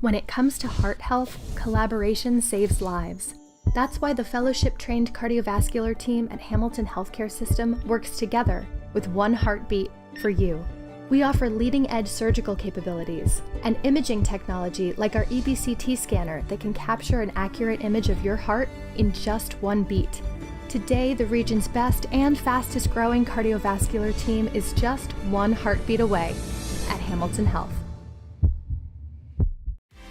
When it comes to heart health, collaboration saves lives. That's why the fellowship-trained cardiovascular team at Hamilton Healthcare System works together with one heartbeat for you. We offer leading-edge surgical capabilities and imaging technology like our EBCT scanner that can capture an accurate image of your heart in just one beat. Today, the region's best and fastest-growing cardiovascular team is just one heartbeat away at Hamilton Health.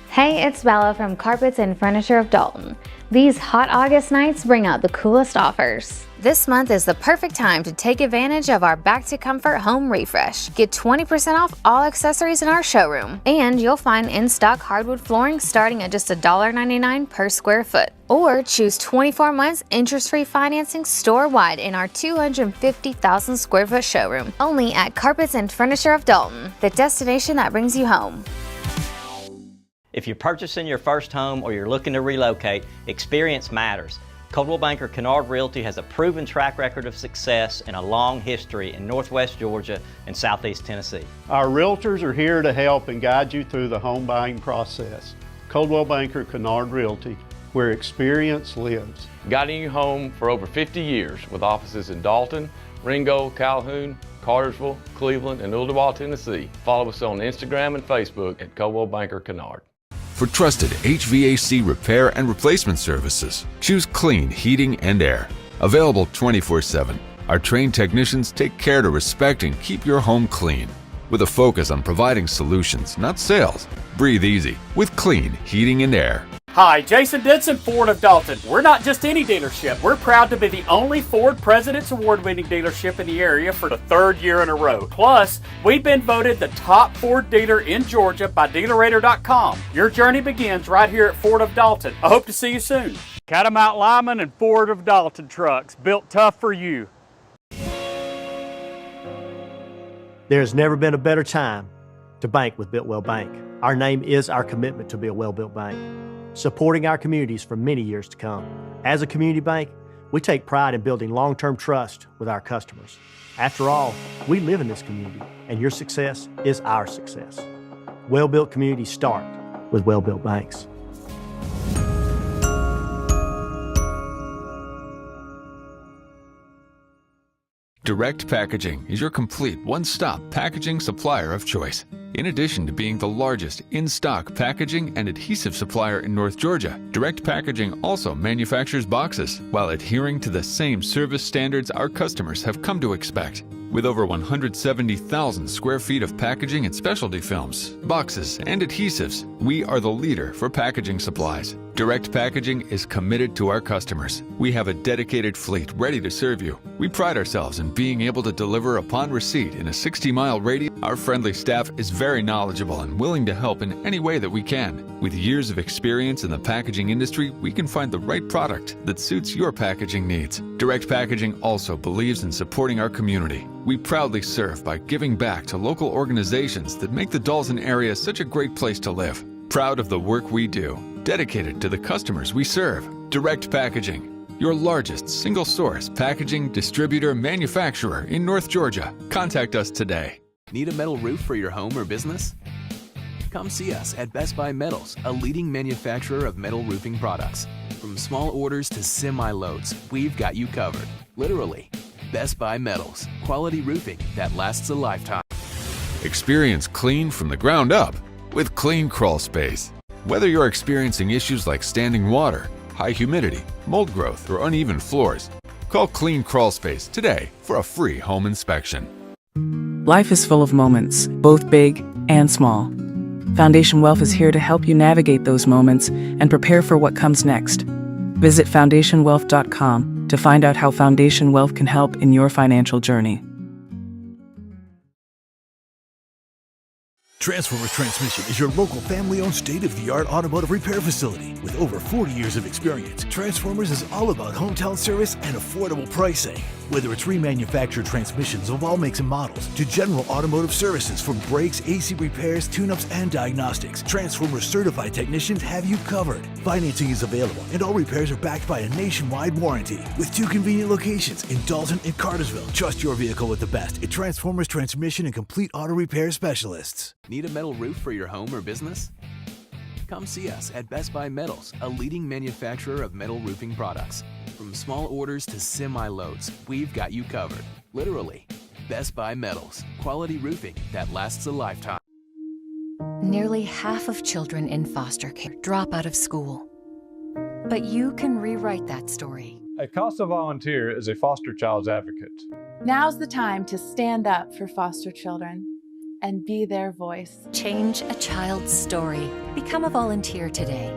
Hey, it's Bella from Carpets and Furniture of Dalton. These hot August nights bring out the coolest offers. This month is the perfect time to take advantage of our Back to Comfort home refresh. Get 20% off all accessories in our showroom, and you'll find in-stock hardwood flooring starting at just $1.99 per square foot. Or choose 24 months interest-free financing store-wide in our 250,000 square foot showroom. Only at Carpets and Furniture of Dalton, the destination that brings you home. If you're purchasing your first home or you're looking to relocate, experience matters. Coldwell Banker Kennard Realty has a proven track record of success and a long history in Northwest Georgia and Southeast Tennessee. Our realtors are here to help and guide you through the home buying process. Coldwell Banker Kennard Realty, where experience lives. Guiding you home for over 50 years with offices in Dalton, Ringgold, Calhoun, Cartersville, Cleveland, and Ooltewah, Tennessee. Follow us on Instagram and Facebook at Coldwell Banker Kennard. For trusted HVAC repair and replacement services, choose Clean Heating and Air. Available 24/7, our trained technicians take care to respect and keep your home clean. With a focus on providing solutions, not sales. Breathe easy with Clean Heating and Air. Hi, Jason Denson, Ford of Dalton. We're not just any dealership. We're proud to be the only Ford President's Award-winning dealership in the area for the third year in a row. Plus, we've been voted the top Ford dealer in Georgia by DealerRater.com. Your journey begins right here at Ford of Dalton. I hope to see you soon. Catamount Lyman and Ford of Dalton trucks, built tough for you. There's never been a better time to bank with Biltwell Bank. Our name is our commitment to be a well-built bank, supporting our communities for many years to come. As a community bank, we take pride in building long-term trust with our customers. After all, we live in this community, and your success is our success. Well-built communities start with well-built banks. Direct Packaging is your complete one-stop packaging supplier of choice. In addition to being the largest in-stock packaging and adhesive supplier in North Georgia, Direct Packaging also manufactures boxes while adhering to the same service standards our customers have come to expect. With over 170,000 square feet of packaging and specialty films, boxes, and adhesives, we are the leader for packaging supplies. Direct Packaging is committed to our customers. We have a dedicated fleet ready to serve you. We pride ourselves in being able to deliver upon receipt in a 60-mile radius. Our friendly staff is very knowledgeable and willing to help in any way that we can. With years of experience in the packaging industry, we can find the right product that suits your packaging needs. Direct Packaging also believes in supporting our community. We proudly serve by giving back to local organizations that make the Dalton area such a great place to live. Proud of the work we do, dedicated to the customers we serve. Direct Packaging, your largest single-source packaging distributor manufacturer in North Georgia. Contact us today. Need a metal roof for your home or business? Come see us at Best Buy Metals, a leading manufacturer of metal roofing products. From small orders to semi-loads, we've got you covered. Literally. Best Buy Metals, quality roofing that lasts a lifetime. Experience clean from the ground up with Clean Crawl Space. Whether you're experiencing issues like standing water, high humidity, mold growth, or uneven floors, call Clean Crawl Space today for a free home inspection. Life is full of moments, both big and small. Foundation Wealth is here to help you navigate those moments and prepare for what comes next. Visit foundationwealth.com to find out how Foundation Wealth can help in your financial journey. Transformers Transmission is your local family-owned state-of-the-art automotive repair facility. With over 40 years of experience, Transformers is all about hometown service and affordable pricing. Whether it's remanufactured transmissions of all makes and models to general automotive services from brakes, AC repairs, tune-ups, and diagnostics, Transformers certified technicians have you covered. Financing is available and all repairs are backed by a nationwide warranty. With 2 convenient locations in Dalton and Cartersville, trust your vehicle with the best at Transformers Transmission and Complete Auto Repair Specialists. Need a metal roof for your home or business? Come see us at Best Buy Metals, a leading manufacturer of metal roofing products. From small orders to semi-loads, we've got you covered. Literally. Best Buy Metals, quality roofing that lasts a lifetime. Nearly half of children in foster care drop out of school. But you can rewrite that story. A CASA volunteer is a foster child's advocate. Now's the time to stand up for foster children and be their voice. Change a child's story. Become a volunteer today.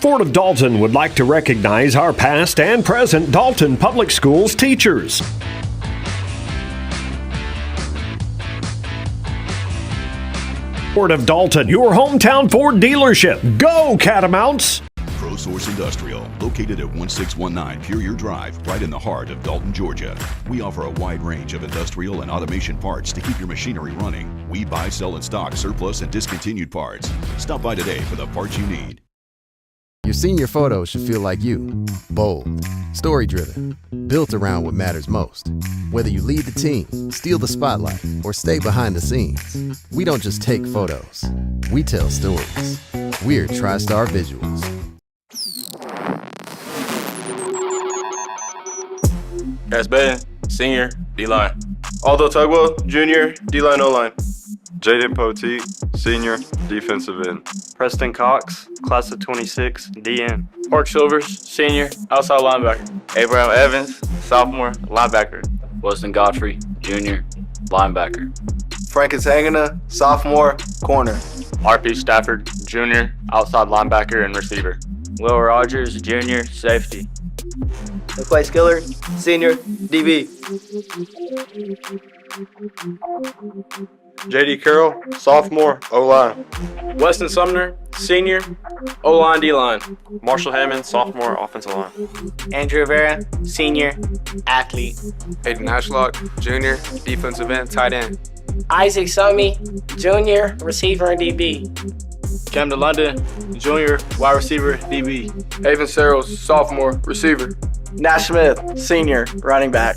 Fort of Dalton would like to recognize our past and present Dalton Public Schools teachers. Fort of Dalton, your hometown Ford dealership. Go Catamounts! ProSource Industrial, located at 1619 Pure Drive, right in the heart of Dalton, Georgia. We offer a wide range of industrial and automation parts to keep your machinery running. We buy, sell, and stock surplus and discontinued parts. Stop by today for the parts you need. Your senior photo should feel like you. Bold, story-driven, built around what matters most. Whether you lead the team, steal the spotlight, or stay behind the scenes, we don't just take photos, we tell stories. We're TriStar Visuals. Casbad, senior, D-line. Aldo Tugwell, junior, D-line, O-line. Jaden Poteet, senior, defensive end. Preston Cox, class of 26, DN. Park Silvers, senior, outside linebacker. Abraham Evans, sophomore, linebacker. Weston Godfrey, junior, linebacker. Francis Hangana, sophomore, corner. RP Stafford, junior, outside linebacker and receiver. Will Rogers, junior, safety. McClay Skiller, senior, DB. JD Carroll, sophomore, O-line. Weston Sumner, senior, O-line, D-line. Marshall Hammond, sophomore, offensive line. Andrew Rivera, senior, athlete. Aiden Ashlock, junior, defensive end, tight end. Isaac Summy, junior, receiver and DB. Camden London, junior, wide receiver, DB. Haven Searles, sophomore, receiver. Nash Smith, senior, running back.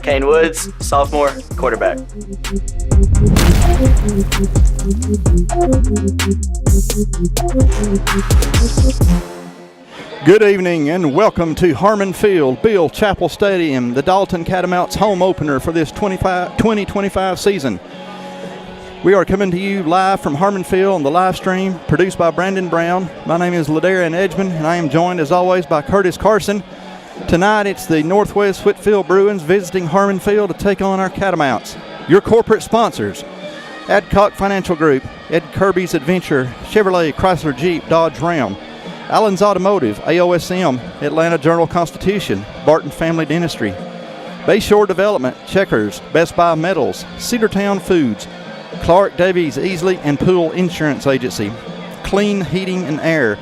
Kane Woods, sophomore, quarterback. Good evening and welcome to Harmon Field, Bill Chappell Stadium, the Dalton Catamounts home opener for this 2025 season. We are coming to you live from Harmon Field on the live stream produced by Brandon Brown. My name is Ladarian Edgman and I am joined as always by Curtis Carson. Tonight it's the Northwest Whitfield Bruins visiting Harmon Field to take on our Catamounts. Your corporate sponsors: Adcock Financial Group, Ed Kirby's Adventure, Chevrolet, Chrysler, Jeep, Dodge, Ram, Allen's Automotive, AOSM, Atlanta Journal-Constitution, Barton Family Dentistry, Bayshore Development, Checkers, Best Buy Metals, Cedartown Foods, Clark Davies Easley and Pool Insurance Agency, Clean Heating and Air,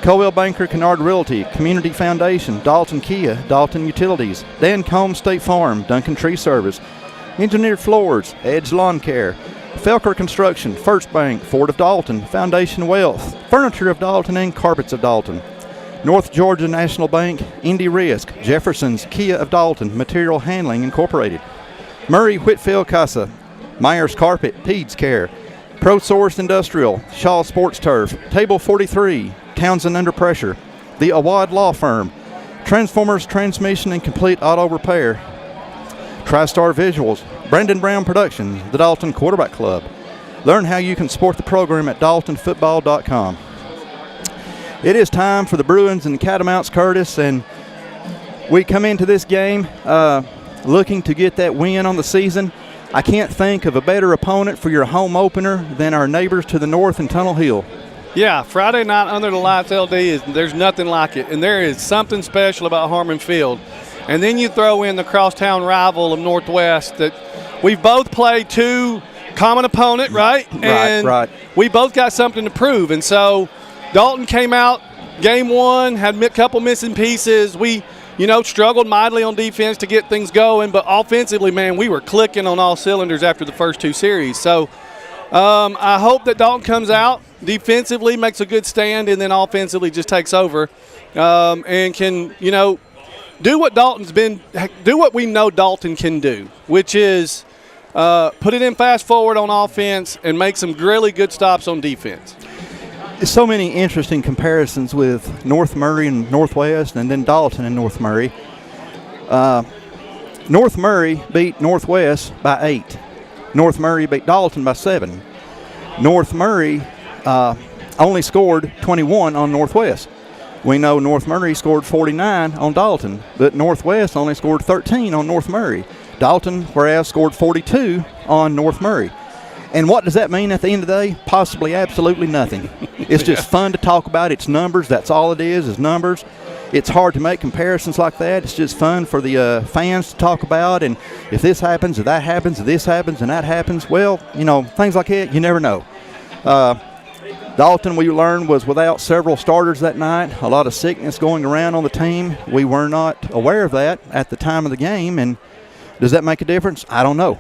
Coldwell Banker Kennard Realty, Community Foundation, Dalton Kia, Dalton Utilities, Dan Combs State Farm, Duncan Tree Service, Engineered Floors, Edge Lawn Care, Felker Construction, First Bank, Fort of Dalton, Foundation Wealth, Furniture of Dalton and Carpets of Dalton, North Georgia National Bank, Indy Risk, Jefferson's Kia of Dalton, Material Handling Incorporated, Murray Whitfield Casa, Myers Carpet, Peds Care, ProSource Industrial, Shaw Sports Turf, Table 43, Townsend Under Pressure, the Awad Law Firm, Transformers Transmission and Complete Auto Repair, TriStar Visuals, Brandon Brown Productions, the Dalton Quarterback Club. Learn how you can support the program at daltonfootball.com. It is time for the Bruins and Catamounts, Curtis, and we come into this game looking to get that win on the season. I can't think of a better opponent for your home opener than our neighbors to the north in Tunnel Hill. Yeah, Friday night under the lights, LD, there's nothing like it. And there is something special about Harmon Field. And then you throw in the crosstown rival of Northwest that we've both played two common opponent, right? And right. We both got something to prove. And so Dalton came out game one, had a couple missing pieces. We, struggled mightily on defense to get things going. But offensively, man, we were clicking on all cylinders after the first two series. So I hope that Dalton comes out defensively, makes a good stand, and then offensively just takes over and can, do what we know Dalton can do, which is put it in fast forward on offense and make some really good stops on defense. So many interesting comparisons with North Murray and Northwest, and then Dalton and North Murray. North Murray beat Northwest by 8. North Murray beat Dalton by 7. North Murray only scored 21 on Northwest. We know North Murray scored 49 on Dalton, but Northwest only scored 13 on North Murray. Dalton, whereas, scored 42 on North Murray. And what does that mean at the end of the day? Possibly absolutely nothing. It's just fun to talk about. It's numbers. That's all it is numbers. It's hard to make comparisons like that. It's just fun for the fans to talk about. And if this happens, or that happens, or this happens, and that happens, well, things like that, you never know. Dalton, we learned, was without several starters that night. A lot of sickness going around on the team. We were not aware of that at the time of the game. And does that make a difference? I don't know.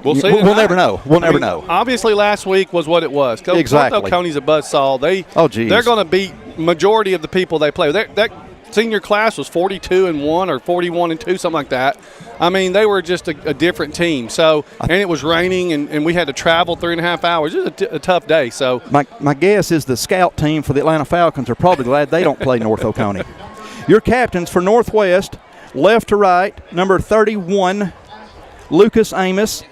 We'll see. We'll never know. We'll never know. Obviously, last week was what it was. Exactly. County's a buzzsaw. They're going to beat majority of the people they play. That senior class was 42-1 or 41-2, something like that. I mean, they were just a different team. So, and it was raining, and we had to travel 3.5 hours. It was a tough day. So, my guess is the scout team for the Atlanta Falcons are probably glad they don't play North Oconee. Your captains for Northwest, left to right, number 31, Lucas Amos.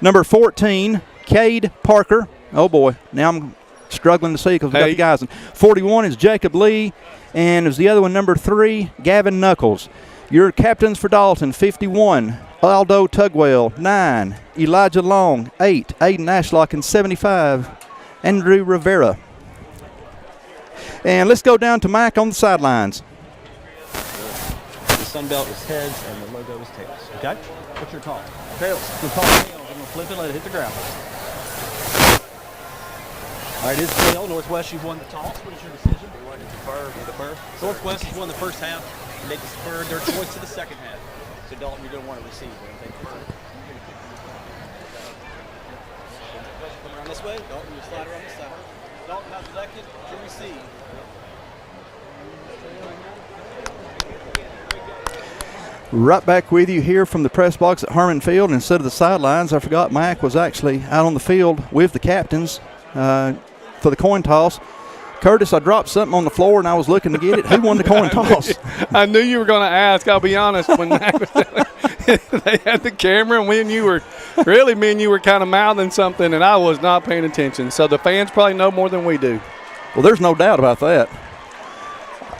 Number 14, Cade Parker. Oh, boy. Now I'm struggling to see because we got the guys. 41 is Jacob Lee. And is the other one, number 3, Gavin Knuckles. Your captains for Dalton, 51, Aldo Tugwell. 9, Elijah Long. 8, Aiden Ashlock. And 75, Andrew Rivera. And let's go down to Mike on the sidelines. The Sunbelt is heads and the logo is tails. Okay? What's your call? Tails. Good call. Tails. I'm going to flip it, let it hit the ground. All right, it's tail. Northwest, you've won the toss. What is your decision? We want to defer. Northwest has won the first half, and they deferred their choice to the second half. So, Dalton, you're going to want to receive. They deferred. Come around this way. Dalton, you slide around this side. Dalton has elected to receive. Right back with you here from the press box at Harmon Field. Instead of the sidelines, I forgot Mike was actually out on the field with the captains for the coin toss. Curtis, I dropped something on the floor, and I was looking to get it. Who won the coin toss? I knew you were going to ask. I'll be honest. When Mac was they had the camera, and me and you were kind of mouthing something, and I was not paying attention. So the fans probably know more than we do. Well, there's no doubt about that.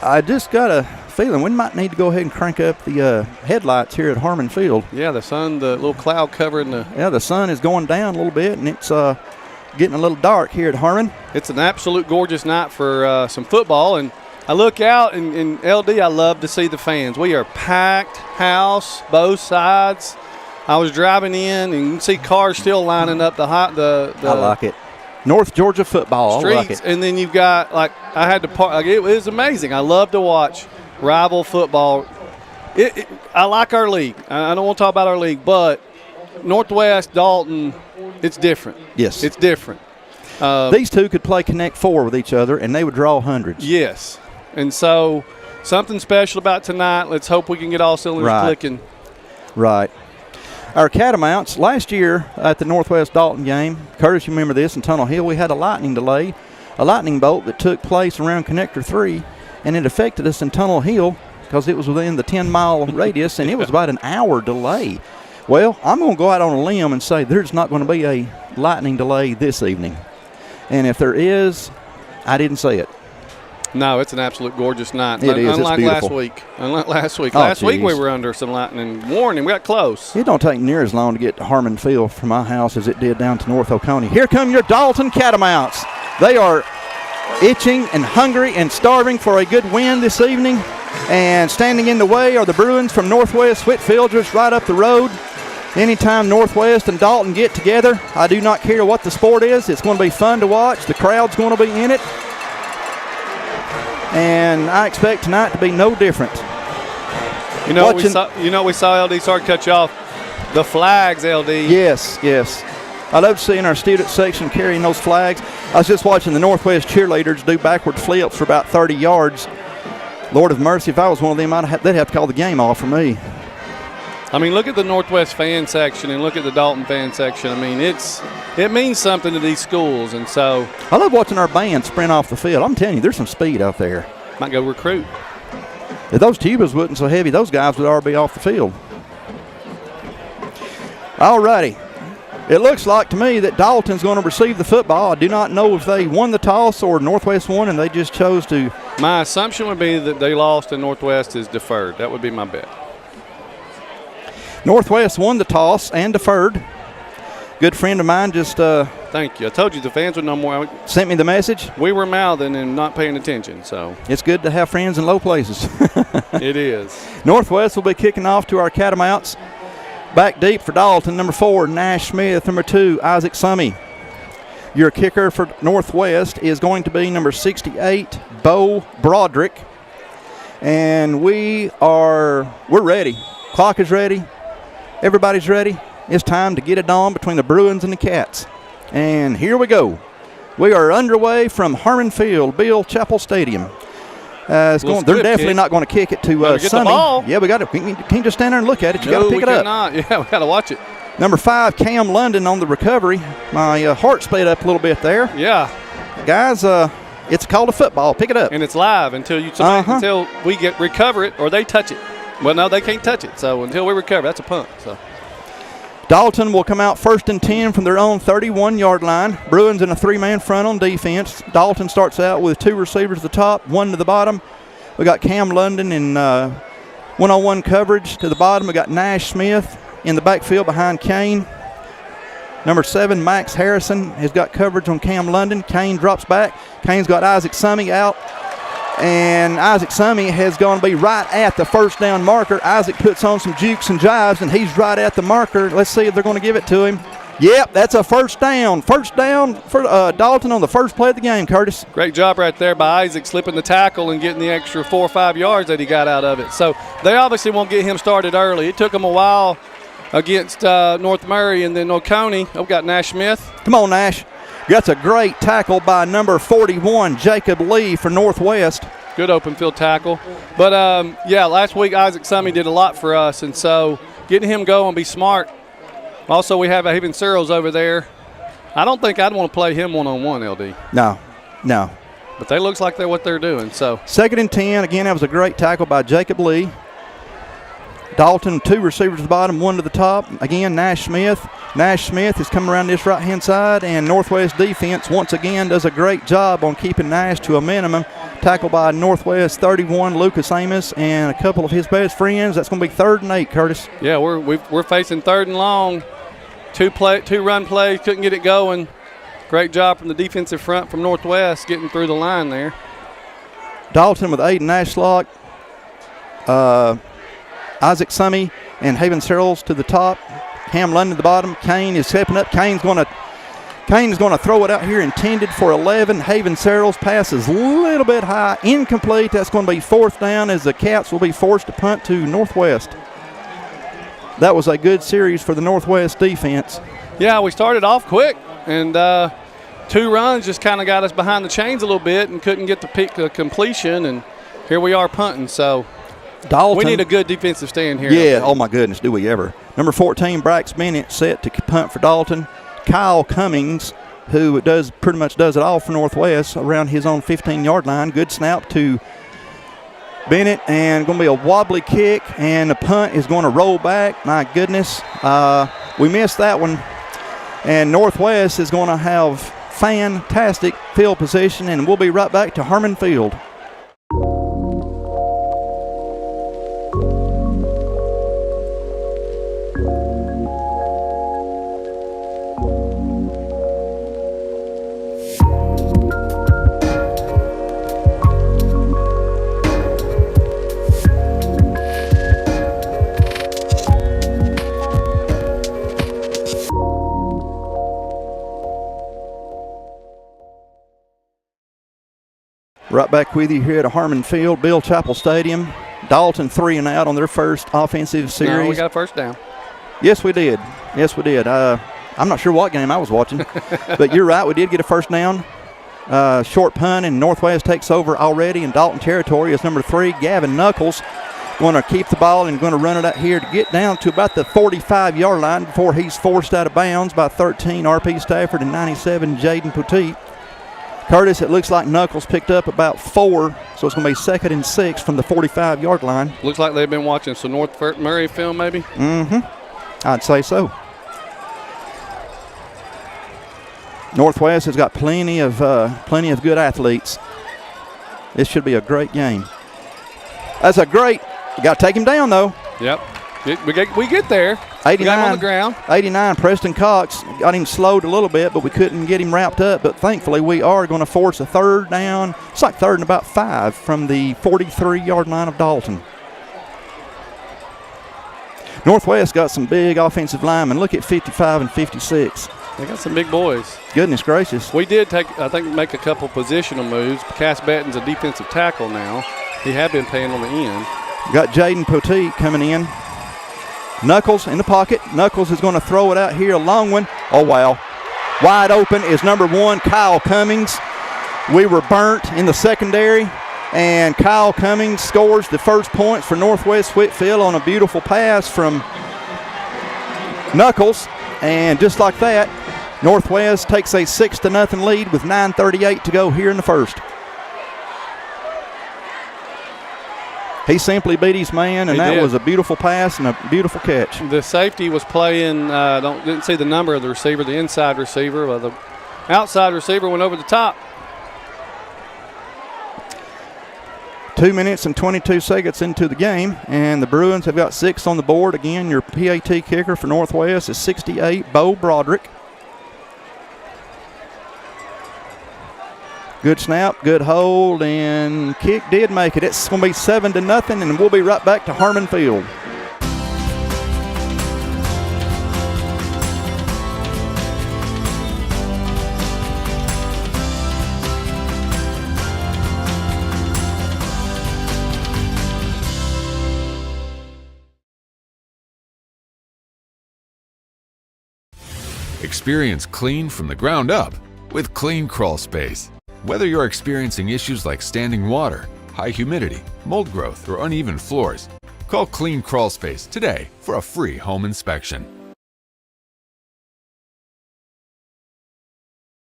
I just got a feeling we might need to go ahead and crank up the headlights here at Harmon Field. Yeah, the sun, the little cloud covering the. Yeah, the sun is going down a little bit, and it's getting a little dark here at Harmon. It's an absolute gorgeous night for some football, and I look out, and LD, I love to see the fans. We are packed house, both sides. I was driving in, and you can see cars still lining up the I like it. North Georgia football. Streets, I like it. And then you've got, I had to park. It was amazing. I love to watch rival football. I like our league. I don't want to talk about our league, but Northwest, Dalton, it's different. Yes. It's different. These two could play Connect Four with each other, and they would draw hundreds. Yes. And so something special about tonight. Let's hope we can get all cylinders clicking. Right. Our Catamounts, last year at the Northwest Dalton game, Curtis, you remember this, in Tunnel Hill, we had a lightning delay, a lightning bolt that took place around Connector 3, and it affected us in Tunnel Hill because it was within the 10-mile radius, and it was about an hour delay. Well, I'm going to go out on a limb and say there's not going to be a lightning delay this evening. And if there is, I didn't see it. No, it's an absolute gorgeous night. It is. Unlike It's last beautiful. week. Unlike last week. Oh, Last week we geez. were under some lightning warning. We got close. It don't take near as long to get to Harmon Field from my house as it did down to North Oconee. Here come your Dalton Catamounts. They are itching and hungry and starving for a good win this evening. And standing in the way are the Bruins from Northwest Whitfield, just right up the road. Anytime Northwest and Dalton get together, I do not care what the sport is. It's going to be fun to watch. The crowd's going to be in it. And I expect tonight to be no different. We saw LD, sorry to cut you off. The flags, LD. Yes. I love seeing our student section carrying those flags. I was just watching the Northwest cheerleaders do backward flips for about 30 yards. Lord of mercy, if I was one of them, they'd have to call the game off for me. I mean, look at the Northwest fan section and look at the Dalton fan section. I mean, it means something to these schools, and so I love watching our band sprint off the field. I'm telling you, there's some speed out there. Might go recruit. If those tubas wasn't so heavy, those guys would already be off the field. All righty. It looks like to me that Dalton's going to receive the football. I do not know if they won the toss or Northwest won and they just chose to. My assumption would be that they lost and Northwest is deferred. That would be my bet. Northwest won the toss and deferred. Good friend of mine just thank you. I told you the fans would know more. Sent me the message. We were mouthing and not paying attention, so it's good to have friends in low places. It is. Northwest will be kicking off to our Catamounts. Back deep for Dalton, number 4, Nash Smith. Number 2, Isaac Summy. Your kicker for Northwest is going to be number 68, Bo Broderick. And we're ready. Clock is ready. Everybody's ready. It's time to get it on between the Bruins and the Cats. And here we go. We are underway from Harmon Field, Bill Chappell Stadium. They're definitely not going to kick it to Summy. Yeah, we can't just stand there and look at it. You got to pick it up. Yeah, we got to watch it. Number 5, Cam London on the recovery. My heart sped up a little bit there. Yeah. Guys, it's called a football. Pick it up. And it's live until we recover it or they touch it. Well, no, they can't touch it. So until we recover, that's a punt. So Dalton will come out 1st and 10 from their own 31-yard line. Bruins in a 3-man front on defense. Dalton starts out with 2 receivers at the top, 1 to the bottom. We got Cam London in one-on-one coverage to the bottom. We got Nash Smith in the backfield behind Kane. Number 7, Max Harrison has got coverage on Cam London. Kane drops back. Kane's got Isaac Summy out. And Isaac Summy has gone to be right at the first down marker. Isaac puts on some jukes and jives, and he's right at the marker. Let's see if they're going to give it to him. Yep, that's a first down. First down for Dalton on the first play of the game, Curtis. Great job right there by Isaac, slipping the tackle and getting the extra 4 or 5 yards that he got out of it. So they obviously won't get him started early. It took him a while against North Murray and then Oconee. I've got Nash Smith. Come on, Nash. That's a great tackle by number 41, Jacob Lee for Northwest. Good open field tackle. But, last week Isaac Summy did a lot for us, and so getting him going, be smart. Also, we have Haven Searles over there. I don't think I'd want to play him one-on-one, LD. No. But they looks like they're what they're doing. So 2nd and 10. Again, that was a great tackle by Jacob Lee. Dalton, 2 receivers at the bottom, 1 to the top. Again, Nash Smith. Nash Smith is coming around this right-hand side, and Northwest defense once again does a great job on keeping Nash to a minimum. Tackled by Northwest 31, Lucas Amos, and a couple of his best friends. That's going to be 3rd and 8, Curtis. Yeah, we're facing 3rd and long. 2 run plays, couldn't get it going. Great job from the defensive front from Northwest getting through the line there. Dalton with Aiden Ashlock. Isaac Summy and Haven Searles to the top. Cam London at the bottom. Kane is stepping up. Kane's going to throw it out here, intended for 11. Haven Searles passes a little bit high, incomplete. That's going to be 4th down as the Cats will be forced to punt to Northwest. That was a good series for the Northwest defense. Yeah, we started off quick, and 2 runs just kind of got us behind the chains a little bit and couldn't get the completion, and here we are punting. So Dalton, we need a good defensive stand here. Yeah, oh my goodness, do we ever. Number 14, Brax Bennett, set to punt for Dalton. Kyle Cummings, who pretty much does it all for Northwest, around his own 15-yard line. Good snap to Bennett, and going to be a wobbly kick, and the punt is going to roll back. My goodness, we missed that one. And Northwest is going to have fantastic field position, and we'll be right back to Harmon Field. Right back with you here at Harmon Field, Bill Chappell Stadium. Dalton 3 and out on their first offensive series. No, we got a first down. Yes, we did. Yes, we did. I'm not sure what game I was watching, but you're right. We did get a first down. Short punt, and Northwest takes over already in Dalton territory as number 3, Gavin Knuckles, going to keep the ball and going to run it out here to get down to about the 45-yard line before he's forced out of bounds by 13 R.P. Stafford and 97 Jaden Poteet. Curtis, it looks like Knuckles picked up about 4, so it's going to be 2nd and 6 from the 45-yard line. Looks like they've been watching some North Murray film, maybe. I'd say so. Northwest has got plenty of good athletes. This should be a great game. That's a great. You got to take him down though. Yep. We get there. 89 we got him on the ground. 89. Preston Cox got him slowed a little bit, but we couldn't get him wrapped up. But thankfully, we are going to force a third down. It's like 3rd and about 5 from the 43-yard line of Dalton. Northwest got some big offensive linemen. Look at 55 and 56. They got some big boys. Goodness gracious. We did make a couple positional moves. Cass Betton's a defensive tackle now. He had been playing on the end. Got Jaden Poteet coming in. Knuckles in the pocket. Knuckles is going to throw it out here, a long one. Oh, wow. Wide open is number 1, Kyle Cummings. We were burnt in the secondary, and Kyle Cummings scores the first points for Northwest Whitfield on a beautiful pass from Knuckles. And just like that, Northwest takes a 6-0 lead with 9:38 to go here in the first. He simply beat his man, and that was a beautiful pass and a beautiful catch. The safety was playing, didn't see the number of the receiver, the inside receiver, but the outside receiver went over the top. 2 minutes and 22 seconds into the game, and the Bruins have got 6 on the board. Again, your PAT kicker for Northwest is 68, Bo Broderick. Good snap, good hold, and kick did make it. It's going to be 7-0, and we'll be right back to Harmon Field. Experience clean from the ground up with Clean Crawl Space. Whether you're experiencing issues like standing water, high humidity, mold growth, or uneven floors, call Clean Crawl Space today for a free home inspection.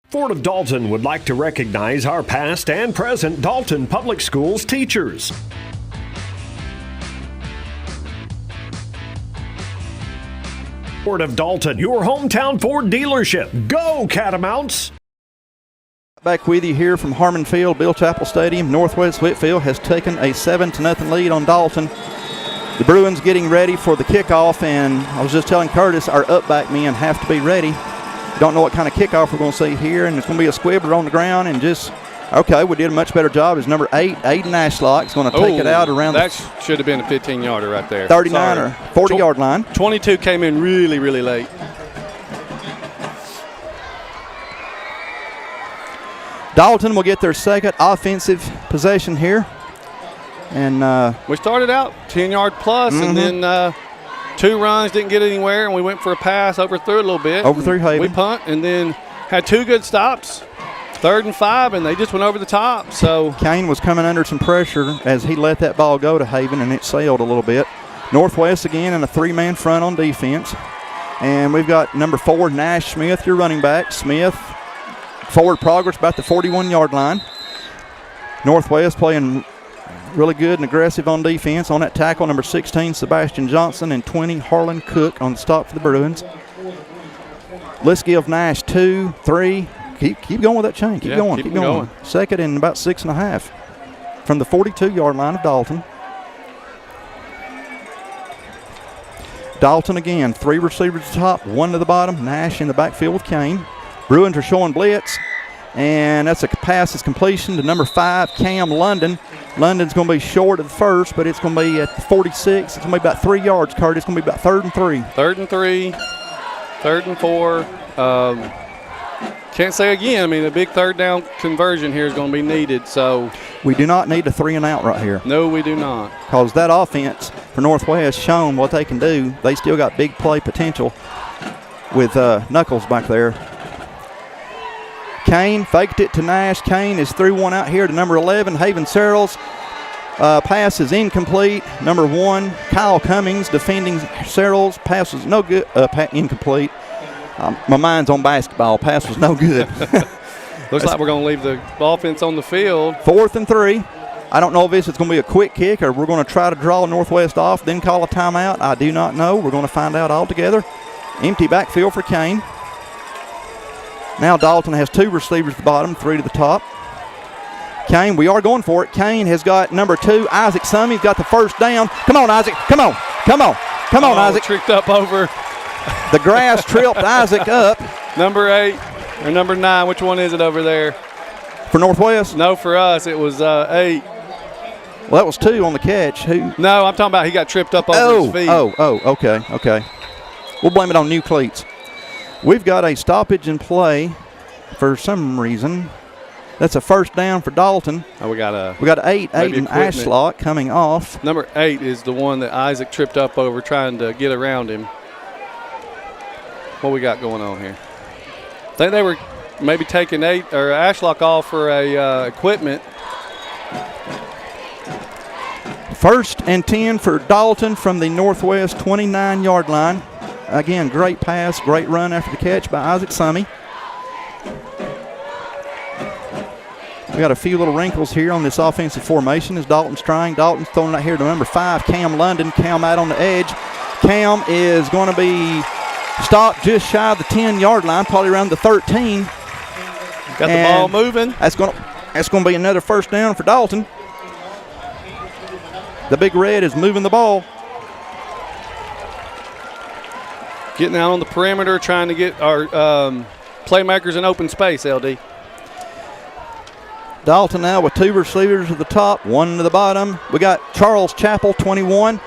Fort of Dalton would like to recognize our past and present Dalton Public Schools teachers. Fort of Dalton, your hometown Ford dealership. Go Catamounts! Back with you here from Harmon Field, Bill Chappell Stadium. Northwest Whitfield has taken a 7-0 lead on Dalton. The Bruins getting ready for the kickoff, and I was just telling Curtis our up-back men have to be ready. Don't know what kind of kickoff we're going to see here, and it's going to be a squibbler on the ground and just, okay, we did a much better job. It's number 8, Aiden Ashlock, is going to take it out around that should have been a 15-yarder right there. 39 or 40-yard line. 22 came in really, really late. Dalton will get their second offensive possession here. And we started out 10-yard plus, and then 2 runs, didn't get anywhere, and we went for a pass, overthrew it a little bit. Overthrew Haven. We punt, and then had 2 good stops. 3rd and 5, and they just went over the top. So Kane was coming under some pressure as he let that ball go to Haven, and it sailed a little bit. Northwest again in a 3-man front on defense. And we've got number 4, Nash Smith, your running back. Smith, forward progress about the 41-yard line. Northwest playing really good and aggressive on defense. On that tackle, number 16, Sebastian Johnson, and 20, Harlan Cook on the stop for the Bruins. Let's give Nash 2, 3. Keep going with that chain. Keep going. 2nd and about 6.5 from the 42-yard line of Dalton. Dalton again, 3 receivers at the top, 1 to the bottom. Nash in the backfield with Kane. Bruins are showing blitz, and that's a pass. It's completion to number 5, Cam London. London's going to be short of the first, but it's going to be at 46. It's going to be about 3 yards, Kurt. It's going to be about 3rd and 3. 3rd and 3, 3rd and 4. Can't say again. I mean, a big 3rd down conversion here is going to be needed. So We do not need a 3-and-out right here. No, we do not. Because that offense for Northwest shown what they can do. They still got big play potential with Knuckles back there. Kane faked it to Nash. Kane is threw one out here to number 11, Haven Searles. Pass is incomplete. Number 1, Kyle Cummings defending Searles. Pass was no good. Incomplete. My mind's on basketball. Pass was no good. Looks like we're going to leave the offense on the field. 4th and 3. I don't know if this is going to be a quick kick or we're going to try to draw Northwest off, then call a timeout. I do not know. We're going to find out altogether. Empty backfield for Kane. Now Dalton has 2 receivers at the bottom, 3 to the top. Kane, we are going for it. Kane has got number 2, Isaac Summey's got the first down. Come on, Isaac. Come on. Come on. Come on, Isaac. Tricked up over. The grass tripped Isaac up. Number 8 or number 9, which one is it over there? For Northwest? No, for us, it was 8. Well, that was 2 on the catch. Who? No, I'm talking about he got tripped up over his feet. Okay. We'll blame it on new cleats. We've got a stoppage in play for some reason. That's a first down for Dalton. Oh, we got 8 and Ashlock coming off. Number 8 is the one that Isaac tripped up over trying to get around him. What we got going on here? I think they were maybe taking 8 or Ashlock off for a equipment. 1st and 10 for Dalton from the Northwest 29-yard line. Again, great pass, great run after the catch by Isaac Summey. We got a few little wrinkles here on this offensive formation as Dalton's trying. Dalton's throwing it out here to number 5, Cam London. Cam out on the edge. Cam is going to be stopped just shy of the 10-yard line, probably around the 13. Got the ball moving. That's going to be another first down for Dalton. The Big Red is moving the ball. Getting out on the perimeter, trying to get our playmakers in open space, LD. Dalton now with 2 receivers at the top, 1 to the bottom. We got Charles Chappell, 21.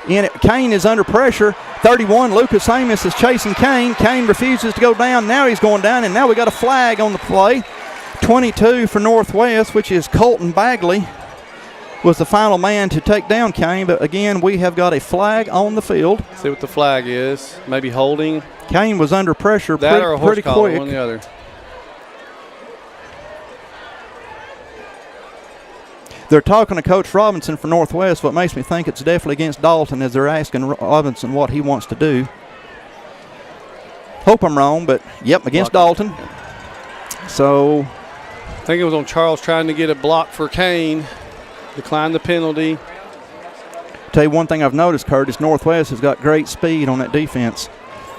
In it. Kane is under pressure. 31, Lucas Amos is chasing Kane. Kane refuses to go down. Now he's going down, and now we got a flag on the play. 22 for Northwest, which is Colton Bagley, was the final man to take down Kane. But again, we have got a flag on the field. See what the flag is. Maybe holding. Kane was under pressure that or a horse pretty collar, quick. one or the other. They're talking to Coach Robinson for Northwest. What makes me think it's definitely against Dalton as they're asking Robinson what he wants to do. Hope I'm wrong, but yep, against Dalton. So I think it was on Charles trying to get a block for Kane. Declined the penalty. Tell you one thing I've noticed, Curtis, Northwest has got great speed on that defense.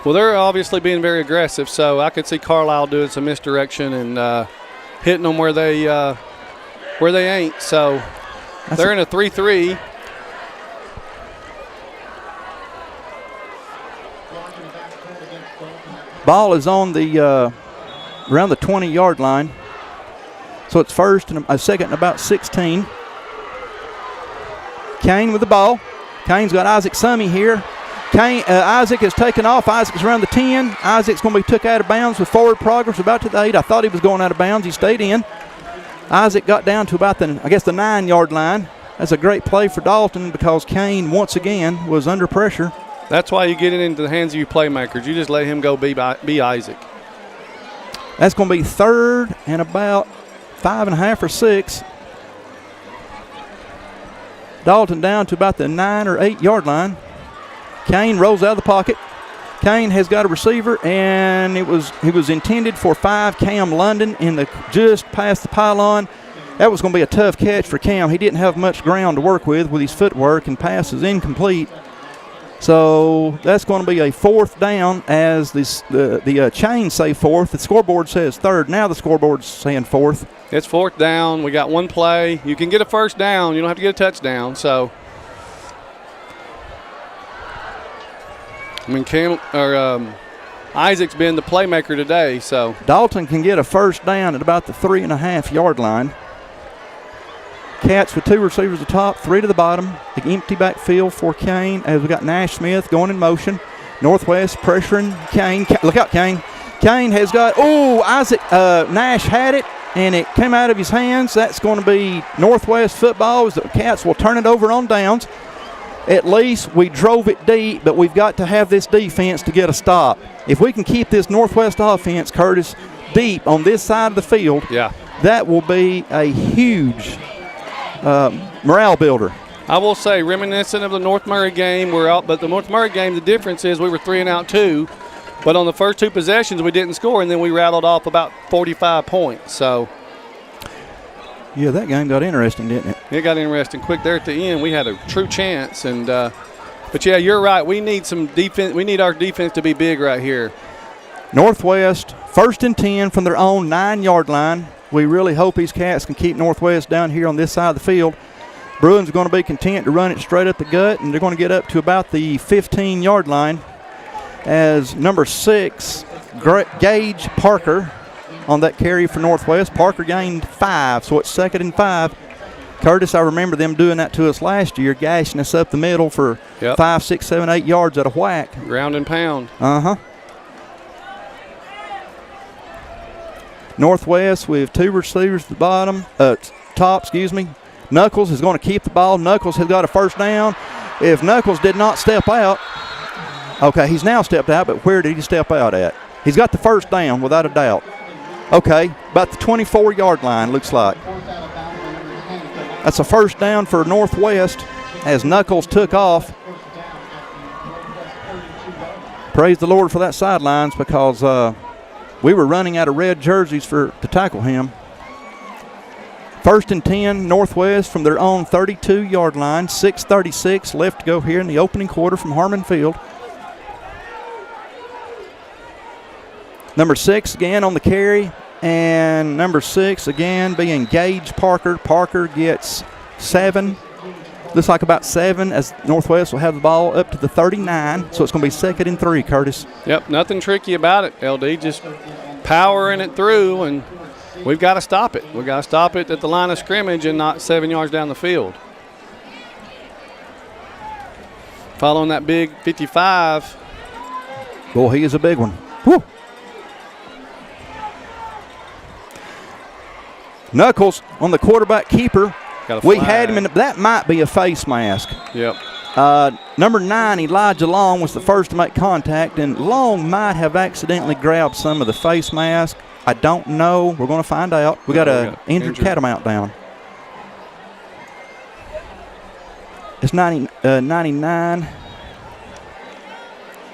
Well, they're obviously being very aggressive, so I could see Carlisle doing some misdirection and hitting them where they ain't. So they're in a 3-3. Ball is on the around the 20-yard line. So it's first and a second and about 16. Kane with the ball. Kane's got Isaac Summey here. Isaac has taken off. Isaac's around the 10. Isaac's going to be took out of bounds with forward progress about to the 8. I thought he was going out of bounds. He stayed in. Isaac got down to about the 9-yard line. That's a great play for Dalton because Kane, once again, was under pressure. That's why you get it into the hands of your playmakers. You just let him go be Isaac. That's going to be 3rd and about 5.5 or 6. Dalton down to about the 9 or 8-yard line. Kane rolls out of the pocket. Kane has got a receiver, and he was intended for 5, Cam London, just past the pylon. That was going to be a tough catch for Cam. He didn't have much ground to work with his footwork, and pass is incomplete. So that's going to be a 4th down as the chains say 4th. The scoreboard says 3rd. Now the scoreboard's saying 4th. It's 4th down. We got one play. You can get a first down. You don't have to get a touchdown. So, I mean, Isaac's been the playmaker today. So Dalton can get a first down at about the 3.5-yard line. Cats with 2 receivers at the top, 3 to the bottom. The empty backfield for Kane as we got Nash Smith going in motion. Northwest pressuring Kane. Look out, Kane. Kane has got, Isaac Nash had it. and it came out of his hands. That's going to be Northwest football as the Cats will turn it over on downs. At least we drove it deep, but we've got to have this defense to get a stop. If we can keep this Northwest offense, Curtis, deep on this side of the field, that will be a huge morale builder. I will say, reminiscent of the North Murray game, we're out, but the North Murray game, the difference is we were 3 and out 2, but on the first 2 possessions we didn't score, and then we rattled off about 45 points. So, yeah, that game got interesting, didn't it? It got interesting quick there at the end. We had a true chance, and but yeah, you're right. We need some defense. We need our defense to be big right here. Northwest 1st and 10 from their own 9-yard line. We really hope these Cats can keep Northwest down here on this side of the field. Bruins are going to be content to run it straight up the gut, and they're going to get up to about the 15-yard line as number 6, Gage Parker, on that carry for Northwest. Parker gained 5, so it's 2nd and 5. Curtis, I remember them doing that to us last year, gashing us up the middle for 5, 6, 7, 8 yards at a whack. Ground and pound. Northwest with 2 receivers at the bottom, top. Knuckles is going to keep the ball. Knuckles has got a first down. If Knuckles did not step out, okay, he's now stepped out, but where did he step out at? He's got the first down without a doubt. Okay, about the 24-yard line, looks like. That's a first down for Northwest as Knuckles took off. Praise the Lord for that sidelines, because we were running out of red jerseys to tackle him. 1st and 10, Northwest from their own 32-yard line. 6:36 left to go here in the opening quarter from Harmon Field. Number 6 again on the carry, and number 6 again being Gage Parker. Parker gets 7. Looks like about 7 as Northwest will have the ball up to the 39. So it's going to be 2nd and 3, Curtis. Yep, nothing tricky about it, LD. Just powering it through, and we've got to stop it. We've got to stop it at the line of scrimmage and not 7 yards down the field. Following that big 55. Boy, he is a big one. Whew. Knuckles on the quarterback keeper. We had him in that might be a face mask. Yep. Number 9, Elijah Long, was the first to make contact, and Long might have accidentally grabbed some of the face mask. I don't know. We're going to find out. We got an injured Catamount down. It's 99.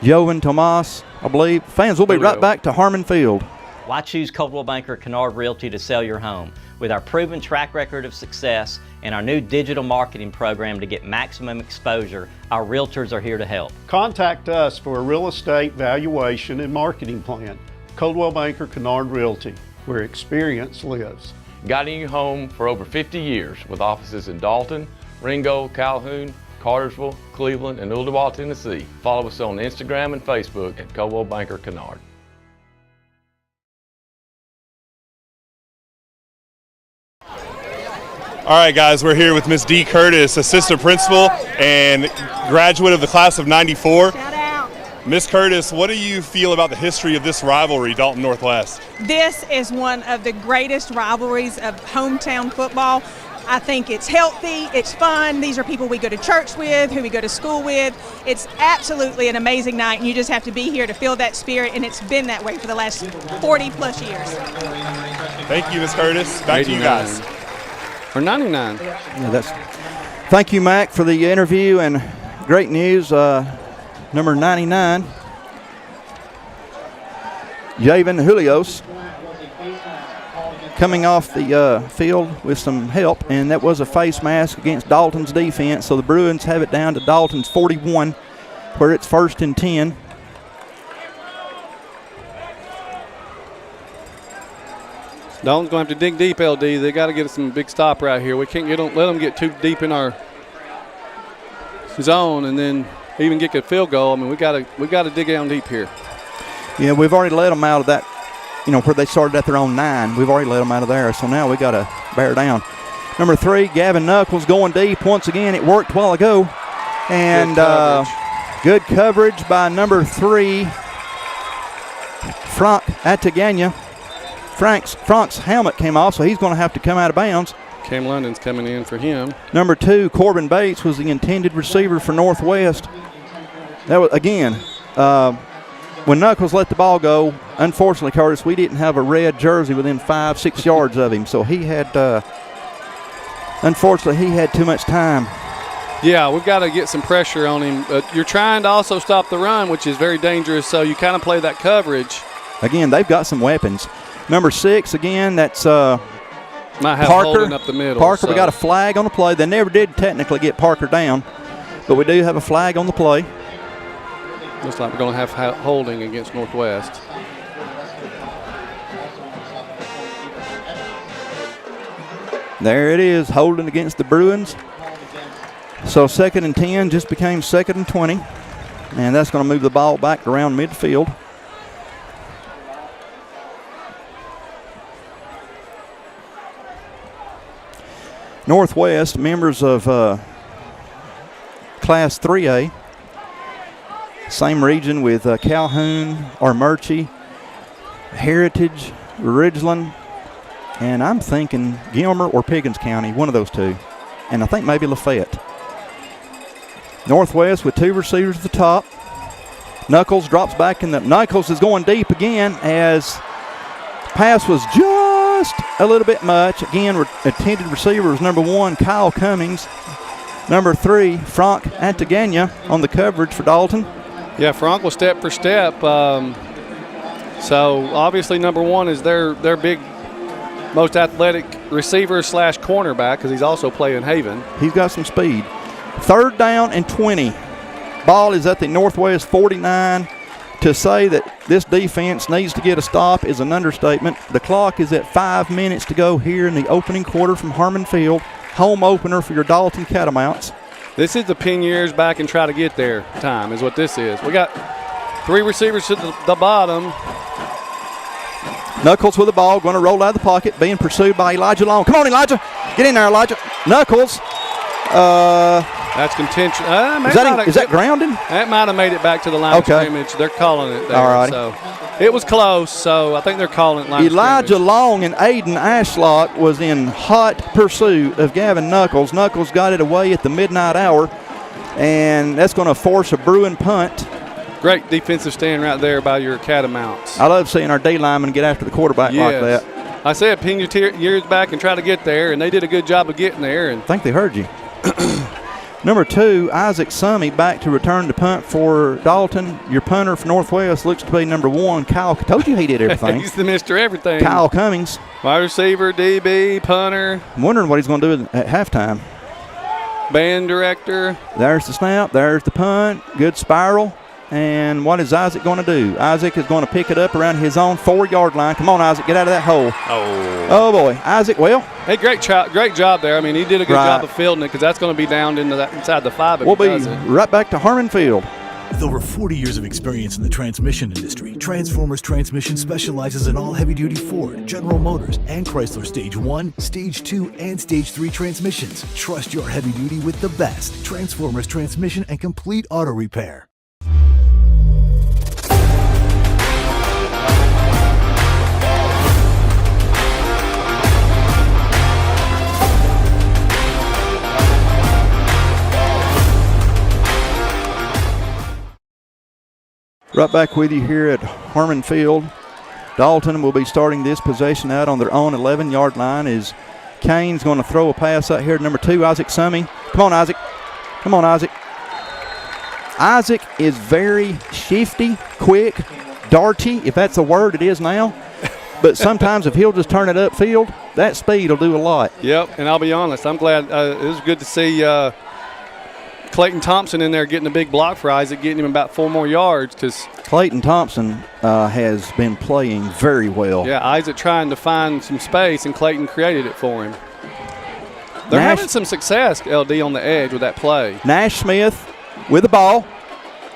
Jovan Tomas, I believe. Fans, we'll be right back to Harmon Field. Why choose Coldwell Banker Kennard Realty to sell your home? With our proven track record of success and our new digital marketing program to get maximum exposure, our realtors are here to help. Contact us for a real estate valuation and marketing plan. Coldwell Banker Kennard Realty, where experience lives. Guiding you home for over 50 years with offices in Dalton, Ringgold, Calhoun, Cartersville, Cleveland, and Ooltewah, Tennessee. Follow us on Instagram and Facebook at Coldwell Banker Kennard. All right, guys, we're here with Miss Dee Curtis, assistant principal and graduate of the class of '94. Shout out. Miss Curtis, what do you feel about the history of this rivalry, Dalton Northwest? This is one of the greatest rivalries of hometown football. I think it's healthy, it's fun. These are people we go to church with, who we go to school with. It's absolutely an amazing night, and you just have to be here to feel that spirit, and it's been that way for the last 40 plus years. Thank you, Miss Curtis. Back to you guys. Or 99. Yeah, thank you, Mac, for the interview, and great news. Number 99, Javen Julios, coming off the field with some help, and that was a face mask against Dalton's defense. So the Bruins have it down to Dalton's 41, where it's 1st and 10. Dalton's going to have to dig deep, LD. They got to get some big stop right here. We can't let them get too deep in our zone and then even get a field goal. I mean, we got to dig down deep here. Yeah, we've already let them out of that, where they started at their own 9. We've already let them out of there, so now we got to bear down. Number 3, Gavin Knuckles going deep once again. It worked a while ago. And good coverage by number 3, Frank Atagana. Frank's helmet came off, so he's going to have to come out of bounds. Cam London's coming in for him. Number 2, Corbin Bates, was the intended receiver for Northwest. That was, again, when Knuckles let the ball go, unfortunately, Curtis, we didn't have a red jersey within 5-6 yards of him, so he had, unfortunately, he had too much time. Yeah, we've got to get some pressure on him. You're trying to also stop the run, which is very dangerous, so you kind of play that coverage. Again, they've got some weapons. Number 6, again, that's Might have Parker. holding up the middle. Parker, so. we got a flag on the play. They never did technically get Parker down, but we do have a flag on the play. Looks like we're going to have holding against Northwest. There it is, holding against the Bruins. So 2nd and 10 just became 2nd and 20, and that's going to move the ball back around midfield. Northwest, members of Class 3A, same region with Calhoun, Armurchie, Heritage, Ridgeland, and I'm thinking Gilmer or Piggins County, one of those two, and I think maybe Lafayette. Northwest with 2 receivers at the top. Knuckles drops back in the. Knuckles is going deep again as pass was just a little bit much. Again, intended receiver was number 1, Kyle Cummings. Number 3, Frank Antagania on the coverage for Dalton. Yeah, Frank will step for step. So obviously number 1 is their big, most athletic receiver / cornerback because he's also playing Haven. He's got some speed. 3rd down and 20. Ball is at the Northwest 49. To say that this defense needs to get a stop is an understatement. The clock is at 5 minutes to go here in the opening quarter from Harmon Field. Home opener for your Dalton Catamounts. This is the pin your ears back and try to get there time is what this is. We got 3 receivers to the bottom. Knuckles with the ball, going to roll out of the pocket, being pursued by Elijah Long. Come on, Elijah. Get in there, Elijah. Knuckles. That's contention. Is that grounding? That might have made it back to the line of scrimmage. They're calling it there. All right. So it was close, so I think they're calling it line Elijah of Long and Aiden Ashlock was in hot pursuit of Gavin Knuckles. Knuckles got it away at the midnight hour, and that's going to force a Bruin punt. Great defensive stand right there by your Catamounts. I love seeing our D linemen get after the quarterback like that. I said pin your ears back and try to get there, and they did a good job of getting there. And I think they heard you. Number 2, Isaac Summy back to return the punt for Dalton. Your punter for Northwest looks to be number 1, Kyle. I told you he did everything. He's the Mr. Everything. Kyle Cummings. Wide receiver, DB, punter. I'm wondering what he's going to do at halftime. Band director. There's the snap. There's the punt. Good spiral. And what is Isaac going to do? Isaac is going to pick it up around his own 4-yard line. Come on, Isaac, get out of that hole. Oh boy, Isaac. Well, hey, great job there. I mean, he did a good job of fielding it because that's going to be down into that inside the 5. We'll be right back to Harmon Field. With over 40 years of experience in the transmission industry, Transformers Transmission specializes in all heavy-duty Ford, General Motors, and Chrysler Stage 1, Stage 2, and Stage 3 transmissions. Trust your heavy-duty with the best. Transformers Transmission and Complete Auto Repair. Right back with you here at Harmon Field. Dalton will be starting this possession out on their own 11-yard line as Kane's going to throw a pass out here to number 2, Isaac Summy. Come on, Isaac. Come on, Isaac. Isaac is very shifty, quick, darty, if that's a word it is now. But sometimes if he'll just turn it upfield, that speed will do a lot. Yep, and I'll be honest, I'm glad. It was good to see Clayton Thompson in there getting a big block for Isaac, getting him about 4 more yards. Because Clayton Thompson has been playing very well. Yeah, Isaac trying to find some space, and Clayton created it for him. They're having some success, LD, on the edge with that play. Nash Smith with the ball.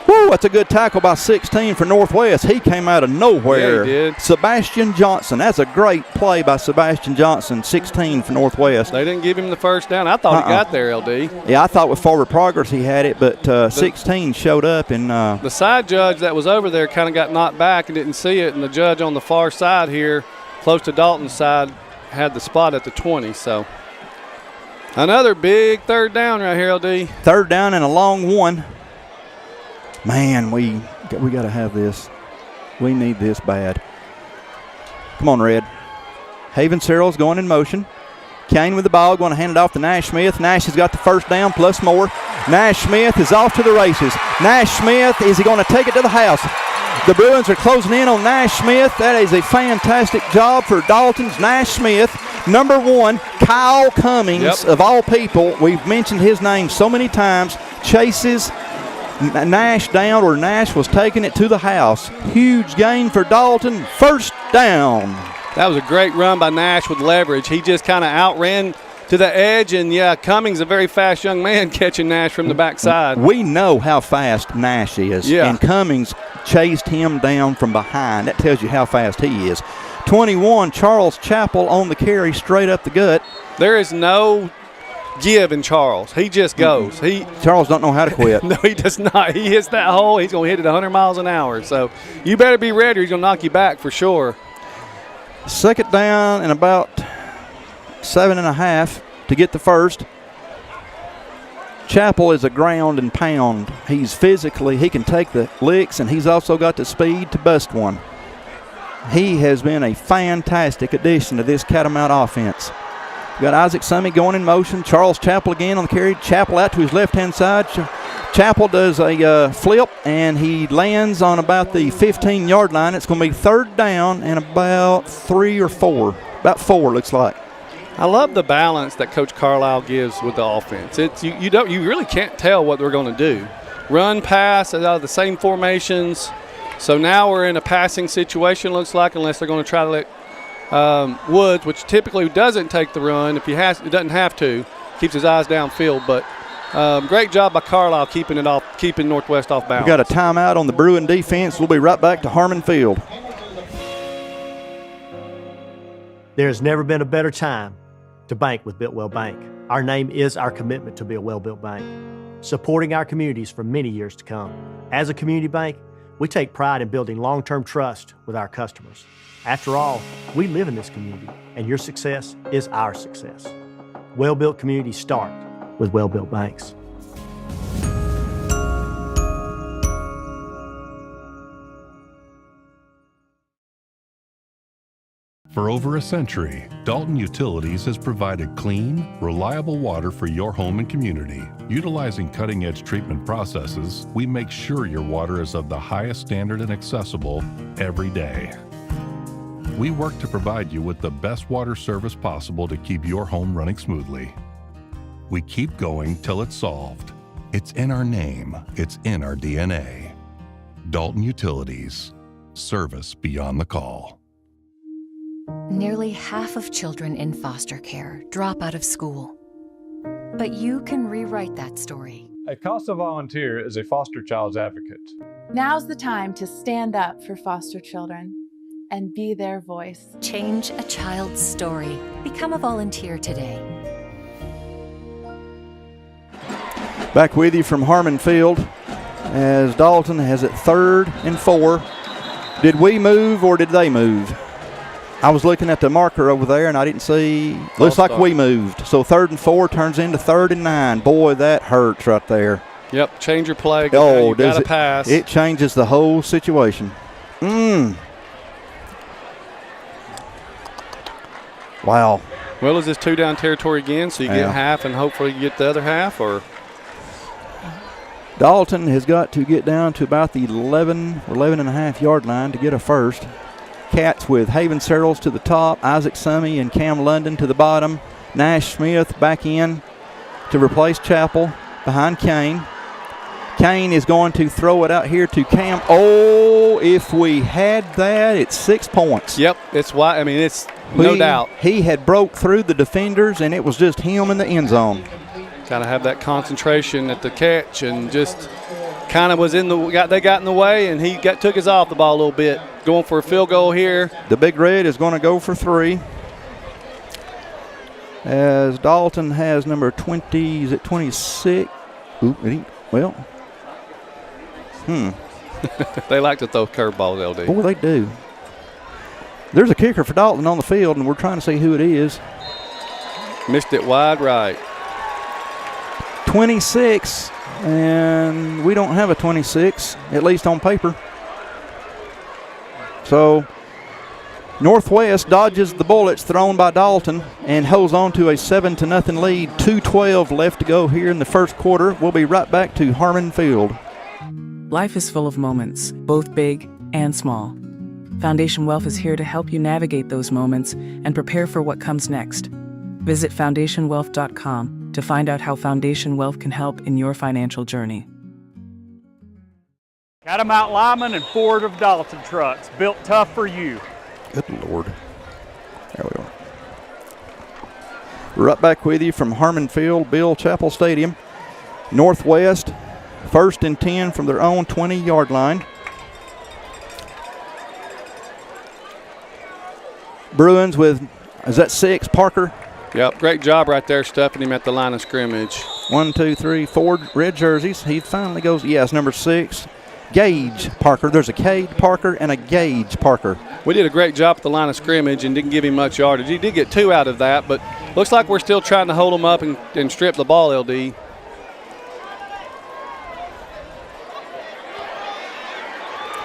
Woo, that's a good tackle by 16 for Northwest. He came out of nowhere. Yeah, he did. Sebastian Johnson. That's a great play by Sebastian Johnson, 16 for Northwest. They didn't give him the first down. I thought he got there, LD. Yeah, I thought with forward progress he had it, but 16 showed up. And the side judge that was over there kind of got knocked back and didn't see it, and the judge on the far side here close to Dalton's side had the spot at the 20. So another big third down right here, LD. Third down and a long one. Man, we got to have this. We need this bad. Come on, Red. Haven Searles going in motion. Kane with the ball, going to hand it off to Nash Smith. Nash has got the first down plus more. Nash Smith is off to the races. Nash Smith, is he going to take it to the house? The Bruins are closing in on Nash Smith. That is a fantastic job for Dalton's Nash Smith. Number 1, Kyle Cummings, of all people. We've mentioned his name so many times. Chases Nash down, or Nash was taking it to the house. Huge gain for Dalton. First down. That was a great run by Nash with leverage. He just kind of outran to the edge, and Cummings, a very fast young man, catching Nash from the backside. We know how fast Nash is, and Cummings chased him down from behind. That tells you how fast he is. 21, Charles Chappell on the carry, straight up the gut. There is no give in Charles. He just goes. Charles don't know how to quit. No, he does not. He hits that hole, he's going to hit it 100 miles an hour. So you better be ready or he's going to knock you back for sure. Second down and about 7.5 to get the first. Chappell is a ground and pound. He's physically, he can take the licks, and he's also got the speed to bust one. He has been a fantastic addition to this Catamount offense. We've got Isaac Summey going in motion. Charles Chappell again on the carry. Chappell out to his left-hand side. Chappell does a flip, and he lands on about the 15-yard line. It's going to be third down and about 3 or 4. About 4, looks like. I love the balance that Coach Carlisle gives with the offense. It's you really can't tell what they're going to do. Run, pass, out of the same formations. So now we're in a passing situation, looks like, unless they're going to try to let Woods, which typically doesn't take the run. If he doesn't have to, keeps his eyes downfield. But great job by Carlisle keeping Northwest off balance. We got a timeout on the Bruin defense. We'll be right back to Harmon Field. There's never been a better time to bank with Built Well Bank. Our name is our commitment to be a well-built bank, supporting our communities for many years to come. As a community bank, we take pride in building long-term trust with our customers. After all, we live in this community, and your success is our success. Well-built communities start with well-built banks. For over a century, Dalton Utilities has provided clean, reliable water for your home and community. Utilizing cutting-edge treatment processes, we make sure your water is of the highest standard and accessible every day. We work to provide you with the best water service possible to keep your home running smoothly. We keep going till it's solved. It's in our name. It's in our DNA. Dalton Utilities. Service beyond the call. Nearly half of children in foster care drop out of school. But you can rewrite that story. A CASA volunteer is a foster child's advocate. Now's the time to stand up for foster children and be their voice. Change a child's story. Become a volunteer today. Back with you from Harmon Field as Dalton has it 3rd and 4. Did we move or did they move? I was looking at the marker over there and I didn't see. Looks like we moved. So 3rd and 4 turns into 3rd and 9. Boy, that hurts right there. Yep, change your play. Oh, does it pass? It changes the whole situation. Wow. Well, is this 2-down territory again, so you get half and hopefully you get the other half, or? Dalton has got to get down to about the 11.5 yard line to get a first. Cats with Haven Searles to the top, Isaac Summey and Cam London to the bottom. Nash Smith back in to replace Chappell behind Kane. Kane is going to throw it out here to Cam. Oh, if we had that, it's 6 points. Yep, it's why. I mean, it's no doubt. He had broke through the defenders, and it was just him in the end zone. Got to have that concentration at the catch, and just kind of was they got in the way, and he took his eye off the ball a little bit. Going for a field goal here. The Big Red is going to go for 3. As Dalton has number 20, is it 26? Well. They like to throw curveballs, LD. Boy, they do. There's a kicker for Dalton on the field, and we're trying to see who it is. Missed it wide right. 26, and we don't have a 26, at least on paper. So Northwest dodges the bullets thrown by Dalton and holds on to a 7-0 lead. 2:12 left to go here in the first quarter. We'll be right back to Harmon Field. Life is full of moments, both big and small. Foundation Wealth is here to help you navigate those moments and prepare for what comes next. Visit foundationwealth.com to find out how Foundation Wealth can help in your financial journey. Catamount Lyman and Ford of Dalton trucks, built tough for you. Good Lord. There we are. Right back with you from Harmon Field, Bill Chappell Stadium. Northwest, 1st and 10 from their own 20-yard line. Bruins with, is that 6, Parker? Yep, great job right there stuffing him at the line of scrimmage. 1, 2, 3, 4 red jerseys. He finally goes, yes, number 6. Gage Parker. There's a Cade Parker and a Gage Parker. We did a great job at the line of scrimmage and didn't give him much yardage. He did get 2 out of that, but looks like we're still trying to hold him up and strip the ball, LD.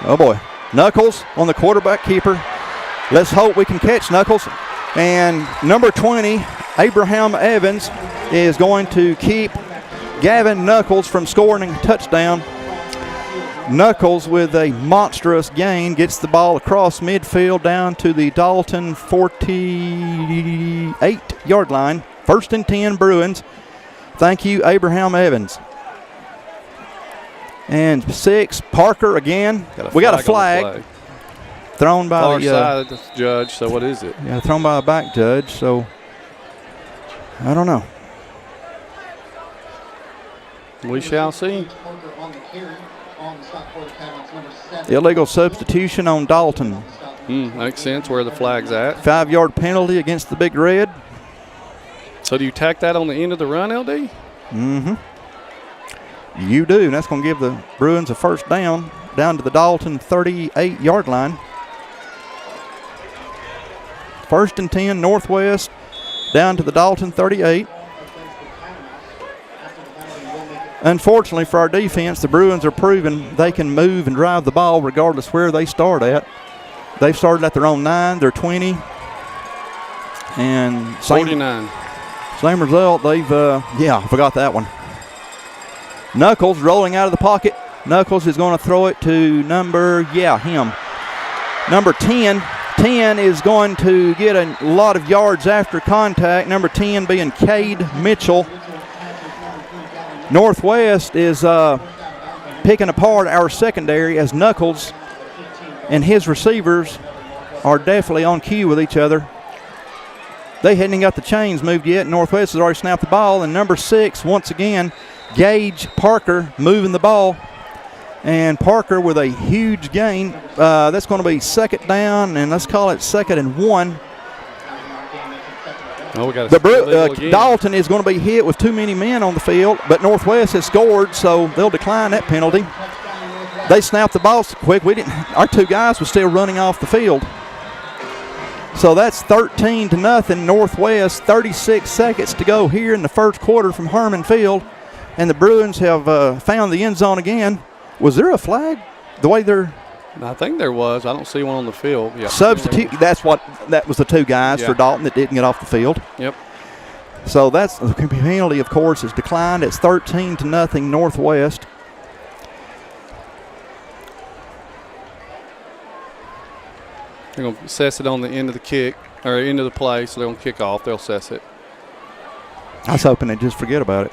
Oh, boy. Knuckles on the quarterback keeper. Let's hope we can catch Knuckles. And number 20, Abraham Evans, is going to keep Gavin Knuckles from scoring a touchdown. Knuckles with a monstrous gain gets the ball across midfield down to the Dalton 48-yard line. 1st and 10 Bruins. Thank you, Abraham Evans. And 6, Parker again. We got a flag. Thrown by far the side of the judge, so what is it? Yeah, thrown by a back judge, so I don't know. We shall see. Illegal substitution on Dalton. Makes sense where the flag's at. 5-yard penalty against the Big Red. So do you tack that on the end of the run, LD? Mm-hmm. You do, and that's going to give the Bruins a first down to the Dalton 38-yard line. 1st and 10, Northwest, down to the Dalton 38. Unfortunately for our defense, the Bruins are proving they can move and drive the ball regardless where they start at. They've started at their own 9, they're 20. And 49. Same result. They've, I forgot that one. Knuckles rolling out of the pocket. Knuckles is going to throw it to number 10. 10 is going to get a lot of yards after contact. Number 10 being Cade Mitchell. Northwest is picking apart our secondary as Knuckles and his receivers are definitely on cue with each other. They hadn't even got the chains moved yet. Northwest has already snapped the ball. And number 6, once again, Gage Parker moving the ball. And Parker with a huge gain. That's going to be 2nd down, and let's call it 2nd and 1. Oh, we got Dalton is going to be hit with too many men on the field, but Northwest has scored, so they'll decline that penalty. They snapped the ball so quick. Our 2 guys were still running off the field. So that's 13-0 Northwest. 36 seconds to go here in the first quarter from Harmon Field, and the Bruins have found the end zone again. Was there a flag? The way they're... I think there was. I don't see one on the field. Yeah. Substitute. That was the 2 guys for Dalton that didn't get off the field. Yep. So that's the penalty, of course, is declined. It's 13-0 Northwest. They're going to assess it on the end of the kick, or end of the play, so they're going to kick off. They'll assess it. I was hoping they'd just forget about it.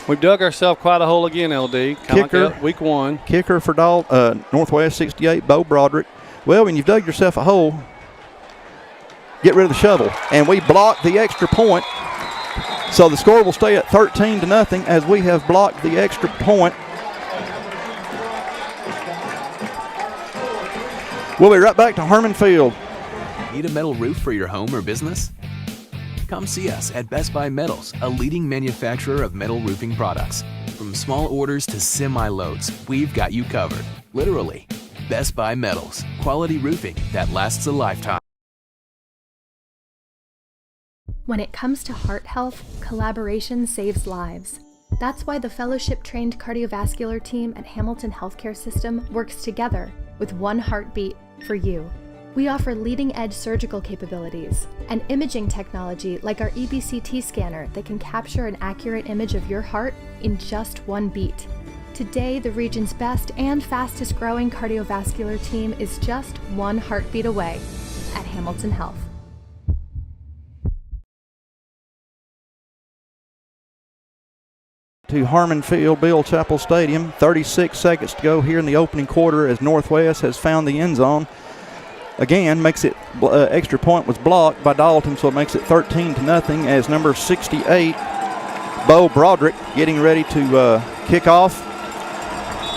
We've dug ourselves quite a hole again, LD. Kicker, like week 1. Kicker for Northwest 68, Bo Broderick. Well, when you've dug yourself a hole, get rid of the shovel. And we blocked the extra point. So the score will stay at 13-0 as we have blocked the extra point. We'll be right back to Harmon Field. Need a metal roof for your home or business? Come see us at Best Buy Metals, a leading manufacturer of metal roofing products. From small orders to semi-loads, we've got you covered. Literally. Best Buy Metals. Quality roofing that lasts a lifetime. When it comes to heart health, collaboration saves lives. That's why the fellowship-trained cardiovascular team at Hamilton Healthcare System works together with one heartbeat for you. We offer leading-edge surgical capabilities and imaging technology like our EBCT scanner that can capture an accurate image of your heart in just one beat. Today, the region's best and fastest-growing cardiovascular team is just one heartbeat away at Hamilton Health. To Harmon Field, Bill Chappell Stadium. 36 seconds to go here in the opening quarter as Northwest has found the end zone. Again, makes it extra point was blocked by Dalton, so it makes it 13-0 as number 68, Bo Broderick, getting ready to kick off.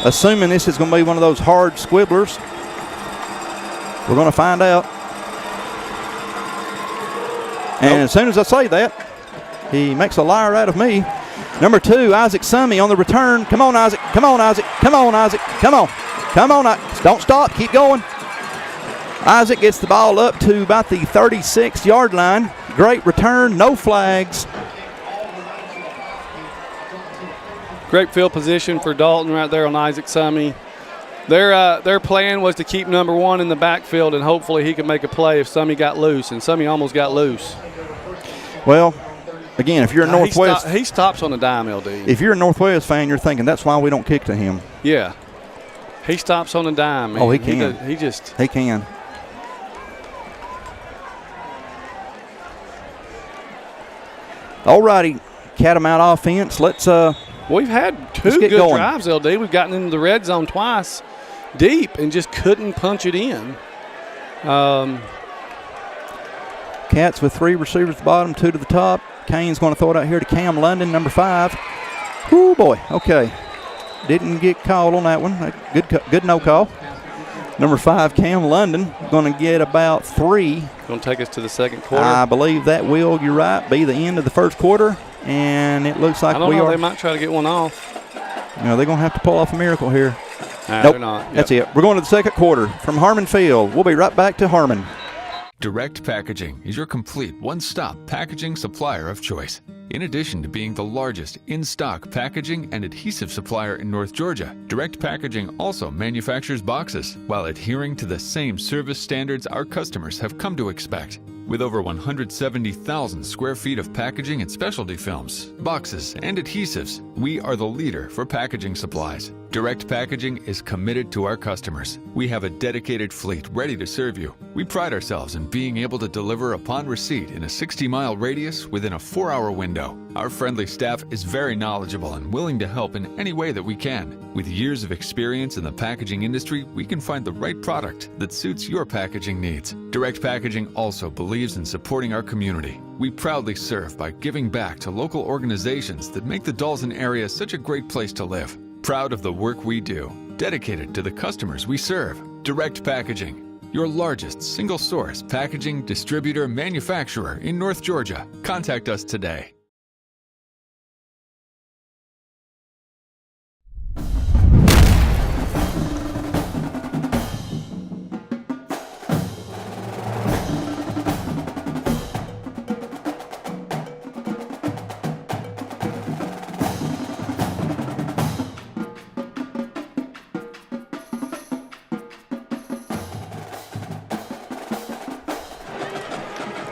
Assuming this is going to be one of those hard squibblers. We're going to find out. And as soon as I say that, he makes a liar out of me. Number 2, Isaac Summey on the return. Come on, Isaac. Come on, Isaac. Come on, Isaac. Come on. Come on. Don't stop. Keep going. Isaac gets the ball up to about the 36-yard line. Great return. No flags. Great field position for Dalton right there on Isaac Summey. Their plan was to keep number 1 in the backfield, and hopefully he could make a play if Summey got loose, and Summey almost got loose. Well, again, if you're a Northwest, he stops on a dime, LD. If you're a Northwest fan, you're thinking that's why we don't kick to him. Yeah, he stops on a dime. Man. Oh, he can. He can. All righty, Catamount offense. We've had 2 good drives, LD. We've gotten into the red zone twice deep and just couldn't punch it in. Cats with 3 receivers at the bottom, 2 to the top. Kane's going to throw it out here to Cam London, number 5. Whoo, boy. Okay. Didn't get called on that one. Good no call. Number 5, Cam London, going to get about 3. Going to take us to the second quarter. I believe that will, you're right, be the end of the first quarter. And it looks like they might try to get one off. No, they're going to have to pull off a miracle here. Nah, nope, they're not. Yep. That's it. We're going to the second quarter from Harmon Field. We'll be right back to Harmon. Direct Packaging is your complete one-stop packaging supplier of choice. In addition to being the largest in-stock packaging and adhesive supplier in North Georgia, Direct Packaging also manufactures boxes while adhering to the same service standards our customers have come to expect. With over 170,000 square feet of packaging and specialty films, boxes, and adhesives, we are the leader for packaging supplies. Direct Packaging is committed to our customers. We have a dedicated fleet ready to serve you. We pride ourselves in being able to deliver upon receipt in a 60-mile radius within a 4-hour window. Our friendly staff is very knowledgeable and willing to help in any way that we can. With years of experience in the packaging industry, we can find the right product that suits your packaging needs. Direct Packaging also believes in supporting our community. We proudly serve by giving back to local organizations that make the Dalton area such a great place to live. Proud of the work we do, dedicated to the customers we serve. Direct Packaging, your largest single-source packaging distributor manufacturer in North Georgia. Contact us today.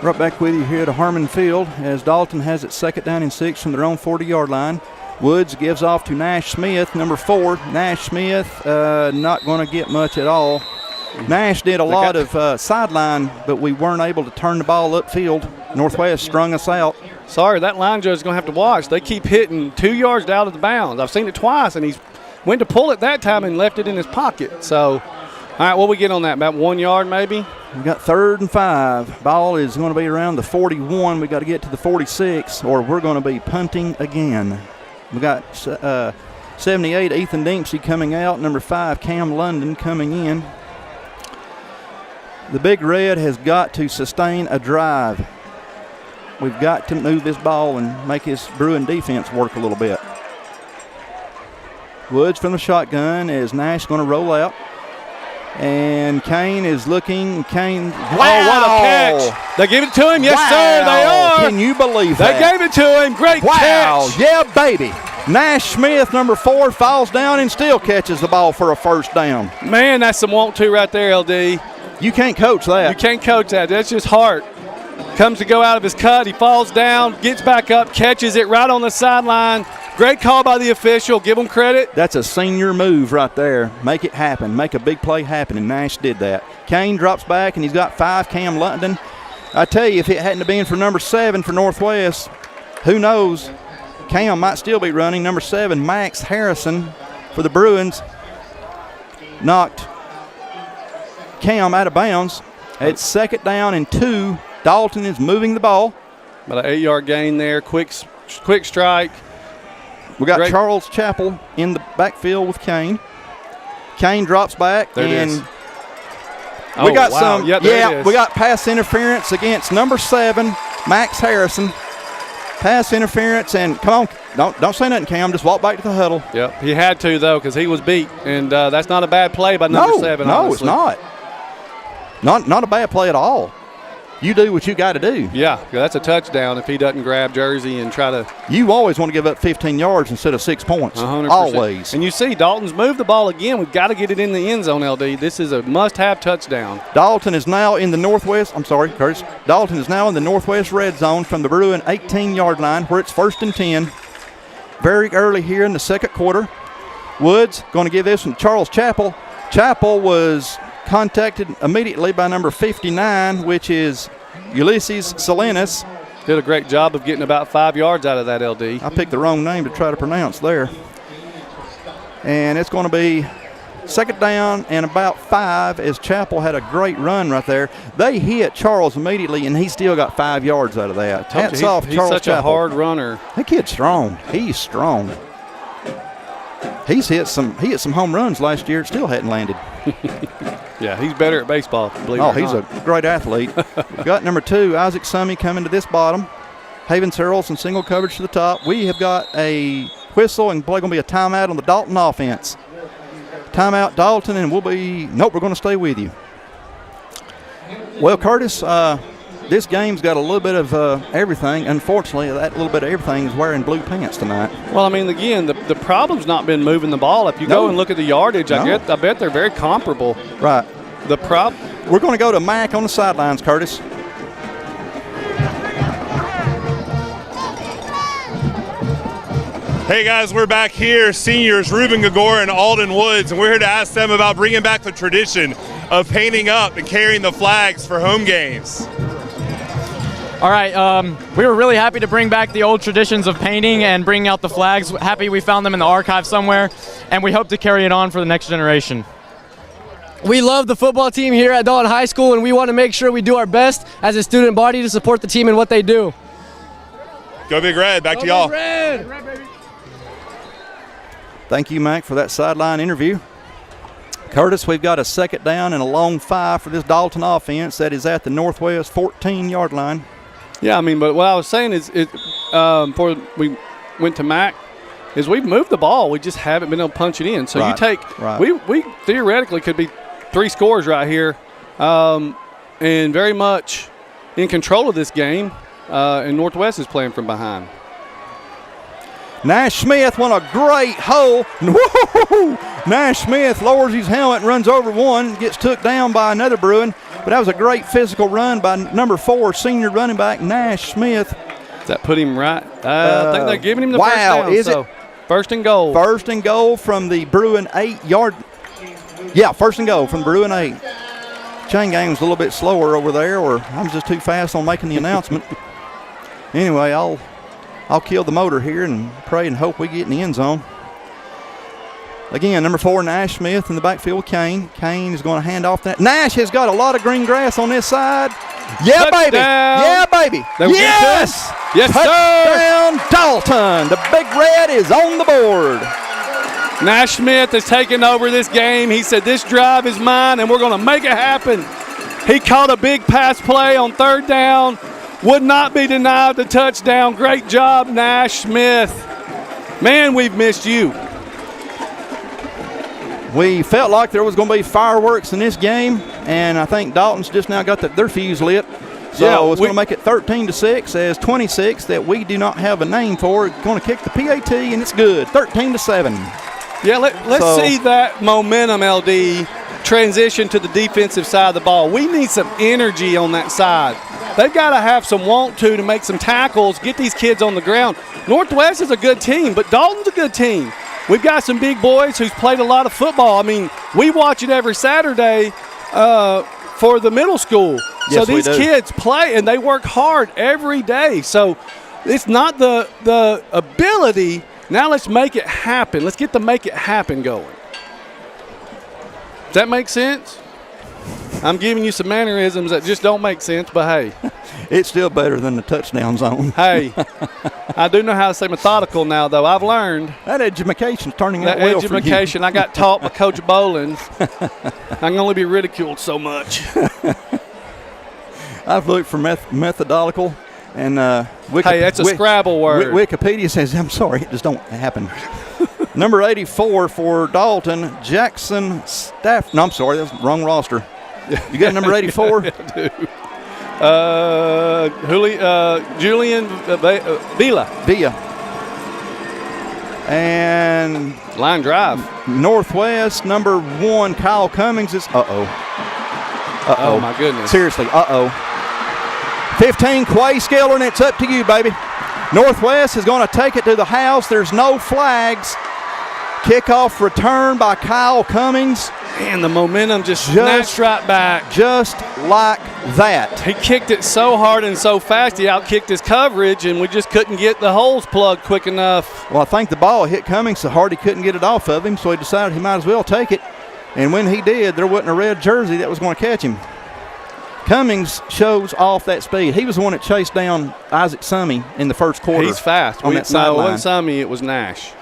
Right back with you here at Harmon Field as Dalton has it 2nd down and 6 from their own 40-yard line. Woods gives off to Nash Smith, number 4. Nash Smith not going to get much at all. Nash did a lot of sideline, but we weren't able to turn the ball upfield. Northwest strung us out. Sorry, that line judge is going to have to watch. They keep hitting 2 yards out of the bounds. I've seen it twice, and he's went to pull it that time and left it in his pocket. So, all right, what we get on that? About 1 yard maybe? We got 3rd and 5. Ball is going to be around the 41. We got to get to the 46, or we're going to be punting again. We got 78, Ethan Dempsey coming out. Number 5, Cam London coming in. The Big Red has got to sustain a drive. We've got to move this ball and make his Bruin defense work a little bit. Woods from the shotgun as Nash going to roll out. And Kane is looking. Kane. Wow. Oh, what a catch. They give it to him. Yes, wow. sir, they are. Can you believe that? They gave it to him. Great catch. Yeah, baby. Nash Smith, number 4, falls down and still catches the ball for a first down. Man, that's some want to right there, LD. You can't coach that. You can't coach that. That's just heart. Comes to go out of his cut. He falls down, gets back up, catches it right on the sideline. Great call by the official. Give him credit. That's a senior move right there. Make it happen. Make a big play happen, and Nash did that. Kane drops back, and he's got 5. Cam London. I tell you, if it hadn't been for number 7 for Northwest, who knows? Cam might still be running. Number 7, Max Harrison for the Bruins, knocked Cam out of bounds. It's 2nd down and 2. Dalton is moving the ball. About an 8-yard gain there. Quick strike. We got Charles Chappell in the backfield with Kane. Kane drops back, there and we got some. We got pass interference against number 7, Max Harrison. Pass interference, and come on, don't say nothing, Cam. Just walk back to the huddle. Yep, he had to though because he was beat, and that's not a bad play by number 7. No, honestly. it's not. Not a bad play at all. You do what you got to do. Yeah, that's a touchdown if he doesn't grab Jersey and try to. You always want to give up 15 yards instead of 6 points. 100%. Always. And you see Dalton's moved the ball again. We've got to get it in the end zone, LD. This is a must-have touchdown. Dalton is now in the northwest. I'm sorry, Curtis. Dalton is now in the northwest red zone from the Bruin 18-yard line where it's 1st and 10. Very early here in the second quarter. Woods going to give this one to Charles Chappell. Chappell was contacted immediately by number 59, which is Ulysses Salinas. Did a great job of getting about 5 yards out of that, LD. I picked the wrong name to try to pronounce there. And it's going to be 2nd down and about 5 as Chappell had a great run right there. They hit Charles immediately, and he still got 5 yards out of that. Hats off, he's Charles such Chappell. a hard runner. That kid's strong. He's strong. He's hit some home runs last year. It still hadn't landed. Yeah, he's better at baseball, believe it or not. He's a great athlete. We've got number 2, Isaac Summey, coming to this bottom. Havens Harrelson single coverage to the top. We have got a whistle and probably going to be a timeout on the Dalton offense. Timeout, Dalton, and we're going to stay with you. Well, Curtis, this game's got a little bit of everything. Unfortunately, that little bit of everything is wearing blue pants tonight. Well, I mean, again, the problem's not been moving the ball. If you go and look at the yardage, I bet they're very comparable. Right. We're going to go to Mack on the sidelines, Curtis. Hey guys, we're back here, seniors Ruben Gagor and Alden Woods, and we're here to ask them about bringing back the tradition of painting up and carrying the flags for home games. All right, we were really happy to bring back the old traditions of painting and bringing out the flags. Happy we found them in the archive somewhere, and we hope to carry it on for the next generation. We love the football team here at Dalton High School, and we want to make sure we do our best as a student body to support the team and what they do. Go Big Red, back to y'all. Red, baby. Thank you, Mac, for that sideline interview. Curtis, we've got a 2nd down and a long 5 for this Dalton offense that is at the northwest 14-yard line. Yeah, I mean, but what I was saying is, before we went to Mac, is we've moved the ball. We just haven't been able to punch it in. So you take, we theoretically could be 3 scores right here, and very much in control of this game, and Northwest is playing from behind. Nash Smith won a great hole. Woo-hoo-hoo-hoo. Nash Smith lowers his helmet, runs over one, gets took down by another Bruin. But that was a great physical run by number 4, senior running back Nash Smith. Does that put him right? I think they're giving him the first down. Is it? 1st and goal. 1st and goal from the Bruin 8-yard. Yeah, 1st and goal from the Bruin 8. Chain gang was a little bit slower over there, or I'm just too fast on making the announcement. Anyway, I'll kill the motor here and pray and hope we get in the end zone. Again, number 4, Nash Smith in the backfield with Kane. Kane is going to hand off that. Nash has got a lot of green grass on this side. Yeah, Touchdown. baby. Yeah, baby. Yes. Yes, Touchdown, Dalton. The Big Red is on the board. Nash Smith has taken over this game. He said, this drive is mine, and we're going to make it happen. He caught a big pass play on 3rd down. Would not be denied the touchdown. Great job, Nash Smith. Man, we've missed you. We felt like there was going to be fireworks in this game, and I think Dalton's just now got their fuse lit. So it's going to make it 13-6 as 26 that we do not have a name for. Going to kick the PAT, and it's good. 13-7. Yeah, let's see that momentum, LD, transition to the defensive side of the ball. We need some energy on that side. They've got to have some want to make some tackles, get these kids on the ground. Northwest is a good team, but Dalton's a good team. We've got some big boys who's played a lot of football. I mean, we watch it every Saturday for the middle school. Yes, so these kids play, and they work hard every day. So it's not the ability. Now let's make it happen. Let's get the make it happen going. Does that make sense? I'm giving you some mannerisms that just don't make sense, but hey. It's still better than the touchdown zone. Hey, I do know how to say methodical now, though. I've learned. That education's turning out well for you. That education, I got taught by Coach Bolin. I can only be ridiculed so much. I've looked for methodological, and hey, that's a Scrabble word. Wikipedia says, I'm sorry, it just don't happen. Number 84 for Dalton, Jackson Staff. No, I'm sorry, that's the wrong roster. You got number 84? I do. Julian Villa. And line drive. Northwest, number 1, Kyle Cummings is. Oh, my goodness. Seriously, 15, Quay Skiller, and it's up to you, baby. Northwest is going to take it to the house. There's no flags. Kickoff return by Kyle Cummings. And the momentum just snatched right back. Just like that. He kicked it so hard and so fast, he outkicked his coverage, and we just couldn't get the holes plugged quick enough. Well, I think the ball hit Cummings so hard he couldn't get it off of him, so he decided he might as well take it. And when he did, there wasn't a red jersey that was going to catch him. Cummings shows off that speed. He was the one that chased down Isaac Summey in the first quarter. He's fast. On that sideline. No, it wasn't Summey, it was Nash.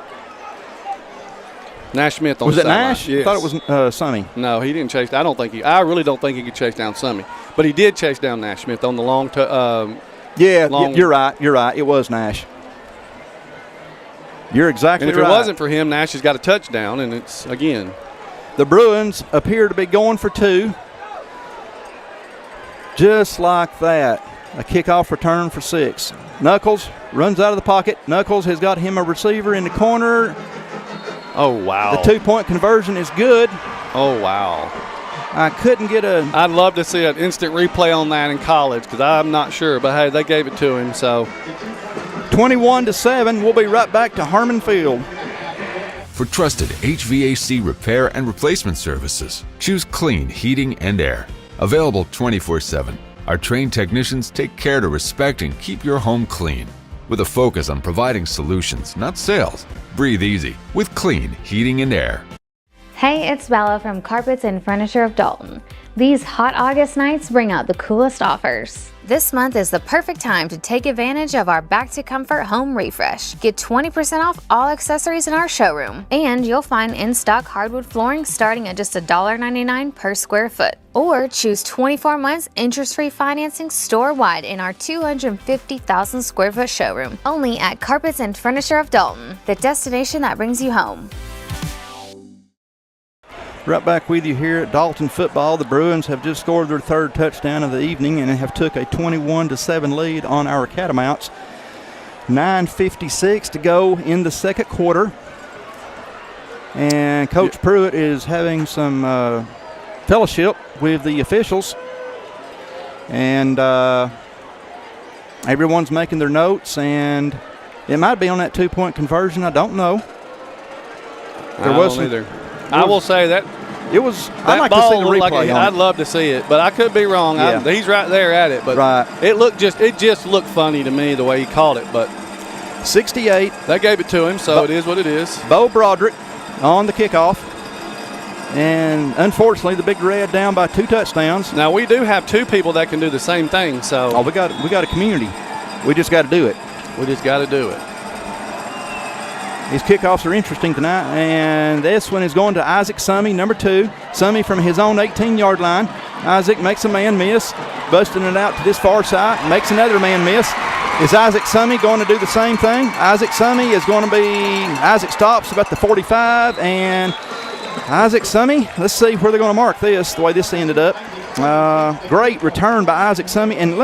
Nash Smith on was the it Nash? Yes. I thought it was Summey. No, he didn't chase. I really don't think he could chase down Summey. But he did chase down Nash Smith on the long. You're right. It was Nash. You're exactly right. And if it wasn't for him, Nash has got a touchdown, and it's again. The Bruins appear to be going for 2. Just like that. A kickoff return for 6. Knuckles runs out of the pocket. Knuckles has got him a receiver in the corner. Oh, wow. The 2-point conversion is good. Oh, wow. I couldn't get a. I'd love to see an instant replay on that in college because I'm not sure. But, hey, they gave it to him. So 21-7. We'll be right back to Harmon Field. For trusted HVAC repair and replacement services, choose Clean Heating and Air. Available 24/7. Our trained technicians take care to respect and keep your home clean. With a focus on providing solutions, not sales. Breathe easy with Clean Heating and Air. Hey, it's Bella from Carpets and Furniture of Dalton. These hot August nights bring out the coolest offers. This month is the perfect time to take advantage of our Back to Comfort home refresh. Get 20% off all accessories in our showroom. And you'll find in-stock hardwood flooring starting at just $1.99 per square foot. Or choose 24 months interest-free financing store-wide in our 250,000 square foot showroom. Only at Carpets and Furniture of Dalton, the destination that brings you home. Right back with you here at Dalton football. The Bruins have just scored their 3rd touchdown of the evening and have took a 21-7 lead on our Catamounts. 9:56 to go in the 2nd quarter. And Coach Pruitt is having some fellowship with the officials. And everyone's making their notes, and it might be on that 2-point conversion. I don't know. I don't either. I will say that it was. I'd like to see the replay. I'd love to see it, but I could be wrong. Yeah. He's right there at it, but it just looked funny to me the way he called it. But 68. They gave it to him, so it is what it is. Bo Broderick on the kickoff, and unfortunately, the Big Red down by 2 touchdowns. Now we do have 2 people that can do the same thing. So we got a community. We just got to do it. These kickoffs are interesting tonight, and this one is going to Isaac Summey, number 2. Summey from his own 18-yard line. Isaac makes a man miss, busting it out to this far side, makes another man miss. Is Isaac Summey going to do the same thing? Isaac Summey is going to be – Isaac stops about the 45, and Isaac Summy, let's see where they're going to mark this, the way this ended up. Great return by Isaac Summy. And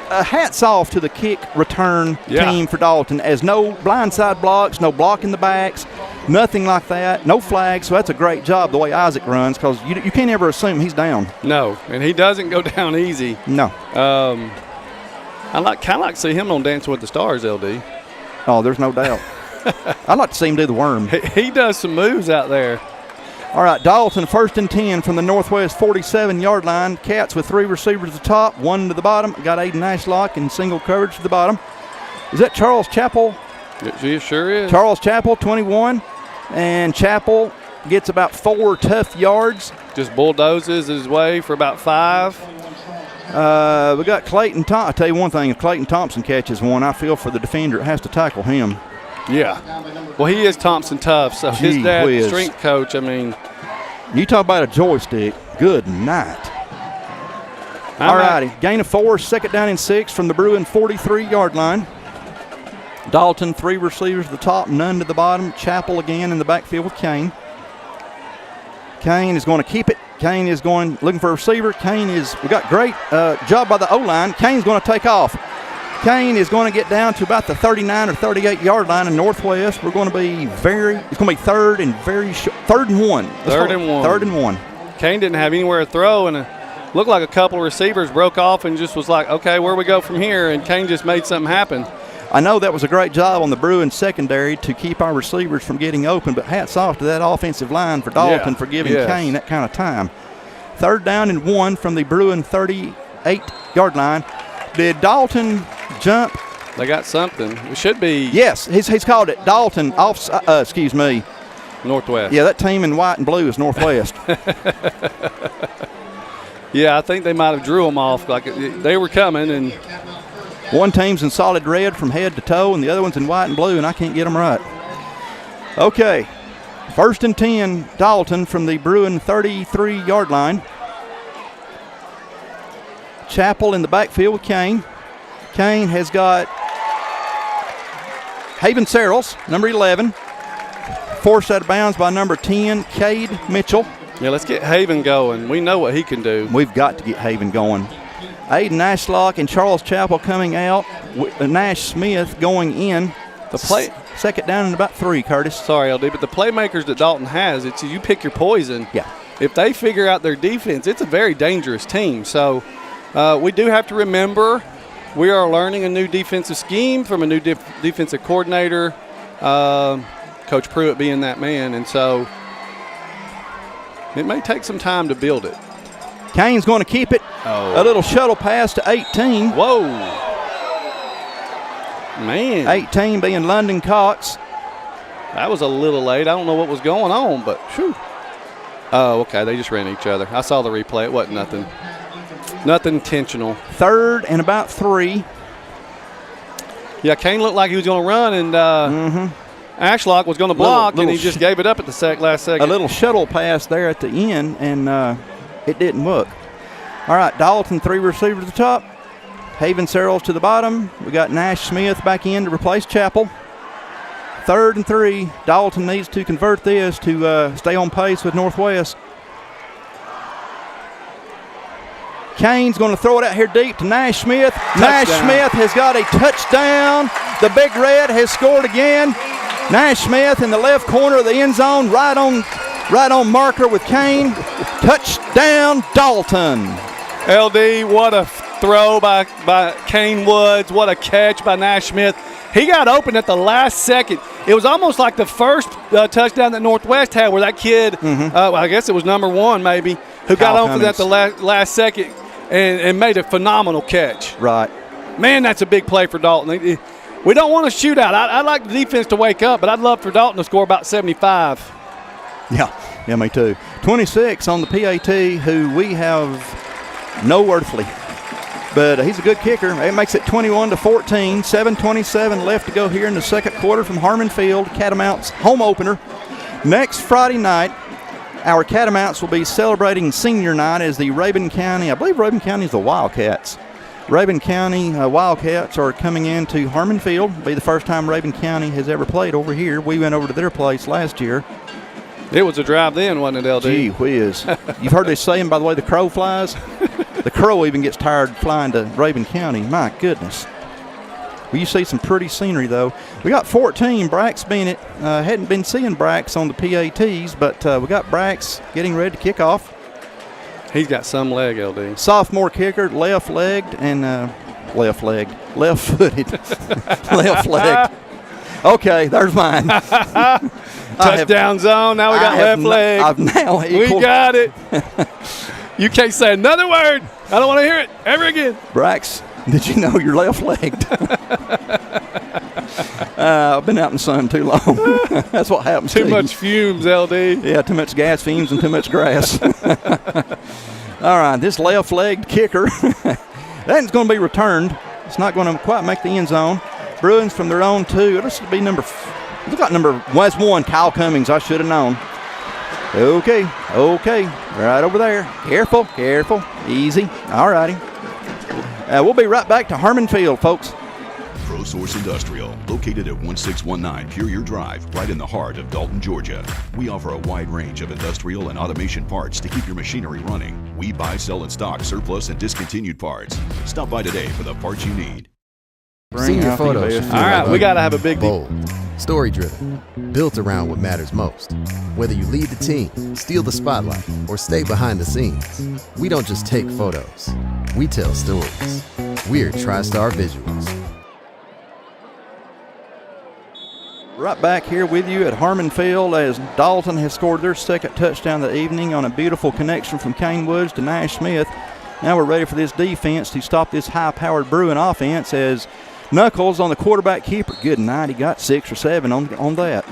hats off to the kick return team for Dalton, as no blindside blocks, no blocking the backs, nothing like that, no flags. So that's a great job the way Isaac runs, because you can't ever assume he's down. No, and he doesn't go down easy. No. I kind of like to see him on Dancing with the Stars, LD. Oh, there's no doubt. I'd like to see him do the worm. He does some moves out there. All right, Dalton, 1st and 10 from the Northwest 47-yard line. Cats with 3 receivers at the top, 1 to the bottom. Got Aiden Ashlock in single coverage to the bottom. Is that Charles Chappell? It sure is. Charles Chappell, 21. And Chappell gets about 4 tough yards. Just bulldozes his way for about 5. We got Clayton Thompson. I'll tell you one thing, if Clayton Thompson catches one, I feel for the defender. It has to tackle him. Yeah. Well, he is Thompson tough, so his dad's strength coach, I mean. You talk about a joystick. Good night. All righty. Gain of 4, 2nd down and 6 from the Bruin 43-yard line. Dalton, 3 receivers at the top, none to the bottom. Chappell again in the backfield with Kane. Kane is going to keep it. Kane is looking for a receiver. We got great job by the O-line. Kane's going to take off. Kane is going to get down to about the 39 or 38-yard line in Northwest. We're going to be it's going to be 3rd and 1. 3rd and 1. Kane didn't have anywhere to throw, and it looked like a couple of receivers broke off and just was like, okay, where we go from here? And Kane just made something happen. I know that was a great job on the Bruins secondary to keep our receivers from getting open, but hats off to that offensive line for Dalton for giving Kane that kind of time. 3rd down and 1 from the Bruin 38-yard line. Did Dalton jump? They got something. It should be. Yes, he's called it Dalton Northwest. Yeah, that team in white and blue is Northwest. Yeah, I think they might have drew them off. Like they were coming, and one team's in solid red from head to toe, and the other one's in white and blue, and I can't get them right. Okay, 1st and 10, Dalton from the Bruin 33-yard line. Chappell in the backfield with Kane. Kane has got Haven Searles, number 11. Forced out of bounds by number 10, Cade Mitchell. Yeah, let's get Haven going. We know what he can do. We've got to get Haven going. Aiden Ashlock and Charles Chappell coming out. Nash Smith going in. The play 2nd down and about 3, Curtis. Sorry, LD, but the playmakers that Dalton has, it's you pick your poison. Yeah. If they figure out their defense, it's a very dangerous team. So we do have to remember we are learning a new defensive scheme from a new defensive coordinator, Coach Pruitt being that man. And so it may take some time to build it. Kane's going to keep it. A little shuttle pass to 18. Whoa. Man. 18 being London Cox. That was a little late. I don't know what was going on, but whew. Oh, okay. They just ran each other. I saw the replay. It wasn't nothing. Nothing intentional. 3rd and about 3. Yeah, Kane looked like he was going to run, and Ashlock was going to block, and he just gave it up at the last second. A little shuttle pass there at the end, and it didn't work. All right, Dalton, 3 receivers at the top. Haven Searles to the bottom. We got Nash Smith back in to replace Chappell. 3rd and 3. Dalton needs to convert this to stay on pace with Northwest. Kane's going to throw it out here deep to Nash Smith. Touchdown. Nash Smith has got a touchdown. The Big Red has scored again. Nash Smith in the left corner of the end zone, right on marker with Kane. Touchdown, Dalton. LD, what a throw by Kane Woods. What a catch by Nash Smith. He got open at the last second. It was almost like the first touchdown that Northwest had, where that kid, I guess it was number 1 maybe, who got open at the last second and made a phenomenal catch. Right. Man, that's a big play for Dalton. We don't want a shootout. I'd like the defense to wake up, but I'd love for Dalton to score about 75. Yeah, me too. 26 on the PAT, who we have no earthly. But he's a good kicker. It makes it 21-14. 7:27 left to go here in the 2nd quarter from Harmon Field, Catamounts home opener. Next Friday night, our Catamounts will be celebrating senior night as the Rabun County, I believe Rabun County is the Wildcats. Rabun County Wildcats are coming into Harmon Field. It'll be the first time Rabun County has ever played over here. We went over to their place last year. It was a drive then, wasn't it, LD? Gee whiz. You've heard this saying, by the way, the crow flies? The crow even gets tired flying to Raven County. My goodness. Well, you see some pretty scenery, though. We got 14. Brax Bennett. Hadn't been seeing Brax on the PATs, but we got Brax getting ready to kick off. He's got some leg, LD. Sophomore kicker, left-legged and left-footed. Left-legged. Okay, there's mine. Touchdown zone. Now we got left leg. I've now equaled. We got it. You can't say another word. I don't want to hear it ever again. Brax, did you know you're left-legged? I've been out in the sun too long. That's what happens. Too much fumes, LD. Yeah, too much gas fumes and too much grass. All right, this left-legged kicker, that's going to be returned. It's not going to quite make the end zone. Bruins from their own 2. This would be number 1. Kyle Cummings. I should have known. Okay. Right over there. Careful. Easy. All righty. We'll be right back to Harmon Field, folks. ProSource Industrial, located at 1619 Purier Drive, right in the heart of Dalton, Georgia. We offer a wide range of industrial and automation parts to keep your machinery running. We buy, sell, and stock surplus and discontinued parts. Stop by today for the parts you need. Senior photos should feel all right, like we got to have a big bold, story-driven, built around what matters most. Whether you lead the team, steal the spotlight, or stay behind the scenes, we don't just take photos. We tell stories. We're TriStar Visuals. Right back here with you at Harmon Field as Dalton has scored their second touchdown of the evening on a beautiful connection from Kane Woods to Nash Smith. Now we're ready for this defense to stop this high-powered Bruin offense as Knuckles on the quarterback keeper. Good night. He got 6 or 7 on that.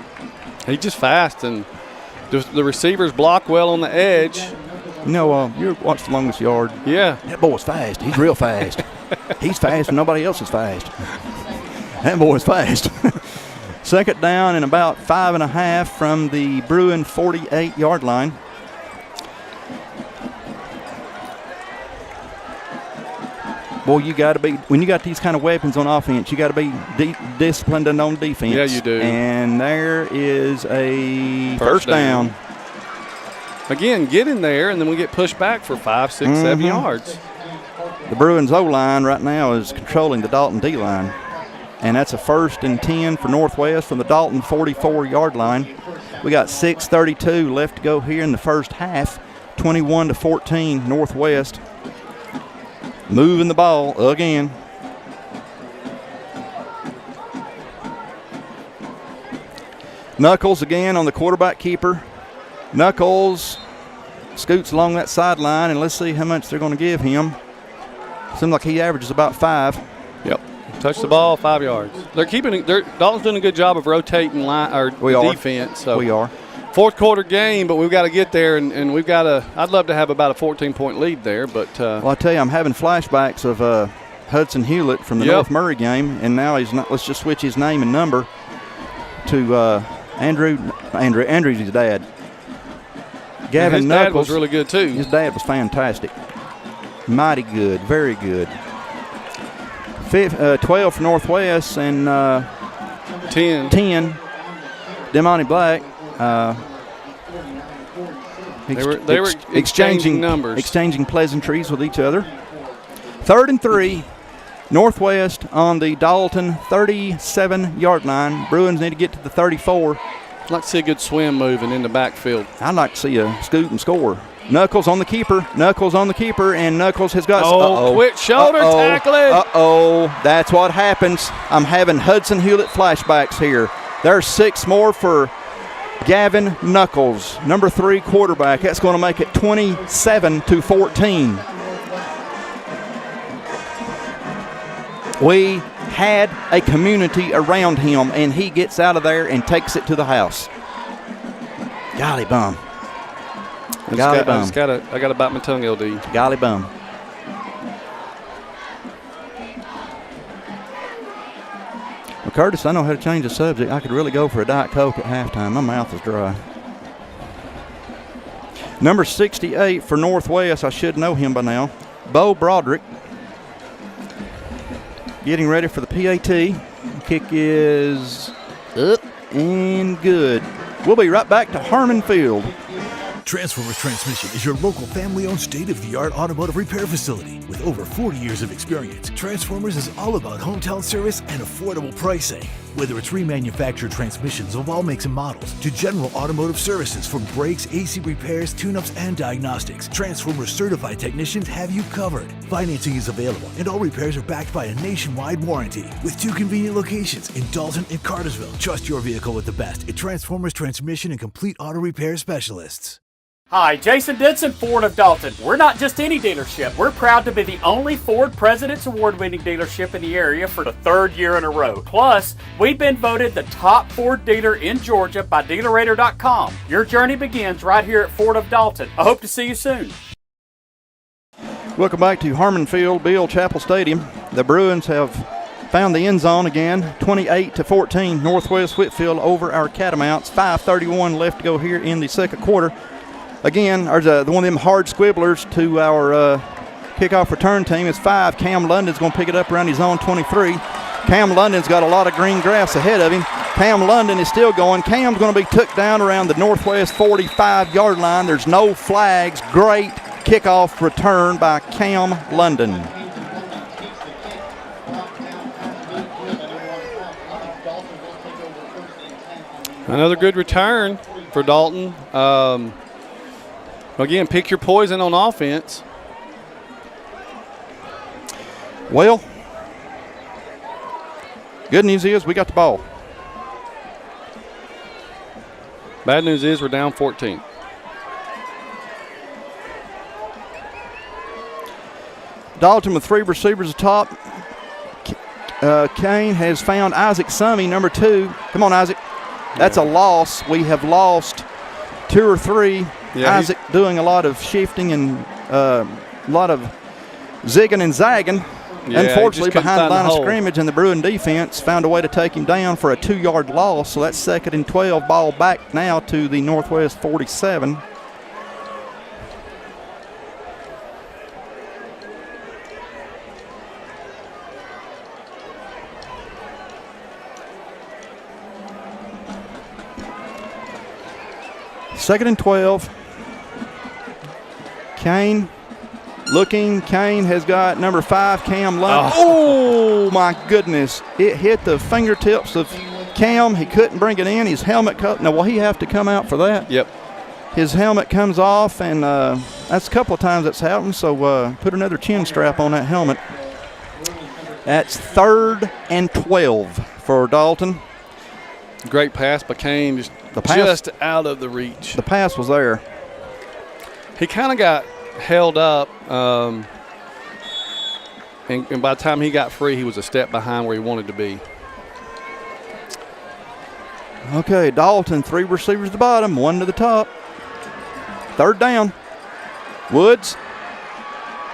He's just fast, and the receivers block well on the edge. You know, what's the longest yard? Yeah. That boy's fast. He's real fast. He's fast and nobody else is fast. That boy's fast. Second down and about 5.5 from the Bruin 48-yard line. Boy, you got to be, when you got these kind of weapons on offense, you got to be disciplined and on defense. Yeah, you do. And there is a first down. Again, get in there, and then we get pushed back for 5, 6, 7 yards. The Bruins O-line right now is controlling the Dalton D-line. And that's a 1st and 10 for Northwest from the Dalton 44-yard line. We got 6:32 left to go here in the first half. 21-14 Northwest. Moving the ball again. Knuckles again on the quarterback keeper. Knuckles scoots along that sideline, and let's see how much they're going to give him. Seems like he averages about 5. Yep. Touch the ball, 5 yards. Dalton's doing a good job of rotating defense. So we are. Fourth quarter game, but we've got to get there, and we've got to. I'd love to have about a 14-point lead there, but. Well, I tell you, I'm having flashbacks of Hudson Hewlett from the North Murray game, and now he's not. Let's just switch his name and number to Andrew. Andrew's his dad. Gavin his Knuckles dad was really good too. His dad was fantastic, mighty good, very good. 12 for Northwest and 10. Demani Black. They were exchanging numbers, exchanging pleasantries with each other. 3rd and 3, Northwest on the Dalton 37-yard line. Bruins need to get to the 34. I'd like to see a good swim moving in the backfield. I'd like to see a scoot and score. Knuckles on the keeper, and Knuckles has got. Quick shoulder tackling. That's what happens. I'm having Hudson Hewlett flashbacks here. There's 6 more for Gavin Knuckles, number 3 quarterback. That's going to make it 27-14. We had a community around him, and he gets out of there and takes it to the house. Golly bum. I got to bite my tongue, LD. Golly bum. Well, Curtis, I know how to change the subject. I could really go for a Diet Coke at halftime. My mouth is dry. Number 68 for Northwest. I should know him by now. Bo Broderick. Getting ready for the PAT. Kick is up and good. We'll be right back to Harmon Field. Transformers Transmission is your local family-owned state-of-the-art automotive repair facility. With over 40 years of experience, Transformers is all about hometown service and affordable pricing. Whether it's remanufactured transmissions of all makes and models to general automotive services from brakes, AC repairs, tune-ups, and diagnostics, Transformers certified technicians have you covered. Financing is available, and all repairs are backed by a nationwide warranty. With 2 convenient locations in Dalton and Cartersville, trust your vehicle with the best at Transformers Transmission and Complete Auto Repair Specialists. Hi, Jason Denson, Ford of Dalton. We're not just any dealership. We're proud to be the only Ford President's Award-winning dealership in the area for the 3rd year in a row. Plus, we've been voted the top Ford dealer in Georgia by DealerRater.com. Your journey begins right here at Ford of Dalton. I hope to see you soon. Welcome back to Harmon Field, Bill Chappell Stadium. The Bruins have found the end zone again, 28-14. Northwest Whitfield over our Catamounts. 5:31 left to go here in the second quarter. Again, there's one of them hard squibblers to our kickoff return team. It's 5. Cam London's going to pick it up around his own 23. Cam London's got a lot of green grass ahead of him. Cam London is still going. Cam's going to be took down around the Northwest 45-yard line. There's no flags. Great kickoff return by Cam London. Another good return for Dalton. Again, pick your poison on offense. Well, good news is we got the ball. Bad news is we're down 14. Dalton with 3 receivers atop. Kane has found Isaac Summey, number 2. Come on, Isaac. That's a loss. We have lost 2 or 3. Yeah, Isaac doing a lot of shifting and a lot of zigging and zagging. Yeah, unfortunately, behind the line of scrimmage, and the Bruin defense found a way to take him down for a 2-yard loss. So that's 2nd and 12. Ball back now to the Northwest 47. Second and 12. Kane looking. Kane has got number 5, Cam London. Oh, my goodness. It hit the fingertips of Cam. He couldn't bring it in. His helmet cut. Now, will he have to come out for that? Yep. His helmet comes off, and that's a couple of times that's happened, so put another chin strap on that helmet. That's 3rd and 12 for Dalton. Great pass by Kane, just out of the reach. The pass was there. He kind of got held up, and by the time he got free, he was a step behind where he wanted to be. Okay, Dalton, 3 receivers at the bottom, 1 to the top. 3rd down. Woods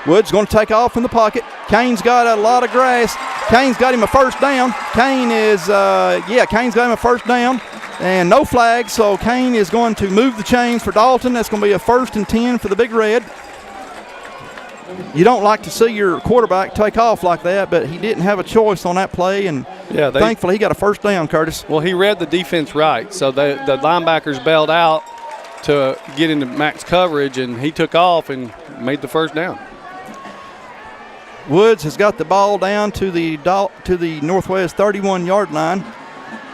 going to take off in the pocket. Kane's got a lot of grass. Kane's got him a first down. Kane's got him a first down. And no flag, so Kane is going to move the chains for Dalton. That's going to be a 1st and 10 for the Big Red. You don't like to see your quarterback take off like that, but he didn't have a choice on that play, and thankfully he got a first down, Curtis. Well, he read the defense right, so the linebackers bailed out to get into max coverage, and he took off and made the first down. Woods has got the ball down to the Northwest 31-yard line.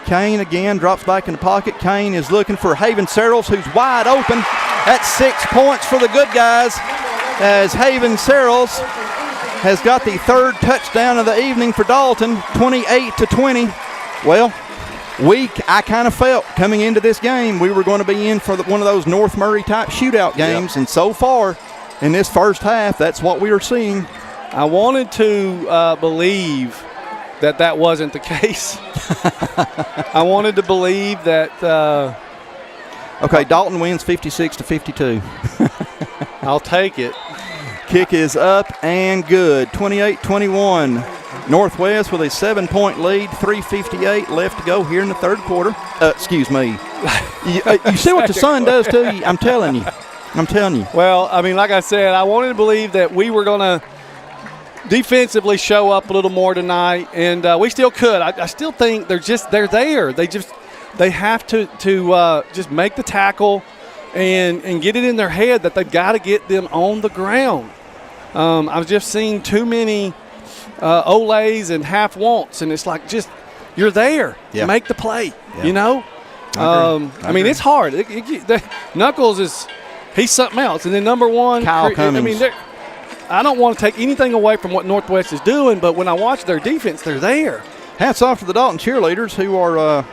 Kane again drops back in the pocket. Kane is looking for Haven Searles, who's wide open. That's 6 points for the good guys, as Haven Searles has got the 3rd touchdown of the evening for Dalton, 28-20. Well, I kind of felt coming into this game we were going to be in for one of those North Murray type shootout games, and so far in this first half, that's what we are seeing. I wanted to believe that wasn't the case. I wanted to believe that. Okay, Dalton wins 56-52. I'll take it. Kick is up and good. 28-21. Northwest with a 7-point lead. 3:58 left to go here in the third quarter. Excuse me. You see what the sun does to you? I'm telling you. Well, I mean, like I said, I wanted to believe that we were going to defensively show up a little more tonight, and we still could. I still think they're there. they have to just make the tackle and get it in their head that they've got to get them on the ground. I've just seen too many olays and half wants, and it's like just you're there. Yeah. Make the play, Yeah. you know? I mean, it's hard. Knuckles he's something else. And then number one, Kyle Cummings. I don't want to take anything away from what Northwest is doing, but when I watch their defense, they're there. Hats off to the Dalton cheerleaders who are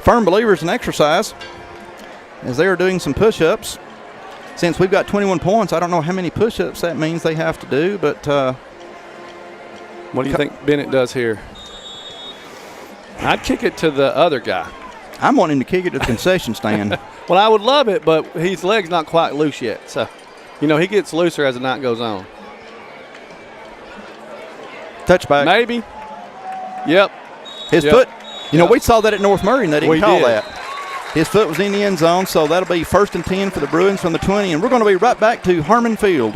firm believers in exercise as they are doing some push-ups. Since we've got 21 points, I don't know how many push-ups that means they have to do, but what do you think Bennett does here? I'd kick it to the other guy. I'm wanting to kick it to the concession stand. Well, I would love it, but his leg's not quite loose yet. So, he gets looser as the night goes on. Touchback. Maybe. Yep. His foot. We saw that at North Murray, and they didn't call that. His foot was in the end zone, so that'll be 1st and 10 for the Bruins from the 20, and we're going to be right back to Harmon Field.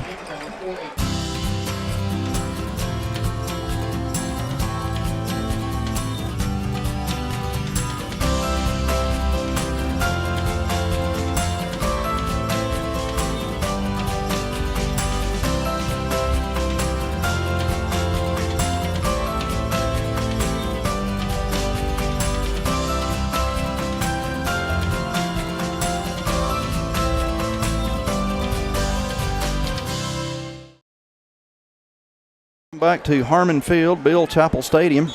Back to Harmon Field, Chappell Stadium.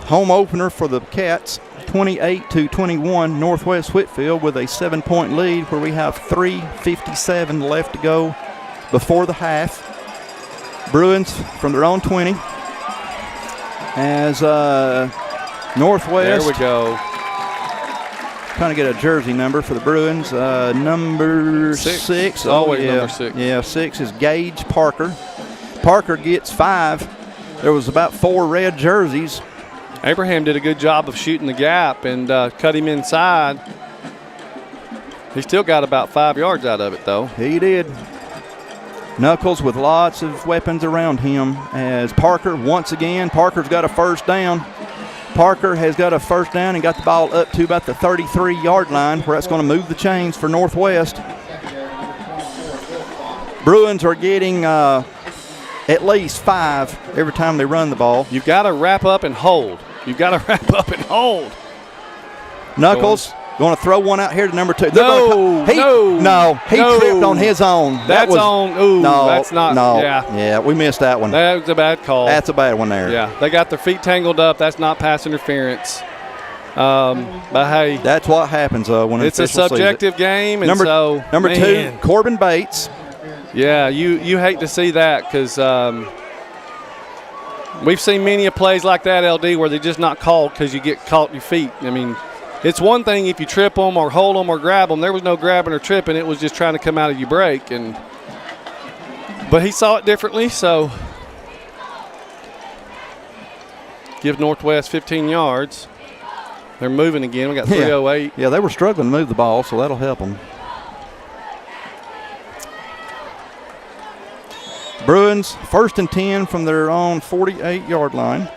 Home opener for the Cats, 28-21, Northwest Whitfield with a 7-point lead where we have 3:57 left to go before the half. Bruins from their own 20 as Northwest. There we go. Trying to get a jersey number for the Bruins. Number 6. Always number 6. Yeah, 6 is Gage Parker. Parker gets 5. There was about 4 red jerseys. Abraham did a good job of shooting the gap and cut him inside. He still got about 5 yards out of it, though. He did. Knuckles with lots of weapons around him as Parker, once again, Parker's got a first down. Parker has got a first down and got the ball up to about the 33-yard line where that's going to move the chains for Northwest. Bruins are getting at least 5 every time they run the ball. You've got to wrap up and hold. Knuckles going to throw one out here to number 2. He tripped on his own. That's not. No. Yeah, we missed that one. That was a bad call. That's a bad one there. Yeah, they got their feet tangled up. That's not pass interference. But hey, that's what happens when it's a subjective game. And number 2, Corbin Bates. Yeah, you hate to see that because we've seen many plays like that, LD, where they're just not called because you get caught your feet. I mean, it's one thing if you trip them or hold them or grab them. There was no grabbing or tripping. It was just trying to come out of your break. But he saw it differently, so give Northwest 15 yards. They're moving again. We got 3:08. Yeah, they were struggling to move the ball, so that'll help them. Bruins 1st and 10 from their own 48-yard line.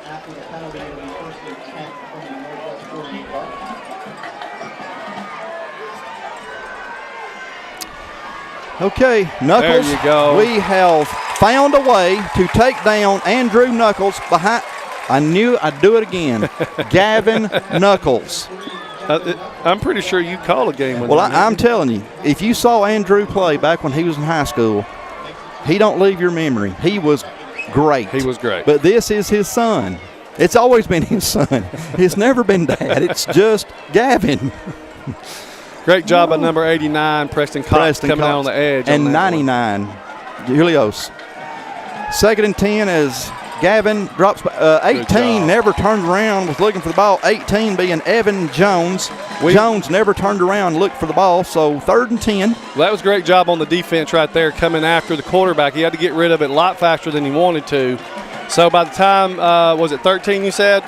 Okay, Knuckles. There you go. We have found a way to take down Andrew Knuckles behind. I knew I'd do it again. Gavin Knuckles. I'm pretty sure you call a game with him. Well, I'm telling you, if you saw Andrew play back when he was in high school, he don't leave your memory. He was great. He was great. But this is his son. It's always been his son. It's never been Dad. It's just Gavin. Great job by number 89, Preston Cox, coming out on the edge. And 99, Julios. 2nd and 10 as Gavin drops. 18 never turned around, was looking for the ball. 18 being Evan Jones. Jones never turned around and looked for the ball, so 3rd and 10. Well, that was a great job on the defense right there, coming after the quarterback. He had to get rid of it a lot faster than he wanted to. So by the time, was it 13 you said,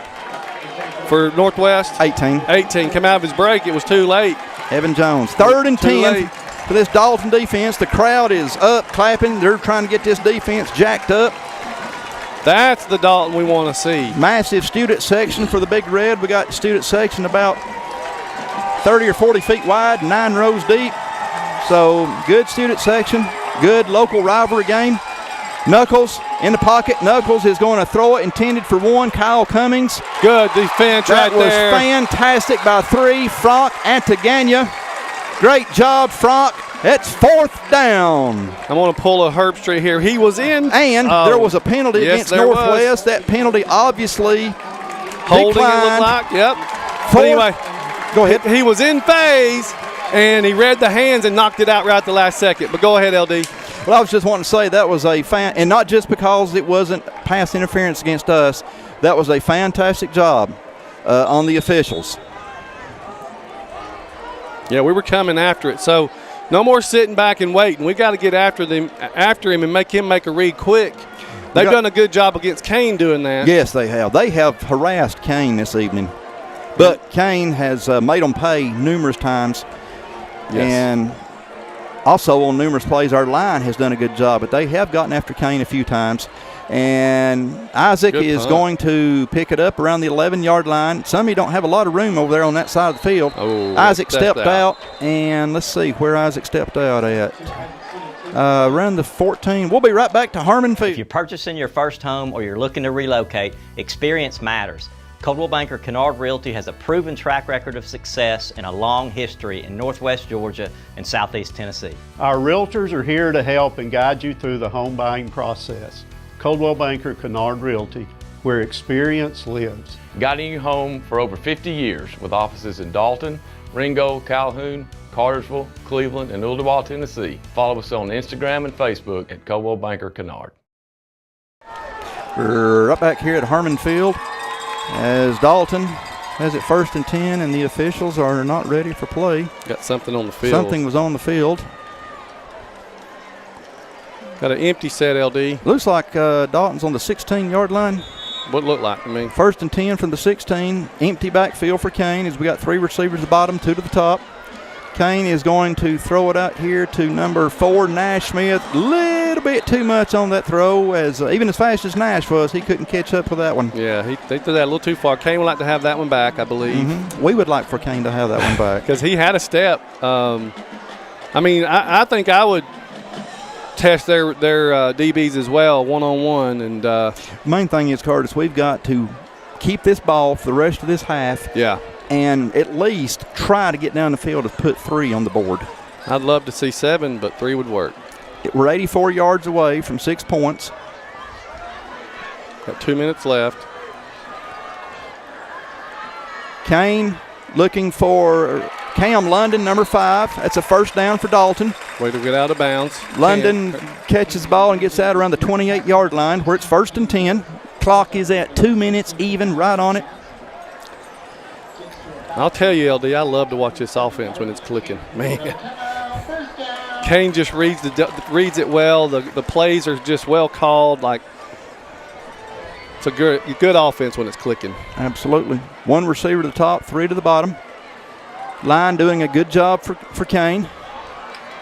for Northwest? 18. 18. Come out of his break, it was too late. Evan Jones. 3rd and 10 for this Dalton defense. The crowd is up, clapping. They're trying to get this defense jacked up. That's the Dalton we want to see. Massive student section for the Big Red. We got student section about 30 or 40 feet wide, 9 rows deep. So good student section, good local rivalry game. Knuckles in the pocket. Knuckles is going to throw it, intended for one. Kyle Cummings. Good defense right there. That was fantastic by 3. Frank Antagania. Great job, Frank. It's 4th down. I'm going to pull a Herbstreit here. He was in. And there was a penalty against Northwest. That penalty obviously holding declined. It looked like. Yep. But anyway, go ahead. He was in phase, and he read the hands and knocked it out right at the last second. But go ahead, LD. Well, I was just wanting to say that was and not just because it wasn't pass interference against us, that was a fantastic job on the officials. Yeah, we were coming after it. So no more sitting back and waiting. We got to get after him and make him make a read quick. They've done a good job against Kane doing that. Yes, they have. They have harassed Kane this evening. But Kane has made them pay numerous times. Yes. And also on numerous plays, our line has done a good job. But they have gotten after Kane a few times. And Isaac is going to pick it up around the 11-yard line. Some of you don't have a lot of room over there on that side of the field. Oh, Isaac stepped out. And let's see where Isaac stepped out at. Around the 14. We'll be right back to Harmon Field. If you're purchasing your first home or you're looking to relocate, experience matters. Coldwell Banker Kennard Realty has a proven track record of success and a long history in Northwest Georgia and Southeast Tennessee. Our realtors are here to help and guide you through the home buying process. Coldwell Banker Kennard Realty, where experience lives. Guiding you home for over 50 years with offices in Dalton, Ringgold, Calhoun, Cartersville, Cleveland, and Ooltewah, Tennessee. Follow us on Instagram and Facebook at Coldwell Banker Kennard. We're right back here at Harmon Field as Dalton has it 1st and 10, and the officials are not ready for play. Got something on the field. Something was on the field. Got an empty set, LD. Looks like Dalton's on the 16-yard line. What it looked like to me. 1st and 10 from the 16. Empty backfield for Kane as we got 3 receivers at the bottom, 2 to the top. Kane is going to throw it out here to number 4, Nash Smith. Little bit too much on that throw, as even as fast as Nash was, he couldn't catch up with that one. Yeah, they threw that a little too far. Kane would like to have that one back, I believe. Mm-hmm. We would like for Kane to have that one back. Because he had a step. I mean, I think I would test their DBs as well, one-on-one. And main thing is, Curtis, we've got to keep this ball for the rest of this half. Yeah. And at least try to get down the field to put 3 on the board. I'd love to see 7, but 3 would work. We're 84 yards away from 6 points. Got 2 minutes left. Kane looking for Cam London, number 5. That's a first down for Dalton. Way to get out of bounds. London catches the ball and gets out around the 28-yard line where it's 1st and 10. Clock is at 2 minutes even, right on it. I'll tell you, LD, I love to watch this offense when it's clicking. Man. Kane just reads it well. The plays are just well called. Like, it's a good offense when it's clicking. Absolutely. 1 receiver to the top, 3 to the bottom. Line doing a good job for Kane.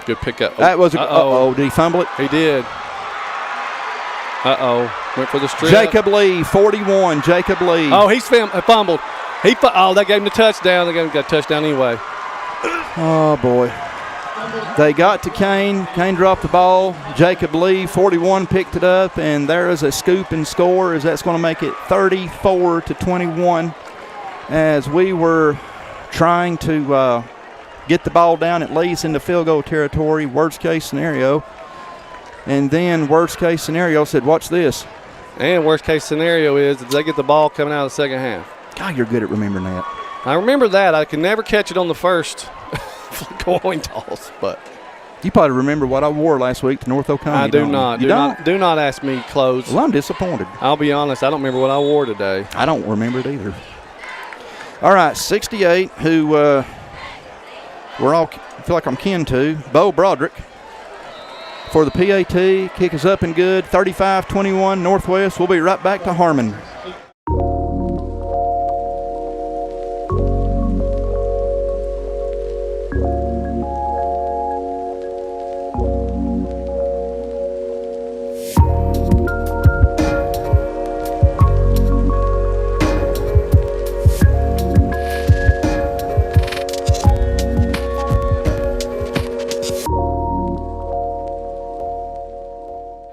Good pickup. That was did he fumble it? He did. Went for the strip. Jacob Lee, 41, Jacob Lee. Oh, he's fumbled. That gave him the touchdown. They got a touchdown anyway. Oh, boy. They got to Kane. Kane dropped the ball. Jacob Lee, 41, picked it up, and there is a scoop and score as that's going to make it 34-21 as we were trying to get the ball down at least into field goal territory, worst case scenario. And then worst case scenario said, watch this. And worst case scenario is that they get the ball coming out of the second half. God, you're good at remembering that. I remember that. I can never catch it on the first coin toss, but you probably remember what I wore last week to North Oconee. I do not. Do not ask me clothes. Well, I'm disappointed. I'll be honest. I don't remember what I wore today. I don't remember it either. All right, 68, who we're all feel like I'm kin to, Bo Broderick. For the PAT, kick is up and good, 35-21 Northwest. We'll be right back to Harmon.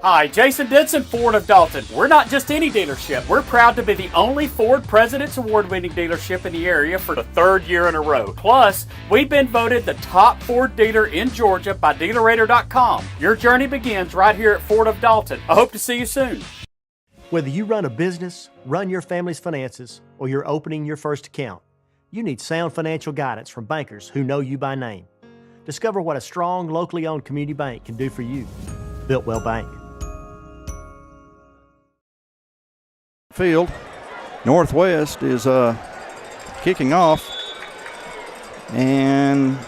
Hi, Jason Denson, Ford of Dalton. We're not just any dealership. We're proud to be the only Ford President's Award-winning dealership in the area for the third year in a row. Plus, we've been voted the top Ford dealer in Georgia by DealerRater.com. Your journey begins right here at Ford of Dalton. I hope to see you soon. Whether you run a business, run your family's finances, or you're opening your first account, you need sound financial guidance from bankers who know you by name. Discover what a strong, locally owned community bank can do for you. Built Well Bank. Field. Northwest is kicking off. And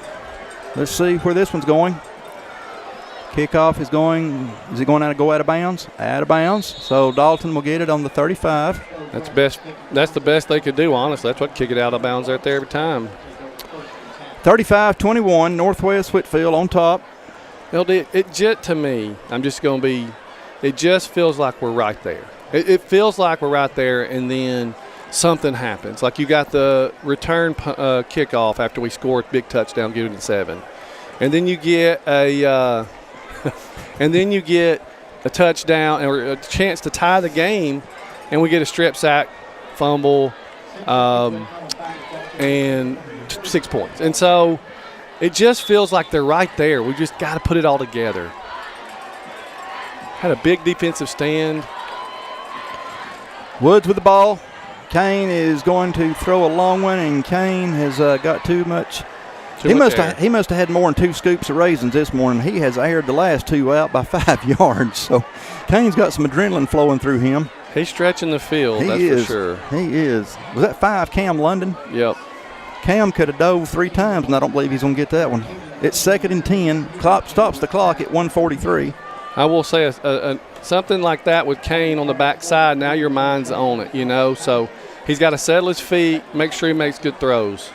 let's see where this one's going. Kickoff is going, is it going to go out of bounds? Out of bounds. So Dalton will get it on the 35. That's the best they could do, honestly. That's what kick it out of bounds right there every time. 35-21, Northwest Whitfield on top. LD, to me, it just feels like we're right there. It feels like we're right there, and then something happens. Like you got the return kickoff after we scored a big touchdown, giving it 7. And then you get a touchdown or a chance to tie the game, and we get a strip sack, fumble, and 6 points. And so it just feels like they're right there. We just got to put it all together. Had a big defensive stand. Woods with the ball. Kane is going to throw a long one, and Kane has got too much. He must have had more than 2 scoops of raisins this morning. He has aired the last 2 out by 5 yards. So Kane's got some adrenaline flowing through him. He's stretching the field, for sure. He is. Was that 5 Cam London? Yep. Cam could have dove 3 times, and I don't believe he's going to get that one. It's 2nd and 10. Clock stops the clock at 1:43. I will say something like that with Kane on the backside, now your mind's on it, So he's got to settle his feet, make sure he makes good throws.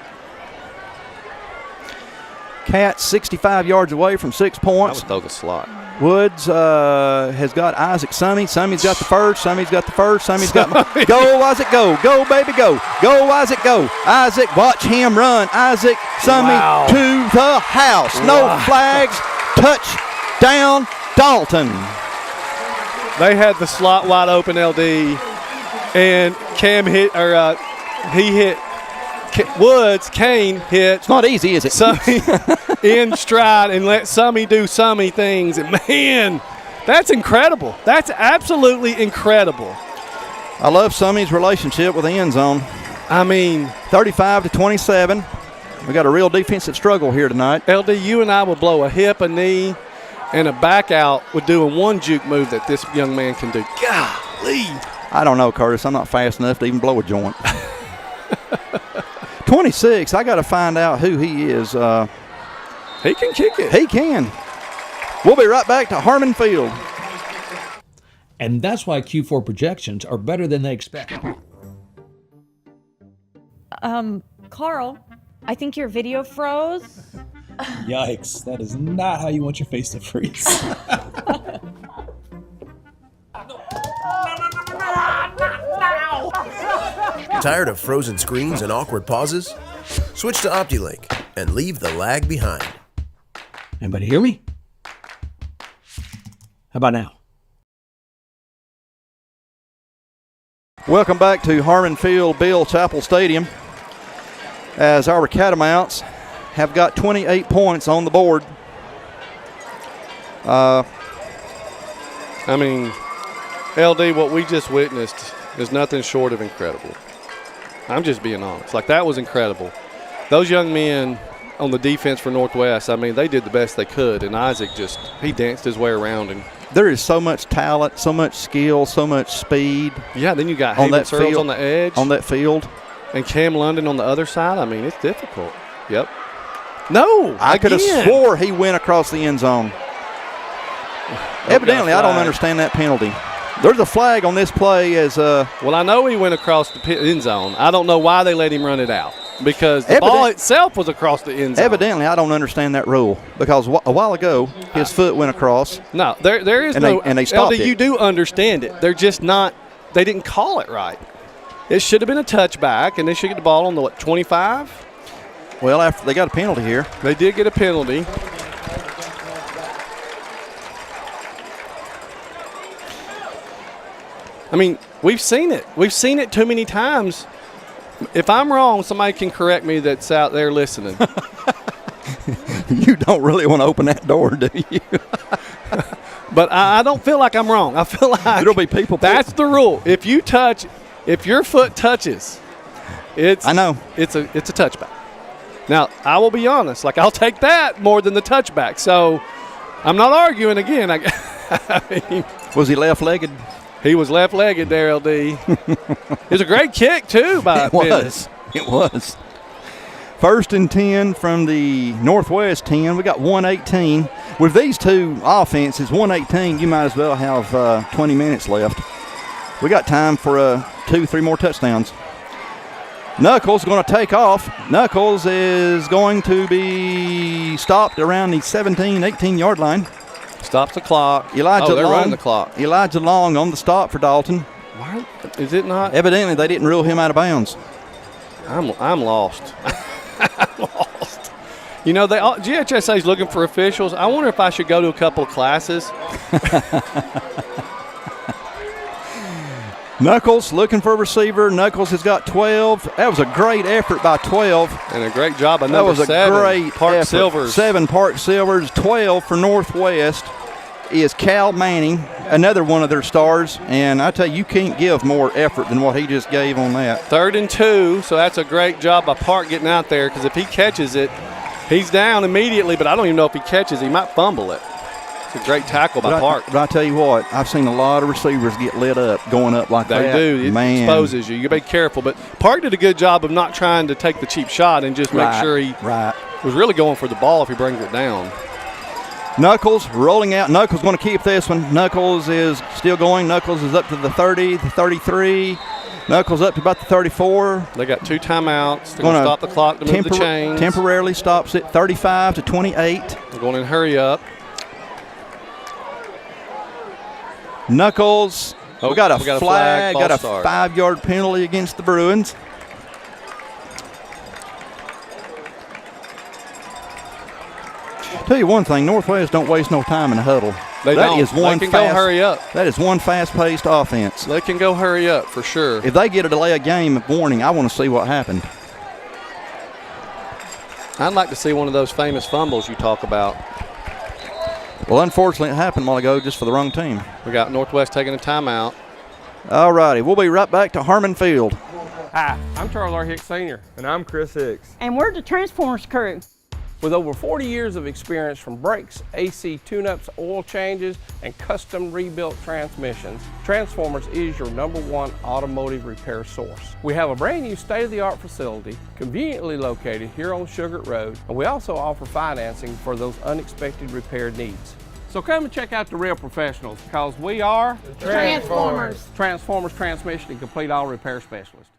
Cat 65 yards away from 6 points. I would throw the slot. Woods has got Isaac Summey. Summey's got the first. Summey's got the first. Summey's got go, Isaac, go. Go, baby, go. Go, Isaac, go. Isaac, watch him run. Isaac Summey to the house. No flags. Touchdown, Dalton. They had the slot wide open, LD, and Cam hit, or he hit Woods. Kane hit. It's not easy, is it? Summey in stride and let Summey do Summey things. And, man, that's incredible. That's absolutely incredible. I love Summey's relationship with the end zone. 35-27. We got a real defensive struggle here tonight. LD, you and I will blow a hip, a knee, and a back out with doing one juke move that this young man can do. Golly. I don't know, Curtis. I'm not fast enough to even blow a joint. 26. I got to find out who he is. He can kick it. He can. We'll be right back to Harmon Field. And that's why Q4 projections are better than they expect. Carl, I think your video froze. Yikes, that is not how you want your face to freeze. Tired of frozen screens and awkward pauses? Switch to OptiLink and leave the lag behind. Anybody hear me? How about now? Welcome back to Harmon Field, Chappell Stadium, as our Catamounts have got 28 points on the board. LD, what we just witnessed is nothing short of incredible. I'm just being honest. That was incredible. Those young men on the defense for Northwest, they did the best they could, and Isaac he danced his way around. And there is so much talent, so much skill, so much speed. Yeah, then you got Hayden Searles on the edge. On that field. And Cam London on the other side. It's difficult. Yep. No, I could have swore he went across the end zone. Evidently, I don't understand that penalty. There's a flag on this play as Well, I know he went across the end zone. I don't know why they let him run it out, because the ball itself was across the end zone. Evidently, I don't understand that rule, because a while ago his foot went across. No, there is no. And they stopped it. You do understand it. They're just not. They didn't call it right. It should have been a touchback, and they should get the ball on the 25. Well, after they got a penalty here. They did get a penalty. I mean, we've seen it. We've seen it too many times. If I'm wrong, somebody can correct me that's out there listening. You don't really want to open that door, do you? But I don't feel like I'm wrong. I feel like there'll be people. That's the rule. If your foot touches, it's a touchback. Now, I will be honest. Like, I'll take that more than the touchback. So, I'm not arguing again. I mean, was he left-legged? He was left-legged there, LD. It was a great kick, too, by Bennett. It was. 1st and 10 from the Northwest 10. We got 1:18. With these two offenses, 1:18, you might as well have 20 minutes left. We got time for 2-3 more touchdowns. Knuckles going to take off. Knuckles is going to be stopped around the 17, 18-yard line. Stops the clock. They're running the clock. Elijah Long on the stop for Dalton. Why is it not? Evidently, they didn't rule him out of bounds. I'm lost. I'm lost. You know, GHSA is looking for officials. I wonder if I should go to a couple of classes. Knuckles looking for a receiver. Knuckles has got 12. That was a great effort by 12. And a great job by number 7. That was a great Park effort. Silvers. 7 Park Silvers. 12 for Northwest is Cal Manning, another one of their stars. And I tell you can't give more effort than what he just gave on that. 3rd and 2, so that's a great job by Park getting out there, because if he catches it, he's down immediately, but I don't even know if he catches it. He might fumble it. It's a great tackle by Park. But I tell you what, I've seen a lot of receivers get lit up going up like that. They do. It exposes you. You got to be careful. But Park did a good job of not trying to take the cheap shot and just make sure he was really going for the ball if he brings it down. Knuckles rolling out. Knuckles going to keep this one. Knuckles is still going. Knuckles is up to the 30, the 33. Knuckles up to about the 34. They got 2 timeouts. They're going to stop the clock to move the chains. Temporarily stops it. 35 to 28. They're going to hurry up. Knuckles. We got a flag. Got a start. 5-yard penalty against the Bruins. Tell you one thing, Northwest don't waste no time in the huddle. They can go hurry up. That is one fast-paced offense. They can go hurry up for sure. If they get a delay of game warning, I want to see what happened. I'd like to see one of those famous fumbles you talk about. Well, unfortunately, it happened a while ago just for the wrong team. We got Northwest taking a timeout. All righty, we'll be right back to Harmon Field. Hi, I'm Charles R. Hicks Sr. And I'm Chris Hicks. And we're the Transformers crew. With over 40 years of experience from brakes, AC tune-ups, oil changes, and custom rebuilt transmissions, Transformers is your #1 automotive repair source. We have a brand new state-of-the-art facility conveniently located here on Sugar Road, and we also offer financing for those unexpected repair needs. So come and check out the real professionals, because we are Transformers. Transformers Transmission and Complete Auto Repair Specialist.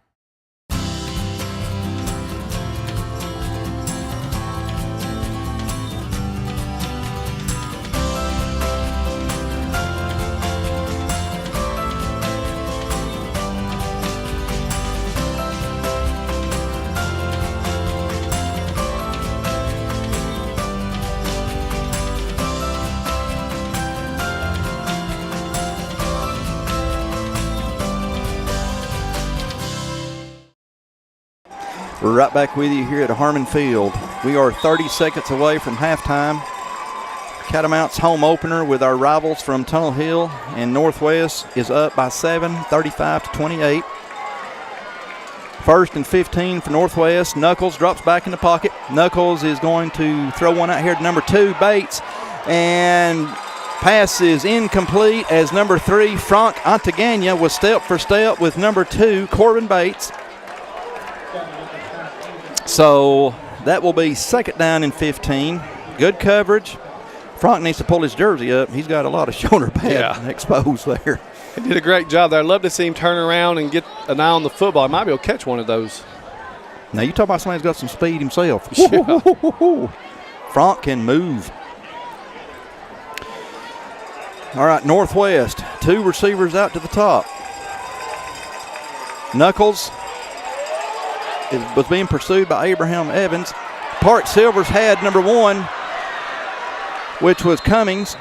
We're right back with you here at Harmon Field. We are 30 seconds away from halftime. Catamounts home opener with our rivals from Tunnel Hill and Northwest is up by 7, 35 to 28. 1st and 15 for Northwest. Knuckles drops back in the pocket. Knuckles is going to throw one out here to number 2, Bates. And pass is incomplete as number 3, Frank Antagania, was step for step with number 2, Corbin Bates. So that will be 2nd down and 15. Good coverage. Frank needs to pull his jersey up. He's got a lot of shoulder pad exposed there. He did a great job there. I'd love to see him turn around and get an eye on the football. He might be able to catch one of those. Now you talk about somebody who's got some speed himself. Yeah. Frank can move. All right, Northwest. 2 receivers out to the top. Knuckles was being pursued by Abraham Evans. Park Silvers had number 1, which was Cummings.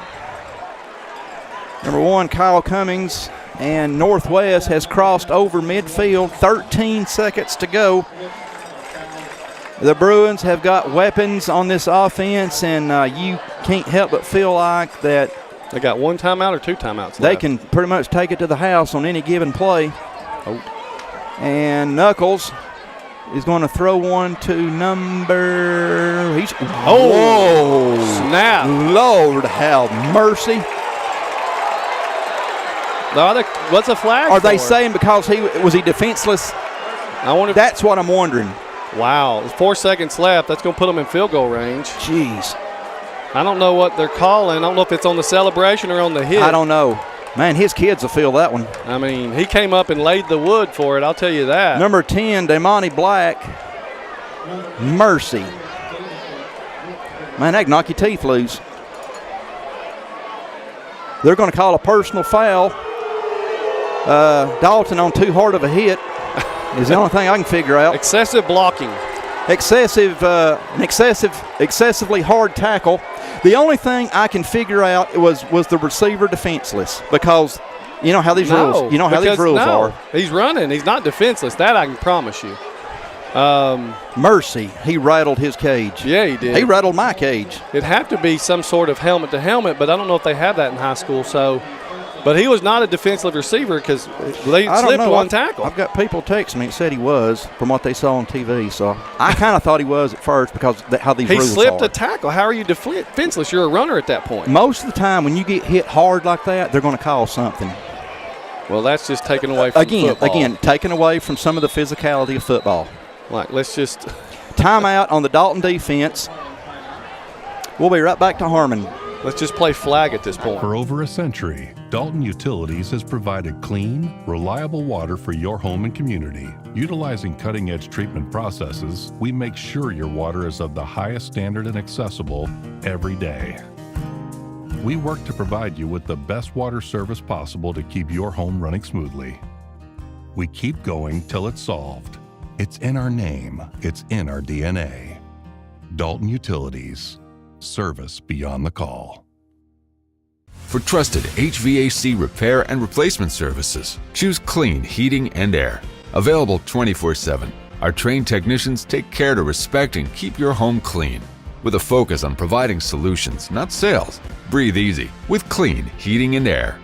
Number 1, Kyle Cummings, And Northwest has crossed over midfield, 13 seconds to go. The Bruins have got weapons on this offense, and you can't help but feel like that they got one timeout or two timeouts they left. can pretty much take it to the house on any given play. And Knuckles is going to throw one to number. Whoa! Snap! Lord have mercy! What's a flag? Are they saying because was he defenseless? I wonder. That's what I'm wondering. Wow, there's 4 seconds left. That's going to put them in field goal range. Jeez. I don't know what they're calling. I don't know if it's on the celebration or on the hit. I don't know. Man, his kids will feel that one. I mean, he came up and laid the wood for it, I'll tell you that. Number 10, Damani Black. Mercy. Man, that can knock your teeth loose. They're going to call a personal foul. Dalton on too hard of a hit is the only thing I can figure out. Excessive blocking. Excessively hard tackle. The only thing I can figure out was the receiver defenseless, because you know how these rules. You know how these rules are. He's running. He's not defenseless. That I can promise you. Mercy, he rattled his cage. Yeah, he did. He rattled my cage. It'd have to be some sort of helmet to helmet, but I don't know if they have that in high school. So, but he was not a defensive receiver because they slipped one tackle. I've got people text me and said he was from what they saw on TV. So I kind of thought he was at first because how these rules are. He slipped a tackle. How are you defenseless? You're a runner at that point. Most of the time when you get hit hard like that, they're going to call something. Well, that's just taken away from football. Again, taken away from some of the physicality of football. Like, let's just timeout on the Dalton defense. We'll be right back to Harmon. Let's just play flag at this point. For over a century, Dalton Utilities has provided clean, reliable water for your home and community. Utilizing cutting-edge treatment processes, we make sure your water is of the highest standard and accessible every day. We work to provide you with the best water service possible to keep your home running smoothly. We keep going till it's solved. It's in our name. It's in our DNA. Dalton Utilities. Service beyond the call. For trusted HVAC repair and replacement services, choose Clean Heating and Air. Available 24/7, our trained technicians take care to respect and keep your home clean. With a focus on providing solutions, not sales. Breathe easy with Clean Heating and Air.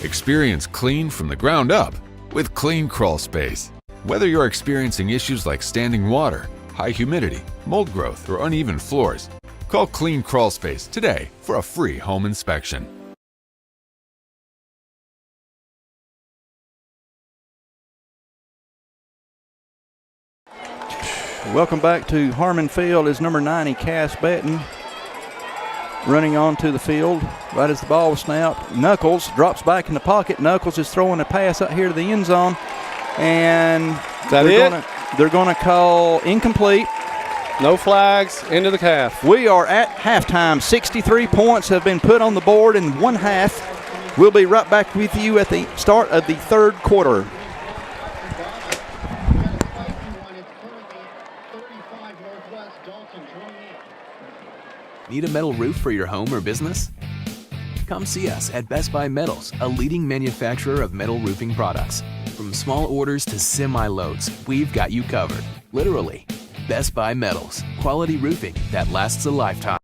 Experience clean from the ground up with Clean Crawl Space. Whether you're experiencing issues like standing water, high humidity, mold growth, or uneven floors, call Clean Crawl Space today for a free home inspection. Welcome back to Harmon Field as number 90, Cass Betton, running onto the field right as the ball was snapped. Knuckles drops back in the pocket. Knuckles is throwing a pass out here to the end zone. And they're going to call incomplete. No flags, into the calf. We are at halftime. 63 points have been put on the board in one half. We'll be right back with you at the start of the third quarter. Need a metal roof for your home or business? Come see us at Best Buy Metals, a leading manufacturer of metal roofing products. From small orders to semi-loads, we've got you covered. Literally. Best Buy Metals, quality roofing that lasts a lifetime.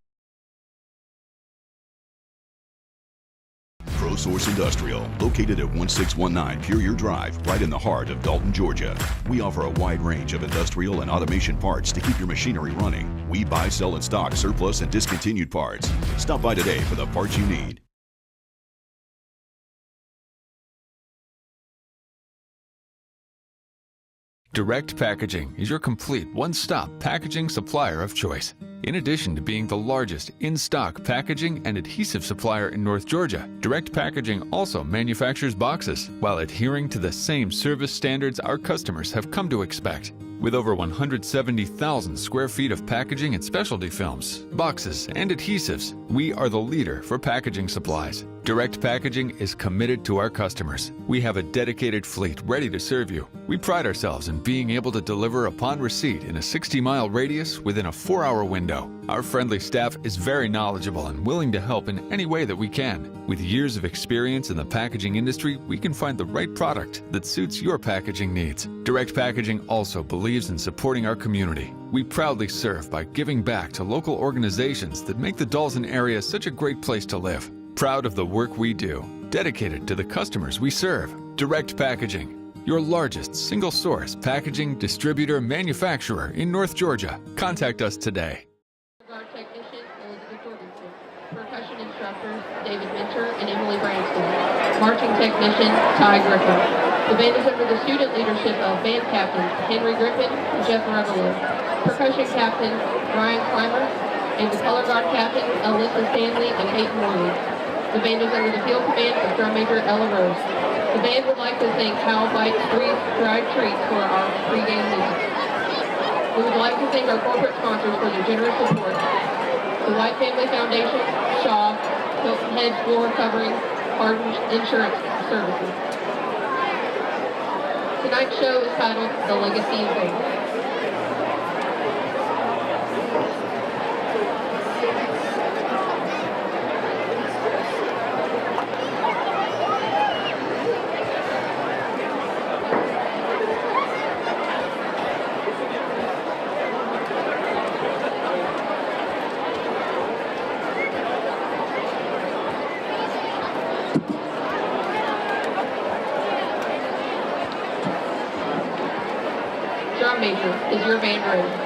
ProSource Industrial, located at 1619 Pure Drive, right in the heart of Dalton, Georgia. We offer a wide range of industrial and automation parts to keep your machinery running. We buy, sell, and stock surplus and discontinued parts. Stop by today for the parts you need. Direct Packaging is your complete one-stop packaging supplier of choice. In addition to being the largest in-stock packaging and adhesive supplier in North Georgia, Direct Packaging also manufactures boxes while adhering to the same service standards our customers have come to expect. With over 170,000 square feet of packaging and specialty films, boxes, and adhesives, we are the leader for packaging supplies. Direct Packaging is committed to our customers. We have a dedicated fleet ready to serve you. We pride ourselves in being able to deliver upon receipt in a 60-mile radius within a 4-hour window. Our friendly staff is very knowledgeable and willing to help in any way that we can. With years of experience in the packaging industry, we can find the right product that suits your packaging needs. Direct Packaging also believes in supporting our community. We proudly serve by giving back to local organizations that make the Dalton area such a great place to live. Proud of the work we do, dedicated to the customers we serve. Direct Packaging, your largest single-source packaging distributor manufacturer in North Georgia. Contact us today. Technician Elizabeth Jorgensen. Percussion instructors David Minter and Emily Branston. Marching technician Ty Griffin. The band is under the student leadership of band captains Henry Griffin and Jeff Revelo. Percussion captain Ryan Clymer and the color guard captain Alyssa Stanley and Peyton Morley. The band is under the field command of drum major Ella Rose. The band would like to thank Hal Bites Dried Treats for our pregame music. We would like to thank our corporate sponsors for their generous support. The White Family Foundation, Shaw, Hilton Head Floor Covering, Hardin Insurance Services. Tonight's show is titled The Legacy of Gold. Drum major, is your band ready?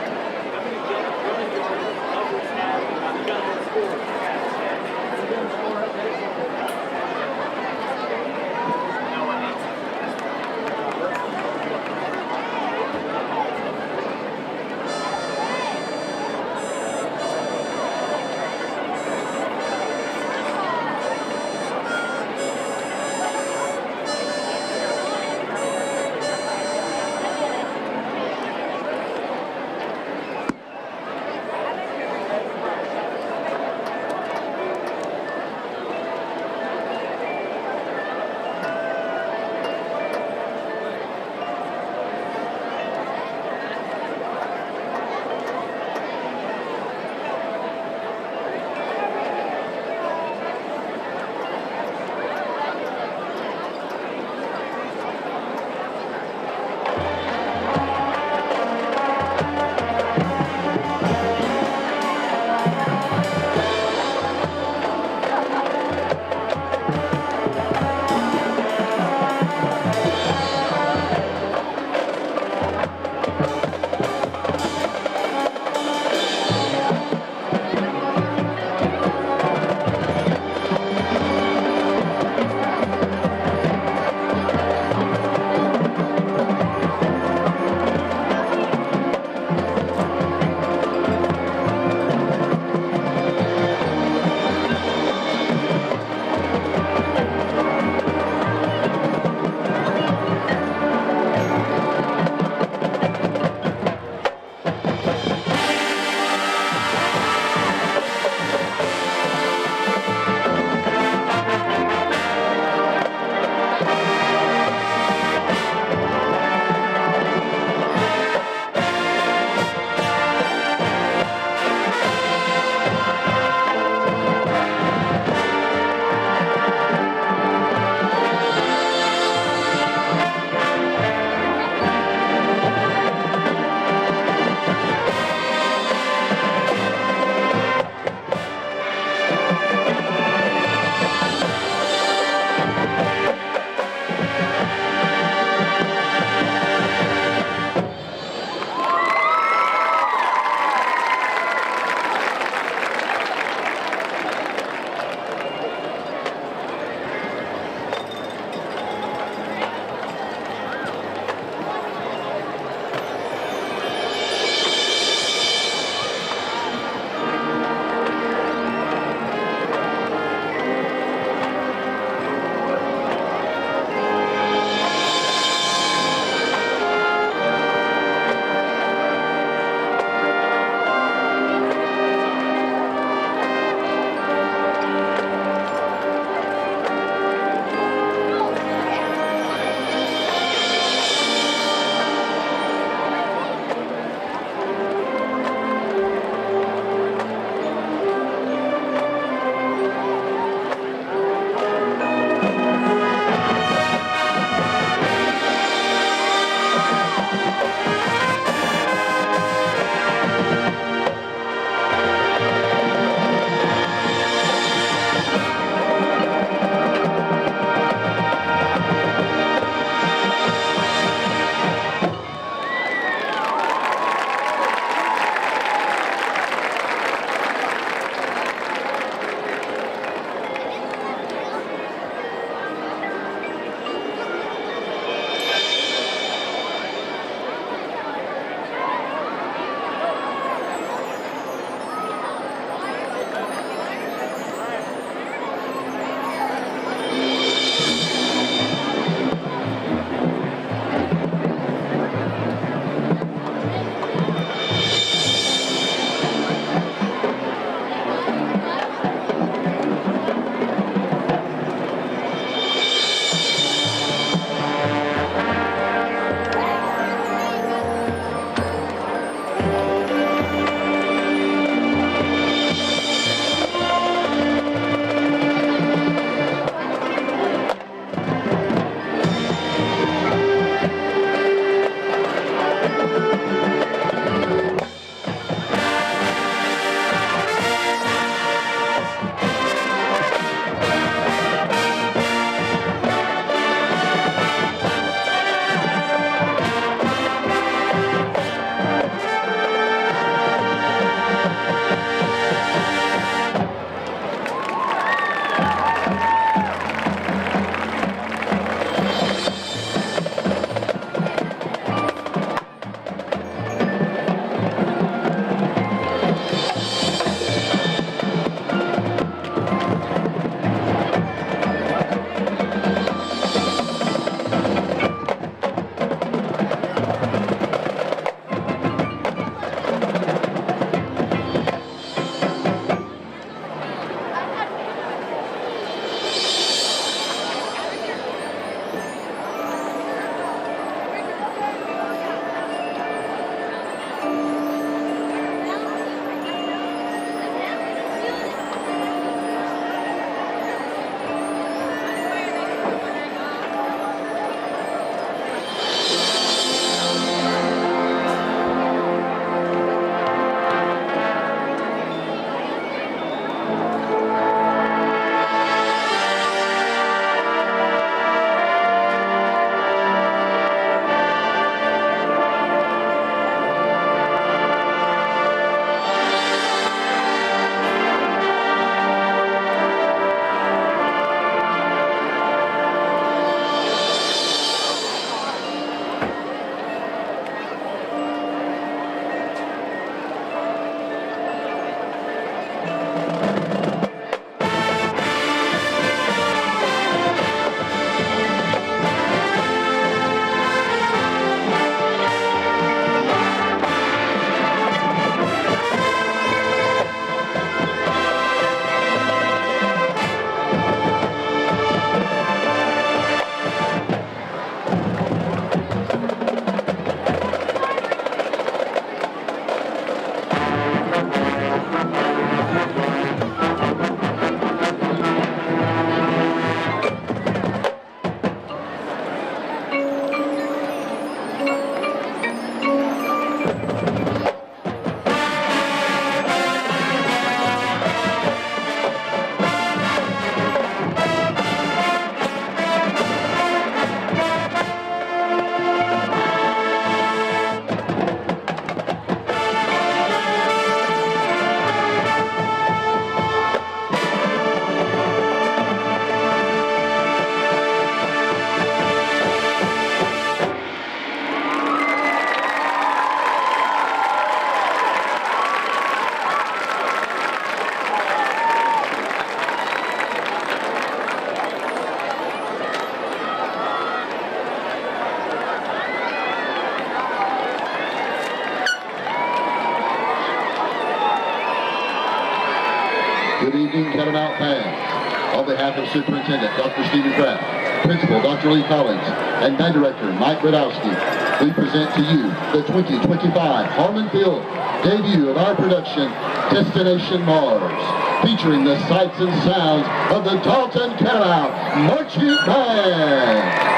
Good evening, Catamount fans. On behalf of Superintendent Dr. Stephen Kraft, Principal Dr. Lee Collins, and Band Director Mike Brodowski, we present to you the 2025 Harmon Field debut of our production, Destination Mars, featuring the sights and sounds of the Dalton Catamount Marching Band.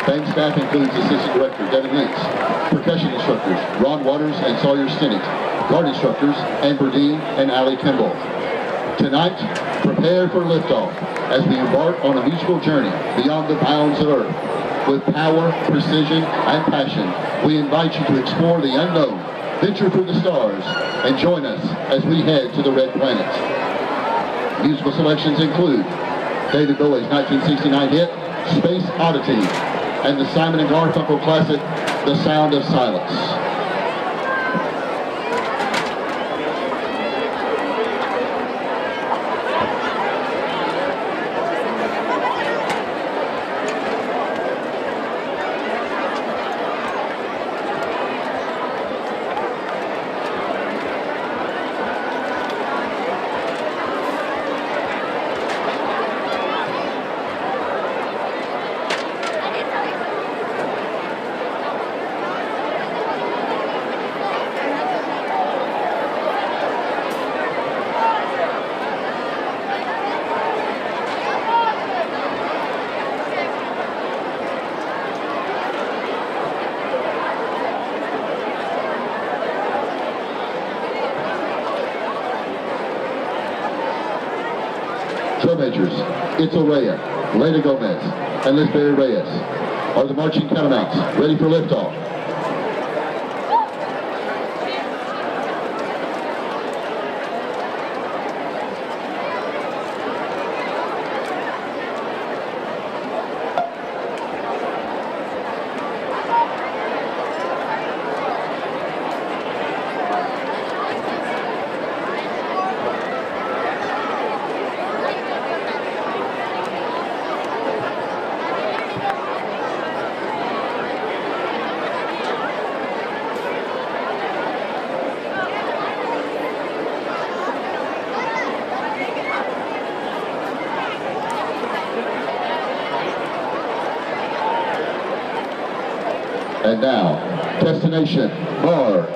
Band staff includes Assistant Director Devin Links, percussion instructors Ron Waters and Sawyer Stinnett, guard instructors Amber Dean and Allie Kimball. Tonight, prepare for liftoff as we embark on a musical journey beyond the bounds of Earth. With power, precision, and passion, we invite you to explore the unknown, venture through the stars, and join us as we head to the Red Planet. Musical selections include David Bowie's 1969 hit, Space Oddity, and the Simon & Garfunkel classic, The Sound of Silence. Drum majors, Itzel Reyes, Leda Gomez, and Lisberry Reyes are the marching Catamounts ready for liftoff. And now, Destination Mars.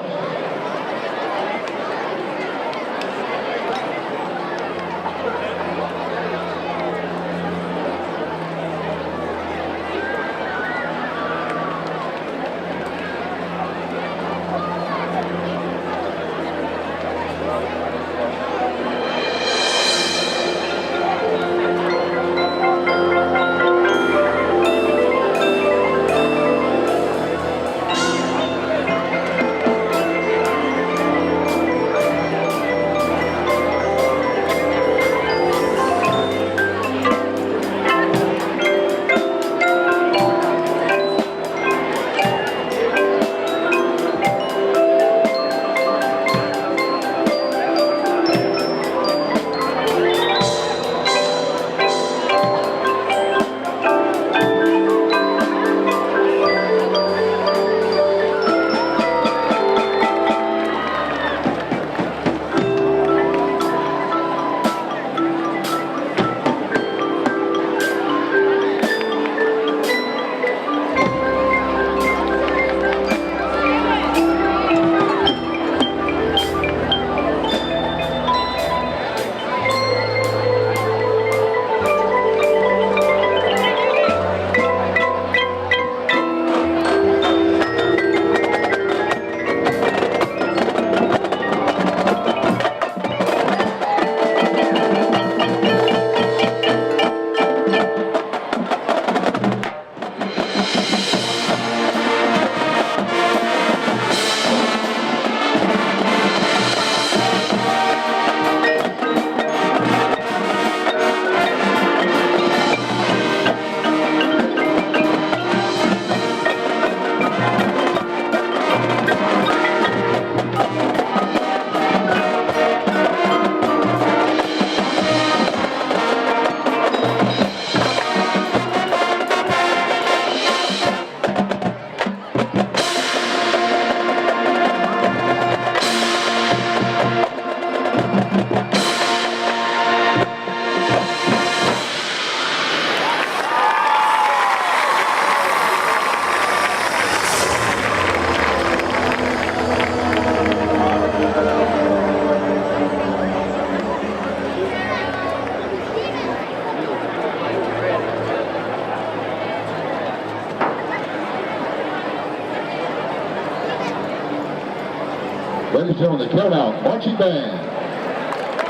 Ladies and gentlemen, the Catamount Marching Band.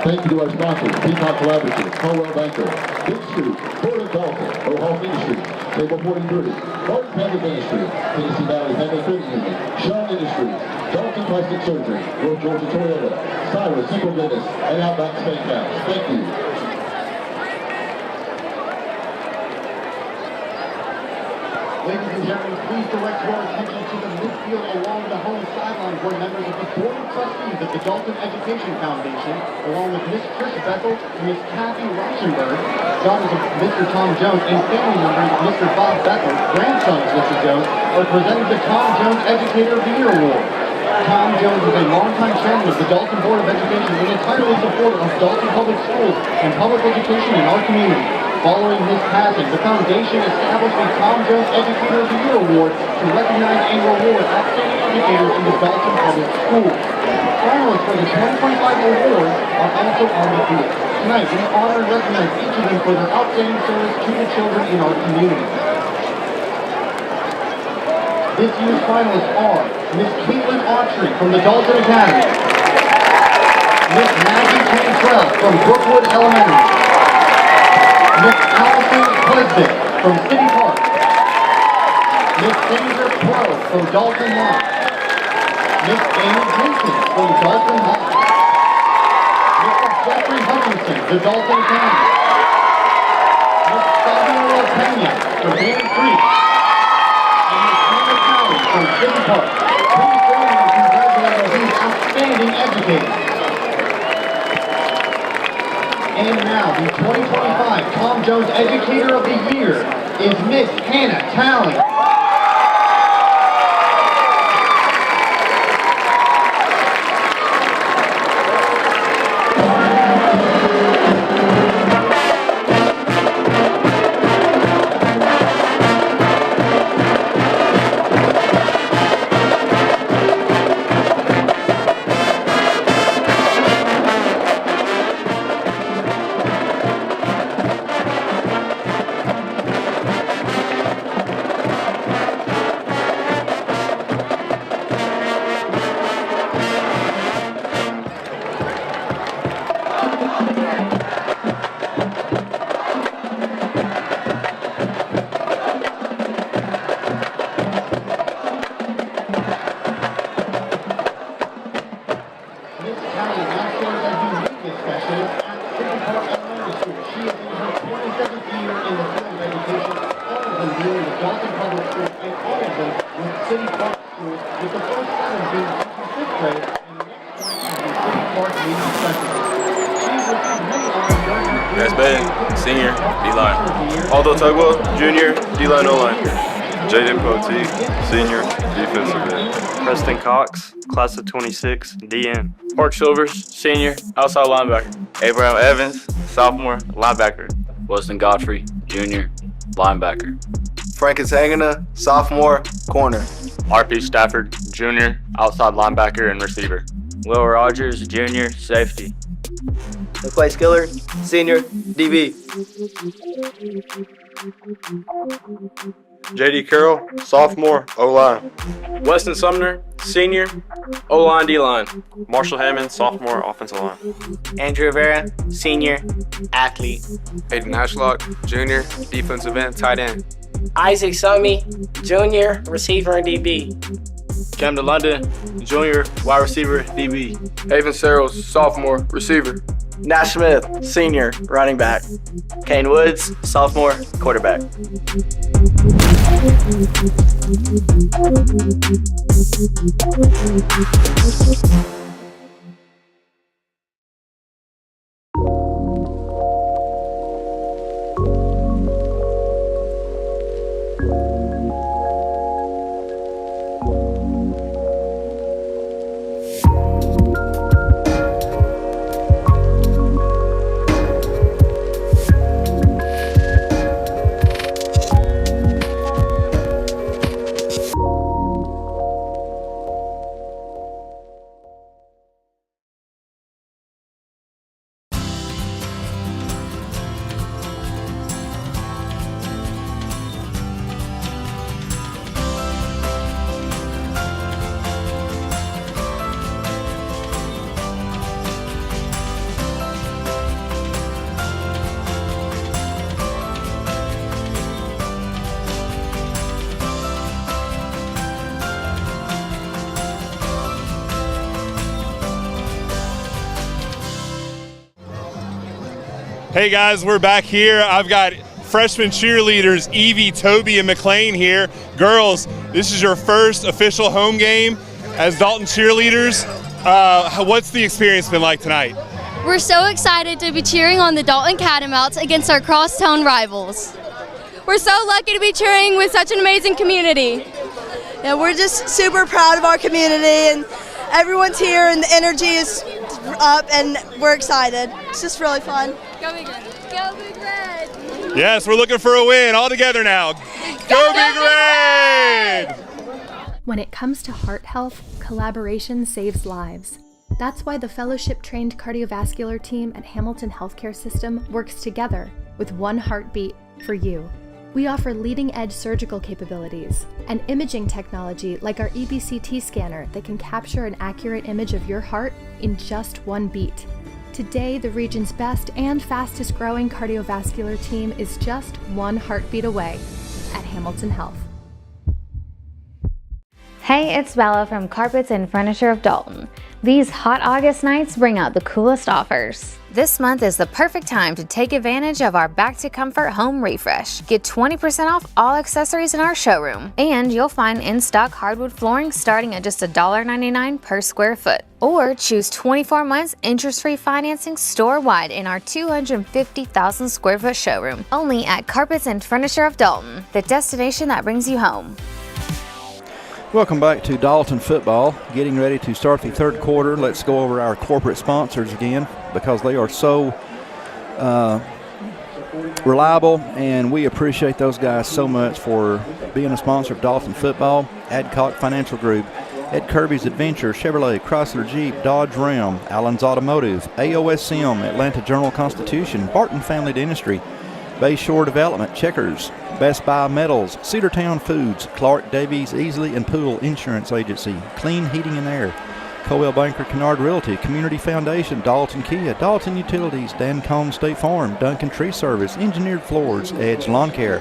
Thank you to our sponsors, Peacock Collaborative, Coldwell Banker, Big Street, Port of Dalton, Ohio Industries, Table 43, Martin Family Ministry, Tennessee Valley Family Credit Union, Shaw Industries, Dalton Plastic Surgery, North Georgia Toyota, Cyrus Simple Business, and Outback Steakhouse. Thank you. Ladies and gentlemen, please direct your attention to the midfield along the home sideline where members of the Board of Trustees of the Dalton Education Foundation, along with Miss Trish Bethel and Miss Kathy Reichenberg, daughters of Mr. Tom Jones, and family members of Mr. Bob Bethel, grandson of Mr. Jones, are presenting the Tom Jones Educator of the Year Award. Tom Jones is a longtime chairman of the Dalton Board of Education and a tireless supporter of Dalton Public Schools and public education in our community. Following his passing, the foundation established the Tom Jones Educator of the Year Award to recognize and reward outstanding educators in the Dalton Public Schools. Finalists for the 2025 awards are also on the field. Tonight, we honor and recognize each of them for their outstanding service to the children in our community. This year's finalists are Miss Caitlin Autry from the Dalton Academy, Miss Maggie Cantrell from Brookwood Elementary, Miss Allison Clisdick from City Park, Miss Sandra Pro from Dalton High, Miss Amy Henson from Dalton High, Mr. Jeffrey Hutchinson, the Dalton Academy, Miss Samuel Pena from Van Creek, and Miss Hannah Cowan from City Park. Please join me in congratulating these outstanding educators. And now, the 2025 Tom Jones Educator of the Year is Miss Hannah Talley. That's Ben, senior, D-line. Aldo Tugwell, junior, D-line, O-line. Jaden Poteet, senior, defensive end. Preston Cox, class of 26, DN. Park Silvers, senior, outside linebacker. Abraham Evans, sophomore, linebacker. Wilson Godfrey, junior, linebacker. Francis Hangana, sophomore, corner. RP Stafford, junior, outside linebacker and receiver. Will Rogers, junior, safety. McClay Skiller, senior, DB. JD Carroll, sophomore, O-line. Weston Sumner, senior, O-line, D-line. Marshall Hammond, sophomore, offensive line. Andrew Rivera, senior, athlete. Aiden Ashlock, junior, defensive end, tight end. Isaac Summy, junior, receiver and DB. Camden London, junior, wide receiver, DB. Haven Searles, sophomore, receiver. Nash Smith, senior, running back. Kane Woods, sophomore, quarterback. Hey guys, we're back here. I've got freshman cheerleaders Evie, Toby, and McLean here. Girls, this is your first official home game as Dalton cheerleaders. What's the experience been like tonight? We're so excited to be cheering on the Dalton Catamounts against our crosstown rivals. We're so lucky to be cheering with such an amazing community. Yeah, we're just super proud of our community, and everyone's here and the energy is up and we're excited. It's just really fun. Go Big Red. Go Big Red. Yes, we're looking for a win all together now. Go Big Red! When it comes to heart health, collaboration saves lives. That's why the fellowship-trained cardiovascular team at Hamilton Healthcare System works together with one heartbeat for you. We offer leading-edge surgical capabilities and imaging technology like our EBCT scanner that can capture an accurate image of your heart in just one beat. Today, the region's best and fastest growing cardiovascular team is just one heartbeat away at Hamilton Health. Hey, it's Bella from Carpets and Furniture of Dalton. These hot August nights bring out the coolest offers. This month is the perfect time to take advantage of our Back to Comfort home refresh. Get 20% off all accessories in our showroom. And you'll find in-stock hardwood flooring starting at just $1.99 per square foot. Or choose 24 months interest-free financing store-wide in our 250,000 square foot showroom. Only at Carpets and Furniture of Dalton, the destination that brings you home. Welcome back to Dalton football. Getting ready to start the third quarter. Let's go over our corporate sponsors again because they are so reliable, and we appreciate those guys so much for being a sponsor of Dalton football. Adcock Financial Group, Ed Kirby's Adventure, Chevrolet, Chrysler Jeep, Dodge Ram, Allen's Automotive, AOSM, Atlanta Journal-Constitution, Barton Family Dentistry, Bayshore Development, Checkers, Best Buy Metals, Cedartown Foods, Clark Davies Easley and Pool Insurance Agency, Clean Heating and Air, Coldwell Banker Kennard Realty, Community Foundation, Dalton Kia, Dalton Utilities, Dan Combs State Farm, Duncan Tree Service, Engineered Floors, Edge Lawn Care,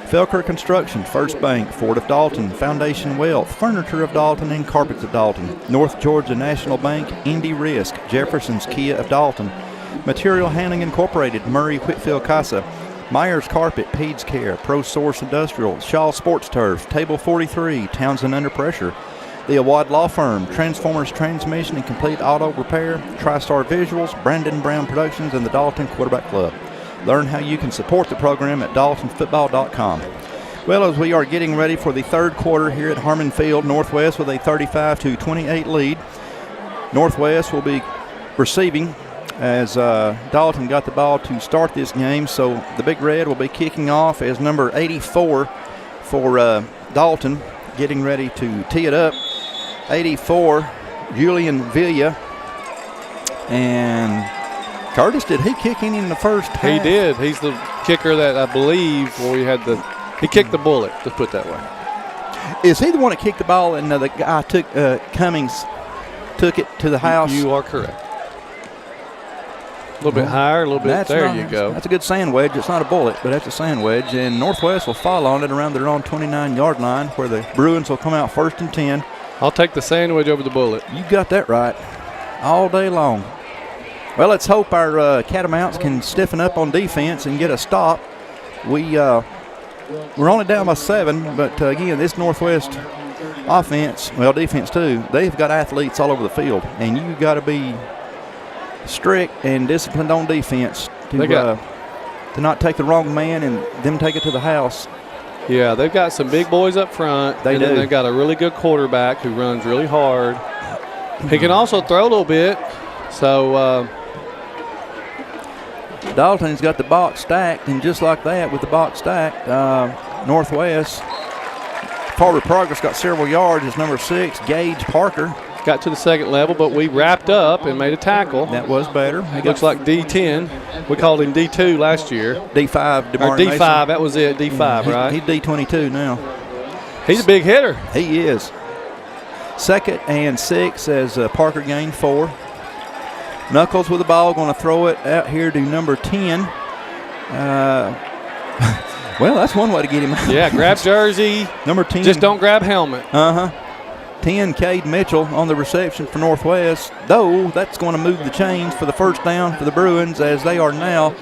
Felker Construction, First Bank, Ford of Dalton, Foundation Wealth, Furniture of Dalton, and Carpets of Dalton, North Georgia National Bank, Indy Risk, Jefferson's Kia of Dalton, Material Handling Incorporated, Murray Whitfield Casa, Myers Carpet, Peds Care, Pro Source Industrial, Shaw Sports Turf, Table 43, Townsend Under Pressure, the Awad Law Firm, Transformers Transmission and Complete Auto Repair, TriStar Visuals, Brandon Brown Productions, and the Dalton Quarterback Club. Learn how you can support the program at daltonfootball.com. Well, as we are getting ready for the third quarter here at Harmon Field, Northwest with a 35-28 lead. Northwest will be receiving as Dalton got the ball to start this game. So the Big Red will be kicking off as number 84 for Dalton, getting ready to tee it up. 84, Julian Villa. And Curtis, did he kick any in the first half? He did. He's the kicker that I believe he kicked the bullet, to put that way. Is he the one that kicked the ball and the guy Cummings took it to the house? You are correct. A little bit higher, a little bit. There you go. That's a good sand wedge. It's not a bullet, but that's a sand wedge. And Northwest will follow on it around their own 29-yard line, where the Bruins will come out 1st and 10. I'll take the sand wedge over the bullet. You got that right. All day long. Well, let's hope our Catamounts can stiffen up on defense and get a stop. We're only down by 7, but again, this Northwest offense, well, defense too, they've got athletes all over the field, and you got to be strict and disciplined on defense to not take the wrong man and them take it to the house. Yeah, they've got some big boys up front. They do. Then they've got a really good quarterback who runs really hard. He can also throw a little bit. So Dalton's got the box stacked, and just like that, with the box stacked, Northwest forward progress got several yards. It's number 6, Gage Parker. Got to the second level, but we wrapped up and made a tackle. That was better. Looks like D10. We called him D2 last year. D5. Or D5, that was it, D5, right? He's D22 now. He's a big hitter. He is. 2nd and 6 as Parker gained 4. Knuckles with the ball, going to throw it out here to number 10. Well, that's one way to get him out. Yeah, grab jersey. Number 10. Just don't grab helmet. 10, Cade Mitchell on the reception for Northwest, though that's going to move the chains for the first down for the Bruins, as they are now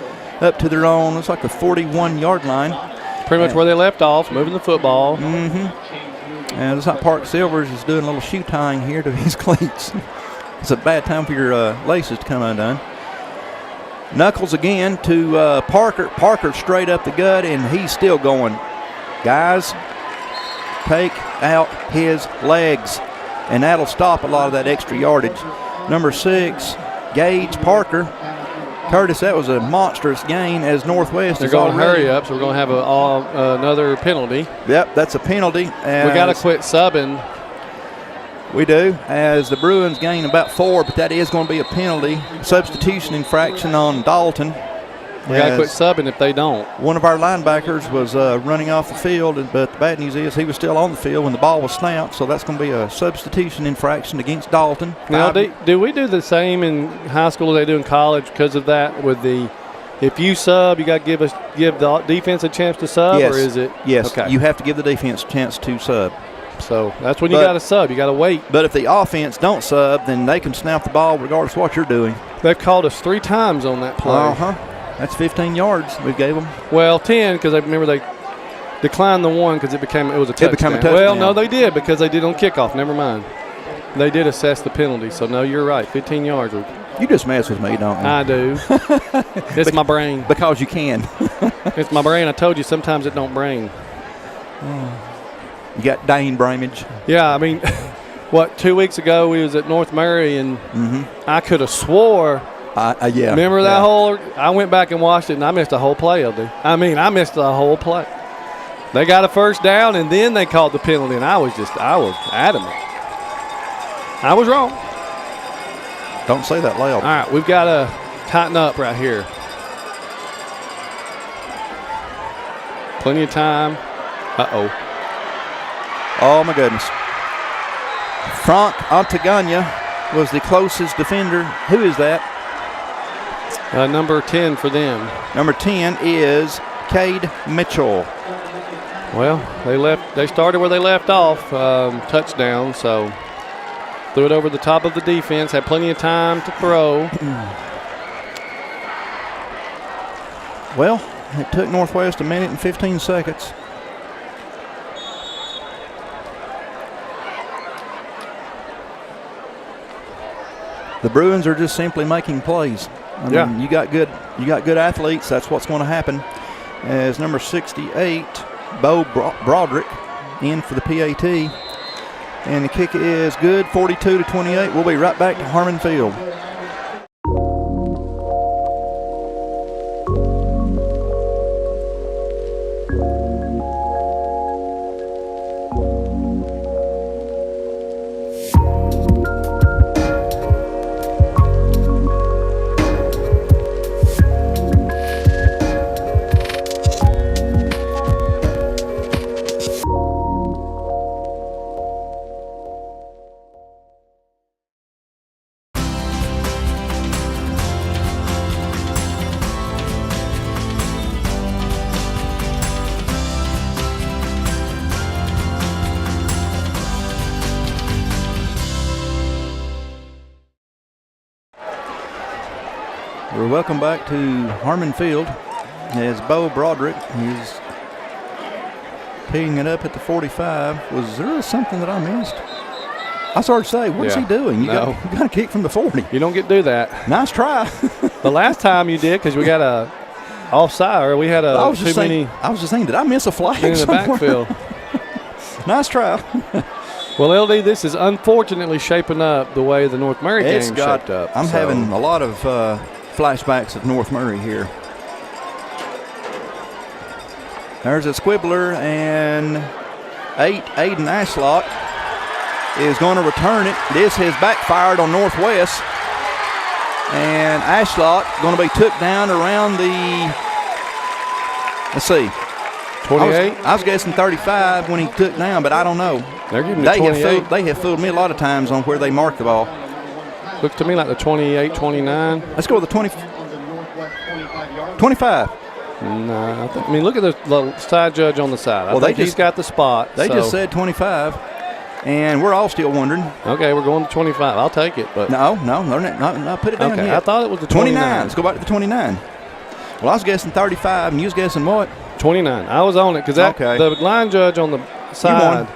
up to their own, it's like a 41-yard line. Pretty much where they left off, moving the football. Mm-hmm. And it's like Park Silvers is doing a little shoe tying here to his cleats. It's a bad time for your laces to come undone. Knuckles again to Parker. Parker straight up the gut, and he's still going. Guys, take out his legs, and that'll stop a lot of that extra yardage. Number 6, Gage Parker. Curtis, that was a monstrous gain as Northwest They're is going to already. hurry up, so we're going to have another penalty. Yep, that's a penalty. We got to quit subbing. We do, as the Bruins gain about 4, but that is going to be a penalty. Substitution infraction on Dalton. We got to quit subbing if they don't. One of our linebackers was running off the field, but the bad news is he was still on the field when the ball was snapped, so that's going to be a substitution infraction against Dalton. Now, do we do the same in high school as they do in college because of that? With the, if you sub, you got to give the defense a chance to sub, yes. or is it? Yes, okay. You have to give the defense a chance to sub. So that's when you got to sub. You got to wait. But if the offense don't sub, then they can snap the ball regardless of what you're doing. They've called us 3 times on that play. That's 15 yards we gave them. Well, 10 because they declined the 1 because it was a touchdown. It became a touchdown. Well, no, they did because they did on kickoff. Never mind. They did assess the penalty. So, no, you're right. 15 yards. You just mess with me, don't you? I do. It's my brain. Because you can. It's my brain. I told you sometimes it don't brain. You got Dane Bramage. Yeah, I mean, 2 weeks ago we was at North Murray, and I could have swore. Yeah. Remember that whole? I went back and watched it, and I missed a whole play of it. I mean, I missed the whole play. They got a first down, and then they called the penalty, and I was adamant. I was wrong. Don't say that loud. All right, we've got to tighten up right here. Plenty of time. Oh, my goodness. Frank Antagana was the closest defender. Who is that? Number 10 for them. Number 10 is Cade Mitchell. Well, they started where they left off, touchdown, so threw it over the top of the defense, had plenty of time to throw. Well, it took Northwest 1 minute and 15 seconds. The Bruins are just simply making plays. I mean, you got good athletes. That's what's going to happen. As number 68, Bo Broderick, in for the PAT, and the kick is good, 42-28. We'll be right back to Harmon Field. Welcome back to Harmon Field as Bo Broderick is peeing it up at the 45. Was there something that I missed? I started to say, what's he doing? You got a kick from the 40. You don't get to do that. Nice try. The last time you did, because we got a offside, or we had I was just saying, did I miss a flag in the somewhere? backfield? Nice try. Well, LD, this is unfortunately shaping up the way the North Murray game shaped up. I'm having a lot of flashbacks of North Murray here. There's a squibbler, and Aiden Ashlock is going to return it. This has backfired on Northwest, and Ashlock going to be took down around the, let's see, 28. I was guessing 35 when he took down, but I don't know. They're giving me 28. They have fooled me a lot of times on where they mark the ball. Looks to me like the 28, 29. Let's go with the 25. No, I mean, look at the side judge on the side. I think he's got the spot. They just said 25, and we're all still wondering. Okay, we're going to 25. I'll take it, but no, put it down. Okay, yet. I thought it was the 29. Let's go back to the 29. Well, I was guessing 35, and you was guessing what? 29. I was on it because the line judge on the side,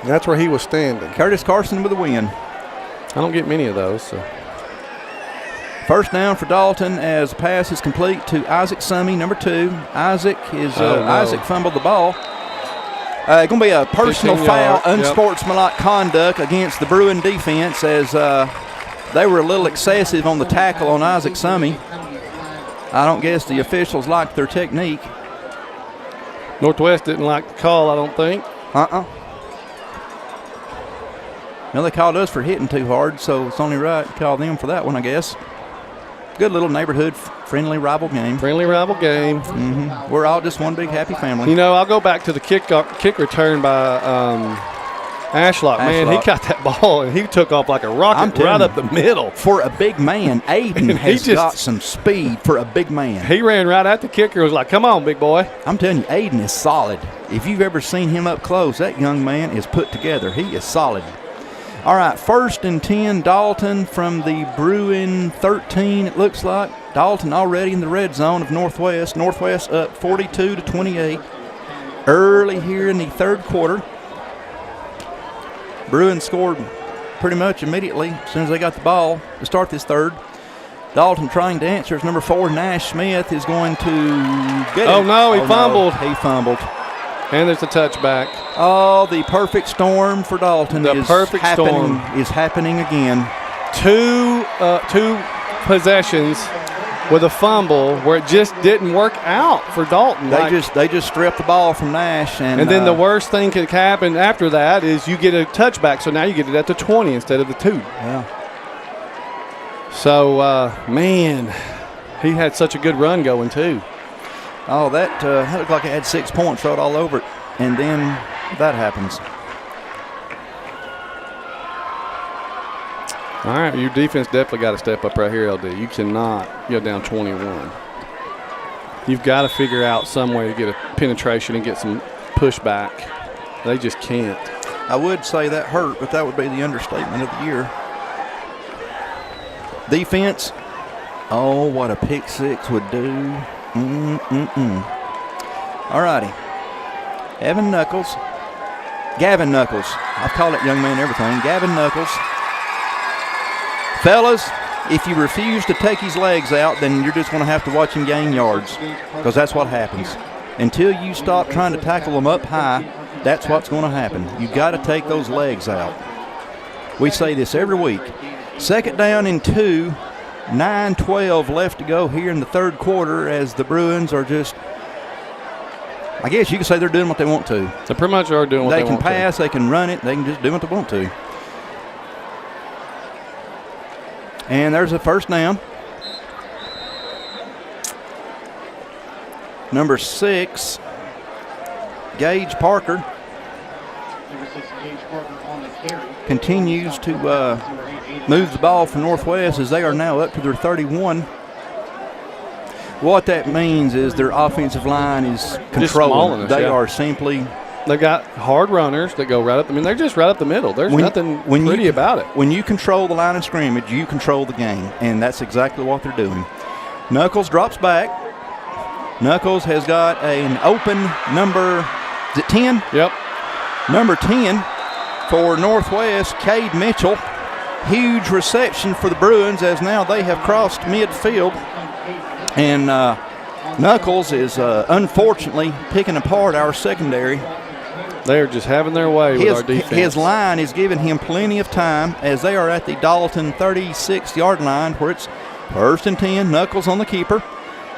that's where he was standing. Curtis Carson with a win. I don't get many of those. So. First down for Dalton as pass is complete to Isaac Summey, number 2. Isaac fumbled the ball. Going to be a personal foul, unsportsmanlike conduct against the Bruin defense as they were a little excessive on the tackle on Isaac Summey. I don't guess the officials liked their technique. Northwest didn't like the call, I don't think. Well, they called us for hitting too hard, so it's only right to call them for that one, I guess. Good little neighborhood friendly rival game. Mm-hmm. We're all just one big happy family. You know, I'll go back to the kick return by Ashlock. Man, he got that ball and he took off like a rocket right up the middle. For a big man, Aiden has got some speed for a big man. He ran right at the kicker. Was like, come on, big boy. I'm telling you, Aiden is solid. If you've ever seen him up close, that young man is put together. He is solid. All right, 1st and 10, Dalton from the Bruin 13, it looks like. Dalton already in the red zone of Northwest. Northwest up 42-28 early here in the third quarter. Bruin scored pretty much immediately as soon as they got the ball to start this third. Dalton trying to answer. It's number 4, Nash Smith, is going to get it. Oh, no, he fumbled. He fumbled. And there's a touchback. Oh, the perfect storm for Dalton is happening again. Two possessions with a fumble where it just didn't work out for Dalton. They just stripped the ball from Nash. And then the worst thing could happen after that is you get a touchback, so now you get it at the 20 instead of the 2. Yeah. So, man, he had such a good run going too. Oh, that looked like it had 6 points right all over it. And then that happens. All right, your defense definitely got to step up right here, LD. You cannot go down 21. You've got to figure out some way to get a penetration and get some pushback. They just can't. I would say that hurt, but that would be the understatement of the year. Defense, oh, what a pick 6 would do. All righty. Gavin Knuckles. I've called that young man everything. Gavin Knuckles. Fellas, if you refuse to take his legs out, then you're just going to have to watch him gain yards, because that's what happens. Until you stop trying to tackle them up high, that's what's going to happen. You've got to take those legs out. We say this every week. 2nd down and 2. 9-12 left to go here in the third quarter as the Bruins are just, I guess you could say they're doing what they want to. They pretty much are doing what they want to. They can pass, they can run it, they can just do what they want to. And there's a first down. Number 6, Gage Parker. Continues to move the ball for Northwest as they are now up to their 31. What that means is their offensive line is controlling. They are simply. They got hard runners that go right up. I mean, they're just right up the middle. There's nothing pretty about it. When you control the line of scrimmage, you control the game, and that's exactly what they're doing. Knuckles drops back. Knuckles has got an open number, is it 10? Yep. Number 10 for Northwest, Cade Mitchell. Huge reception for the Bruins as now they have crossed midfield. And Knuckles is unfortunately picking apart our secondary. They're just having their way with our defense. His line is giving him plenty of time as they are at the Dalton 36-yard line where it's 1st and 10, Knuckles on the keeper.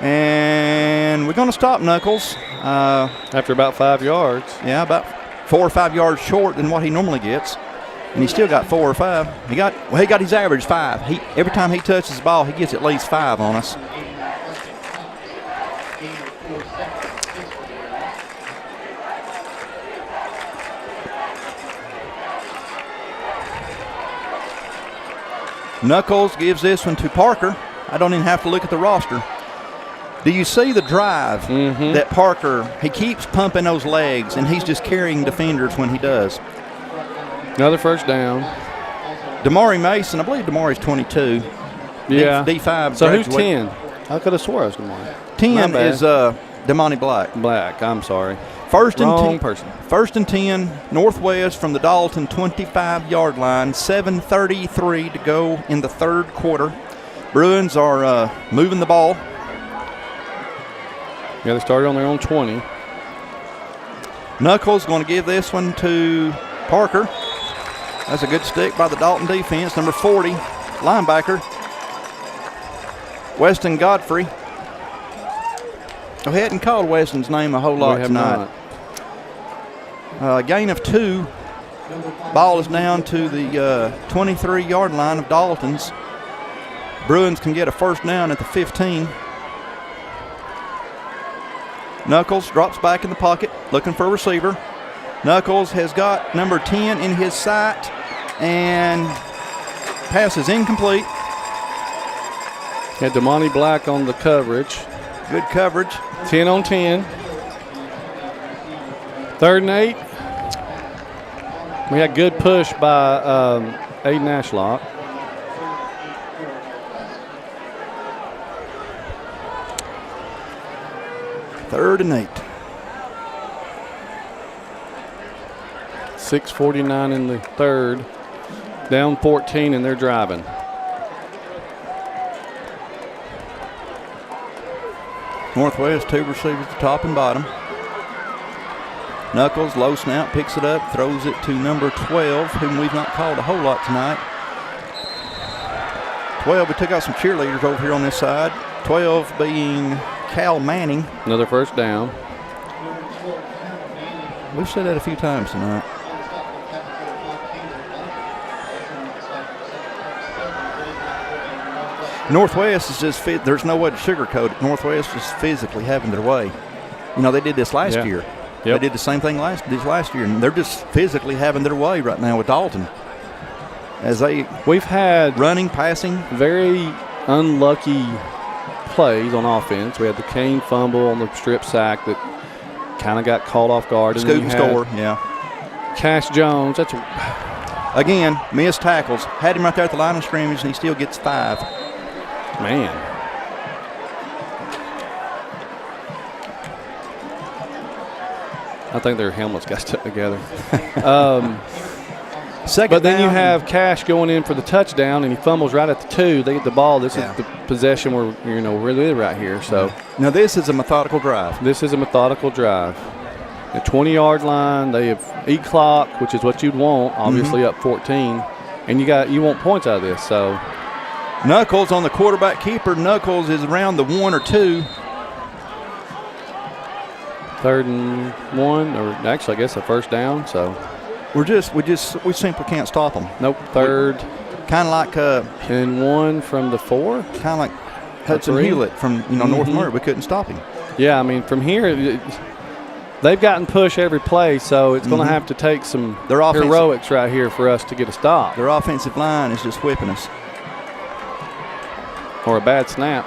And we're going to stop Knuckles. After about 5 yards. Yeah, about 4 or 5 yards short than what he normally gets. And he still got 4 or 5. He got his average 5. Every time he touches the ball, he gets at least 5 on us. Knuckles gives this one to Parker. I don't even have to look at the roster. Do you see the drive that Parker, he keeps pumping those legs, and he's just carrying defenders when he does. Another first down. Damari Mason, I believe Damari's 22. Yeah. D5. So who's 10? I could have swore I was Damani. 10 is Damani Black. Black, I'm sorry. Wrong person. First and 10, Northwest from the Dalton 25-yard line. 7:33 to go in the third quarter. Bruins are moving the ball. Yeah, they started on their own 20. Knuckles going to give this one to Parker. That's a good stick by the Dalton defense. Number 40, linebacker, Weston Godfrey. We hadn't called Weston's name a whole lot tonight. Gain of 2. Ball is down to the 23-yard line of Dalton's. Bruins can get a first down at the 15. Knuckles drops back in the pocket, looking for a receiver. Knuckles has got number 10 in his sight, and pass is incomplete. Had Damani Black on the coverage. Good coverage. 10 on 10. 3rd and 8. We had good push by Aiden Ashlock. Third and 8. 6:49 in the third. Down 14, and they're driving. Northwest, 2 receivers, the top and bottom. Knuckles, low snap, picks it up, throws it to number 12, whom we've not called a whole lot tonight. 12, we took out some cheerleaders over here on this side. 12 being Cal Manning. Another first down. We've said that a few times tonight. Northwest is just there's no way to sugarcoat it. Northwest is physically having their way. You know, they did this last year. They did the same thing last year, and they're just physically having their way right now with Dalton. We've had running, passing, very unlucky plays on offense. We had the Kane fumble on the strip sack that kind of got caught off guard. Scoot and score, yeah. Cash Jones, again, missed tackles. Had him right there at the line of scrimmage, and he still gets 5. Man. I think their helmets got stuck together. But then you have Cash going in for the touchdown, and he fumbles right at the 2. They get the ball. This is the possession we're really right here. So now this is a methodical drive. This is a methodical drive. The 20-yard line. They have eat clock, which is what you'd want. Obviously up 14, and you want points out of this. So Knuckles on the quarterback keeper. Knuckles is around the 1 or 2. 3rd and 1, or actually, I guess a first down. So we simply can't stop them. Nope. 3rd, kind of like and 1 from the 4. Kind of like Hudson Hewlett from North Murray. We couldn't stop him. Yeah, I mean from here, they've gotten push every play, so it's going to have to take some heroics right here for us to get a stop. Their offensive line is just whipping us. Or a bad snap.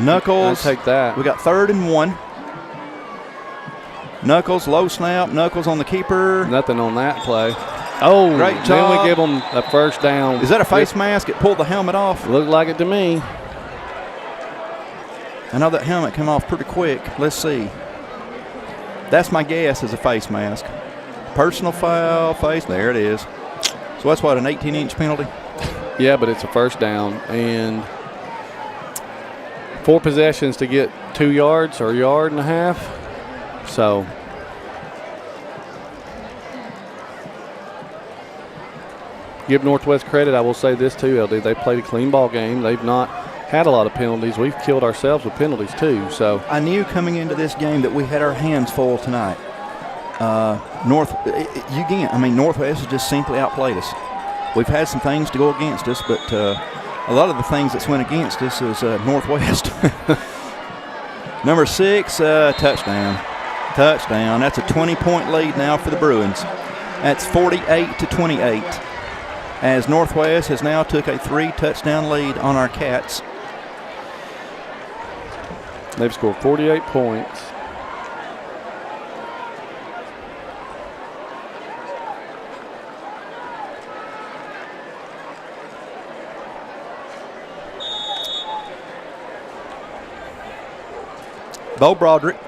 Knuckles. I'll take that. We got 3rd and 1. Knuckles, low snap. Knuckles on the keeper. Nothing on that play. Oh, great job. Then we give them a first down. Is that a face mask? It pulled the helmet off. Looked like it to me. I know that helmet came off pretty quick. Let's see. That's my guess is a face mask. Personal foul, face. There it is. So that's what, an 18-inch penalty? Yeah, but it's a first down. And 4 possessions to get 2 yards or a yard and a half. So give Northwest credit. I will say this too, LD. They played a clean ball game. They've not had a lot of penalties. We've killed ourselves with penalties too. So I knew coming into this game that we had our hands full tonight. Northwest has just simply outplayed us. We've had some things to go against us, but a lot of the things that's went against us is Northwest. Number 6, touchdown. Touchdown. That's a 20-point lead now for the Bruins. That's 48-28. As Northwest has now took a 3-touchdown lead on our Cats. They've scored 48 points. Bo Broderick.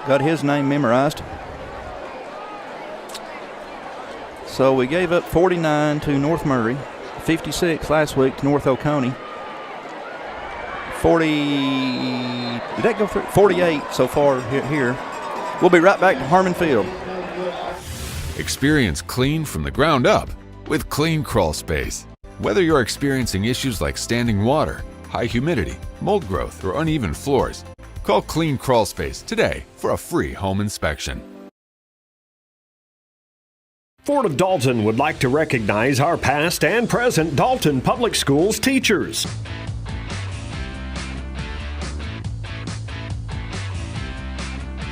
Got his name memorized. So we gave up 49 to North Murray, 56 last week to North Oconee. 48 so far here. We'll be right back to Harmon Field. Experience clean from the ground up with Clean Crawl Space. Whether you're experiencing issues like standing water, high humidity, mold growth, or uneven floors, call Clean Crawl Space today for a free home inspection. Ford of Dalton would like to recognize our past and present Dalton Public Schools teachers.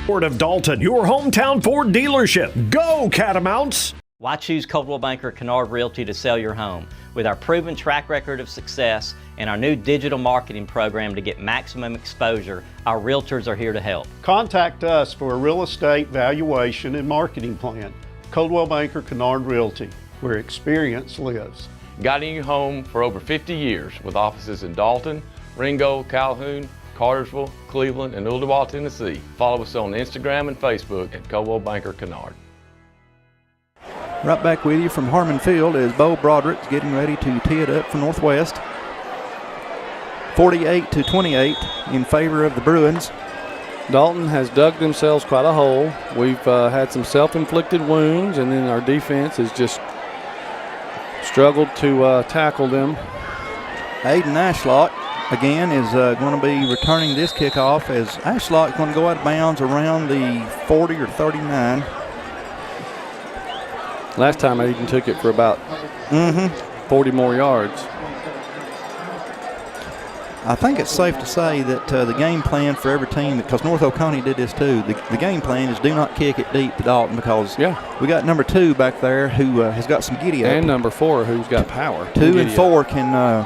Ford of Dalton, your hometown Ford dealership. Go Catamounts! Why choose Coldwell Banker Kennard Realty to sell your home? With our proven track record of success and our new digital marketing program to get maximum exposure, our realtors are here to help. Contact us for a real estate valuation and marketing plan. Coldwell Banker Kennard Realty, where experience lives. Guiding you home for over 50 years with offices in Dalton, Ringgold, Calhoun, Cartersville, Cleveland, and Ooltewah, Tennessee. Follow us on Instagram and Facebook at Coldwell Banker Kennard. Right back with you from Harmon Field as Bo Broderick's getting ready to tee it up for Northwest. 48-28 in favor of the Bruins. Dalton has dug themselves quite a hole. We've had some self-inflicted wounds, and then our defense has just struggled to tackle them. Aiden Ashlock, again, is going to be returning this kickoff as Ashlock's going to go out of bounds around the 40 or 39. Last time Aiden took it for about 40 more yards. I think it's safe to say that the game plan for every team, because North Oconee did this too, the game plan is do not kick it deep to Dalton, because we got number 2 back there who has got some giddy up. And number 4 who's got power. 2 and 4 can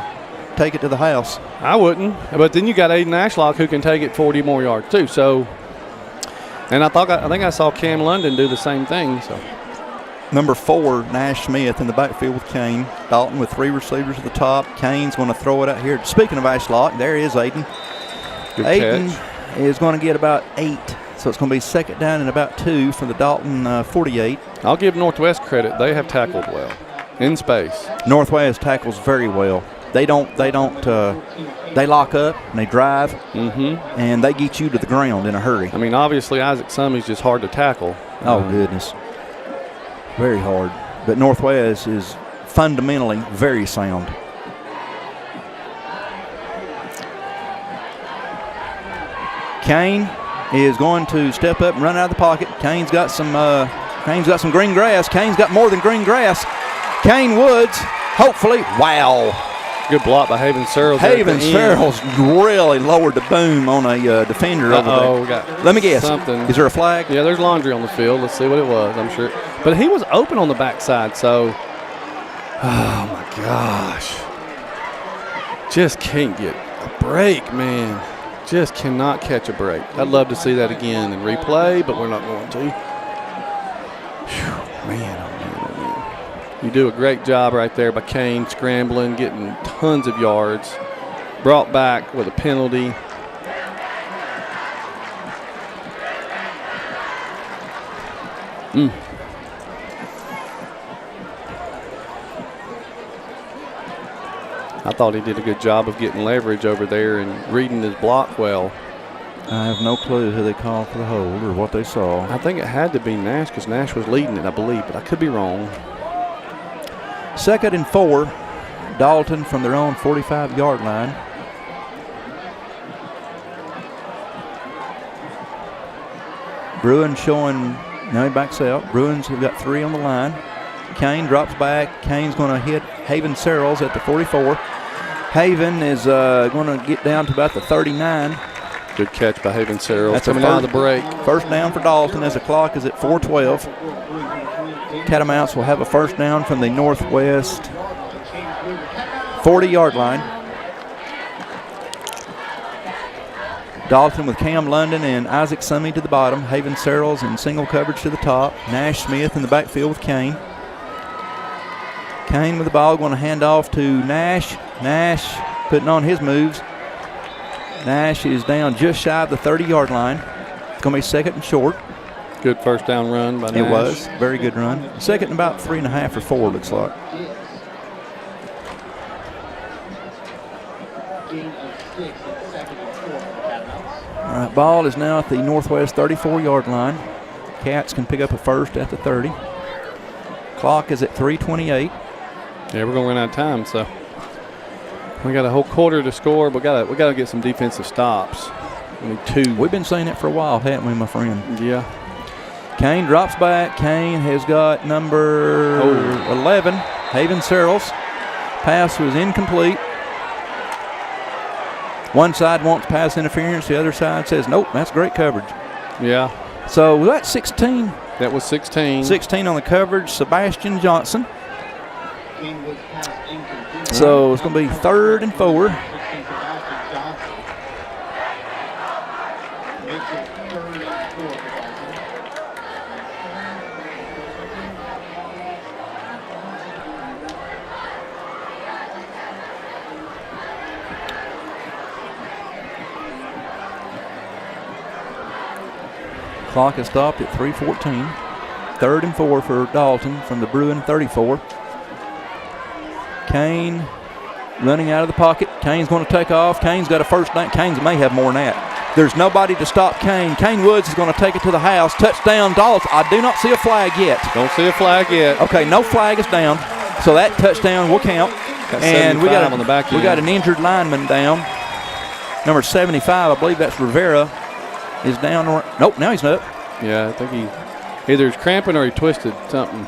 take it to the house. I wouldn't, but then you got Aiden Ashlock who can take it 40 more yards too. So, and I think I saw Cam London do the same thing. So. Number 4, Nash Smith in the backfield with Kane. Dalton with 3 receivers at the top. Kane's going to throw it out here. Speaking of Ashlock, there is Aiden. Good Aiden catch. Is going to get about 8. So it's going to be second down and about 2 for the Dalton 48. I'll give Northwest credit. They have tackled well in space. Northwest tackles very well. They lock up and they drive, and they get you to the ground in a hurry. I mean, obviously Isaac Summey's just hard to tackle. Oh, goodness. Very hard. But Northwest is fundamentally very sound. Kane is going to step up and run out of the pocket. Kane's got some green grass. Kane's got more than green grass. Kane Woods, hopefully, wow. Good block by Haven Searles. Haven Searles really lowered the boom on a defender over there. Let me guess. Something. Is there a flag? Yeah, there's laundry on the field. Let's see what it was, I'm sure. But he was open on the backside, so. Oh, my gosh. Just can't get a break, man. Just cannot catch a break. I'd love to see that again and replay, but we're not going to. Whew, man. You do a great job right there by Kane, scrambling, getting tons of yards. Brought back with a penalty. I thought he did a good job of getting leverage over there and reading his block well. I have no clue who they called for the hold or what they saw. I think it had to be Nash because Nash was leading it, I believe, but I could be wrong. 2nd and 4, Dalton from their own 45-yard line. Bruins showing, now he backs out. Bruins have got 3 on the line. Kane drops back. Kane's going to hit Haven Searles at the 44. Haven is going to get down to about the 39. Good catch by Haven Searles. That's coming out of the break. First down for Dalton as the clock is at 4:12. Catamounts will have a first down from the Northwest 40-yard line. Dalton with Cam London and Isaac Summey to the bottom. Haven Searles in single coverage to the top. Nash Smith in the backfield with Kane. Kane with the ball, going to hand off to Nash. Nash putting on his moves. Nash is down just shy of the 30-yard line. It's going to be second and short. Good first down run by Nash. It was. Very good run. Second and about 3.5 or 4, looks like. All right, ball is now at the Northwest 34-yard line. Cats can pick up a first at the 30. Clock is at 3:28. Yeah, we're going to run out of time, so we got a whole quarter to score, but we got to get some defensive stops. We need 2. We've been saying it for a while, haven't we, my friend? Yeah. Kane drops back. Kane has got number 11, Haven Searles. Pass was incomplete. One side wants pass interference. The other side says, nope, that's great coverage. Yeah. So was that 16? That was 16. 16 on the coverage, Sebastian Johnson. So it's going to be 3rd and 4. Clock is stopped at 3:14. 3rd and 4 for Dalton from the Bruin 34. Kane running out of the pocket. Kane's going to take off. Kane's got a first down. Kane's may have more than that. There's nobody to stop Kane. Kane Woods is going to take it to the house. Touchdown, Dalton. I do not see a flag yet. Don't see a flag yet. Okay, no flag is down. So that touchdown will count. And we got on the back end. We got an injured lineman down. Number 75, I believe that's Rivera, is down. Nope, now he's up. Yeah, I think he either is cramping or he twisted something.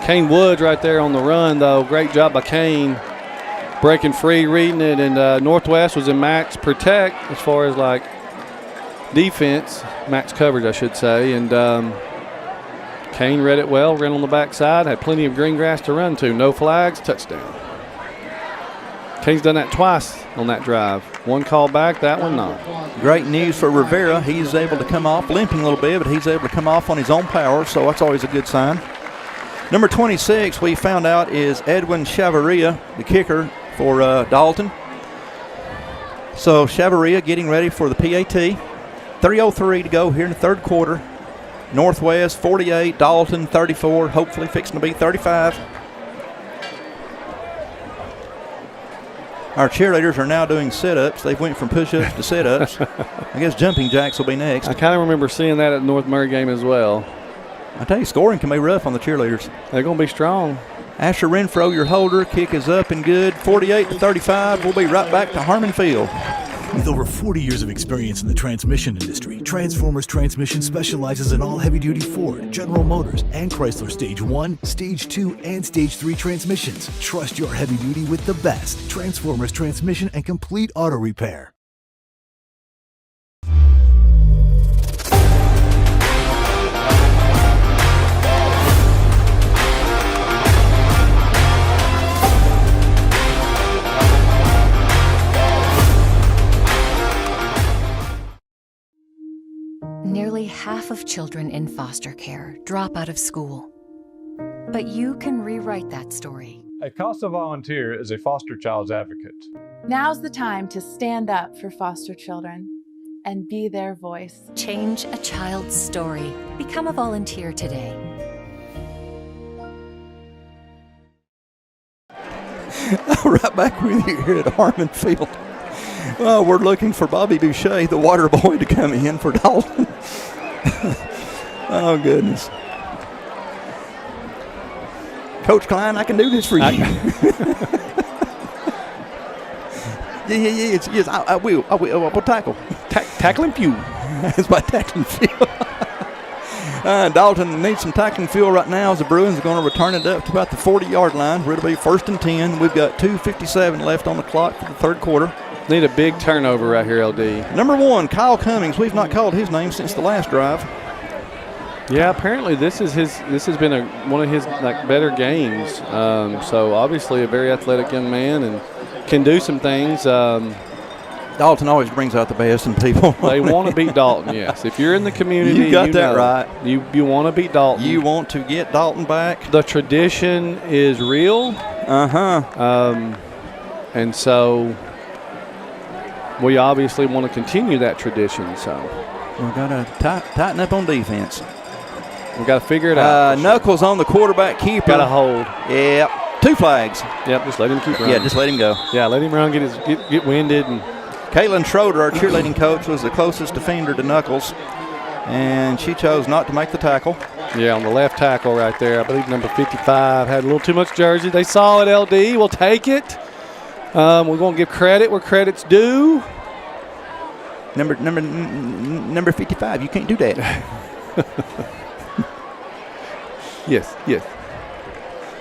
Kane Woods right there on the run, though. Great job by Kane. Breaking free, reading it, and Northwest was in max protect as far as like defense, max coverage, I should say. And Kane read it well, ran on the backside, had plenty of green grass to run to. No flags, touchdown. Kane's done that twice on that drive. One call back, that one not. Great news for Rivera. He's able to come off, limping a little bit, but he's able to come off on his own power, so that's always a good sign. Number 26, we found out, is Edwin Chavarria, the kicker for Dalton. So Chavarria getting ready for the PAT. 3:03 to go here in the third quarter. Northwest 48, Dalton 34, hopefully fixing to be 35. Our cheerleaders are now doing sit-ups. They've went from push-ups to sit-ups. I guess jumping jacks will be next. I kind of remember seeing that at the North Murray game as well. I tell you, scoring can be rough on the cheerleaders. They're going to be strong. Asher Renfro, your holder. Kick is up and good. 48-35. We'll be right back to Harmon Field. With over 40 years of experience in the transmission industry, Transformers Transmission specializes in all heavy-duty Ford, General Motors, and Chrysler Stage 1, Stage 2, and Stage 3 transmissions. Trust your heavy-duty with the best. Transformers Transmission and Complete Auto Repair. Nearly half of children in foster care drop out of school. But you can rewrite that story. A CASA volunteer is a foster child's advocate. Now's the time to stand up for foster children and be their voice. Change a child's story. Become a volunteer today. Right back with you here at Harmon Field. Well, we're looking for Bobby Boucher, the water boy, to come in for Dalton. Oh, goodness. Coach Klein, I can do this for you. Yes, I will. We'll tackle. Tackling fuel. It's my tackling fuel. Dalton needs some tackling fuel right now as the Bruins are going to return it up to about the 40-yard line where it'll be 1st and 10. We've got 2:57 left on the clock for the third quarter. Need a big turnover right here, LD. Number 1, Kyle Cummings. We've not called his name since the last drive. Yeah, apparently this has been one of his better games. So obviously a very athletic young man and can do some things. Dalton always brings out the best in people. They want to beat Dalton, yes. If you're in the community, you got that right. You want to beat Dalton. You want to get Dalton back. The tradition is real. Uh-huh. And so we obviously want to continue that tradition. So we've got to tighten up on defense. We've got to figure it out. Knuckles on the quarterback keeper. Got to hold. Yep. 2 flags. Yep, just let him keep running. Yeah, just let him go. Yeah, let him run, get winded. And Caitlin Schroeder, our cheerleading coach, was the closest defender to Knuckles, and she chose not to make the tackle. Yeah, on the left tackle right there. I believe number 55 had a little too much jersey. They saw it, LD. We'll take it. We're going to give credit where credit's due. Number 55, you can't do that. Yes.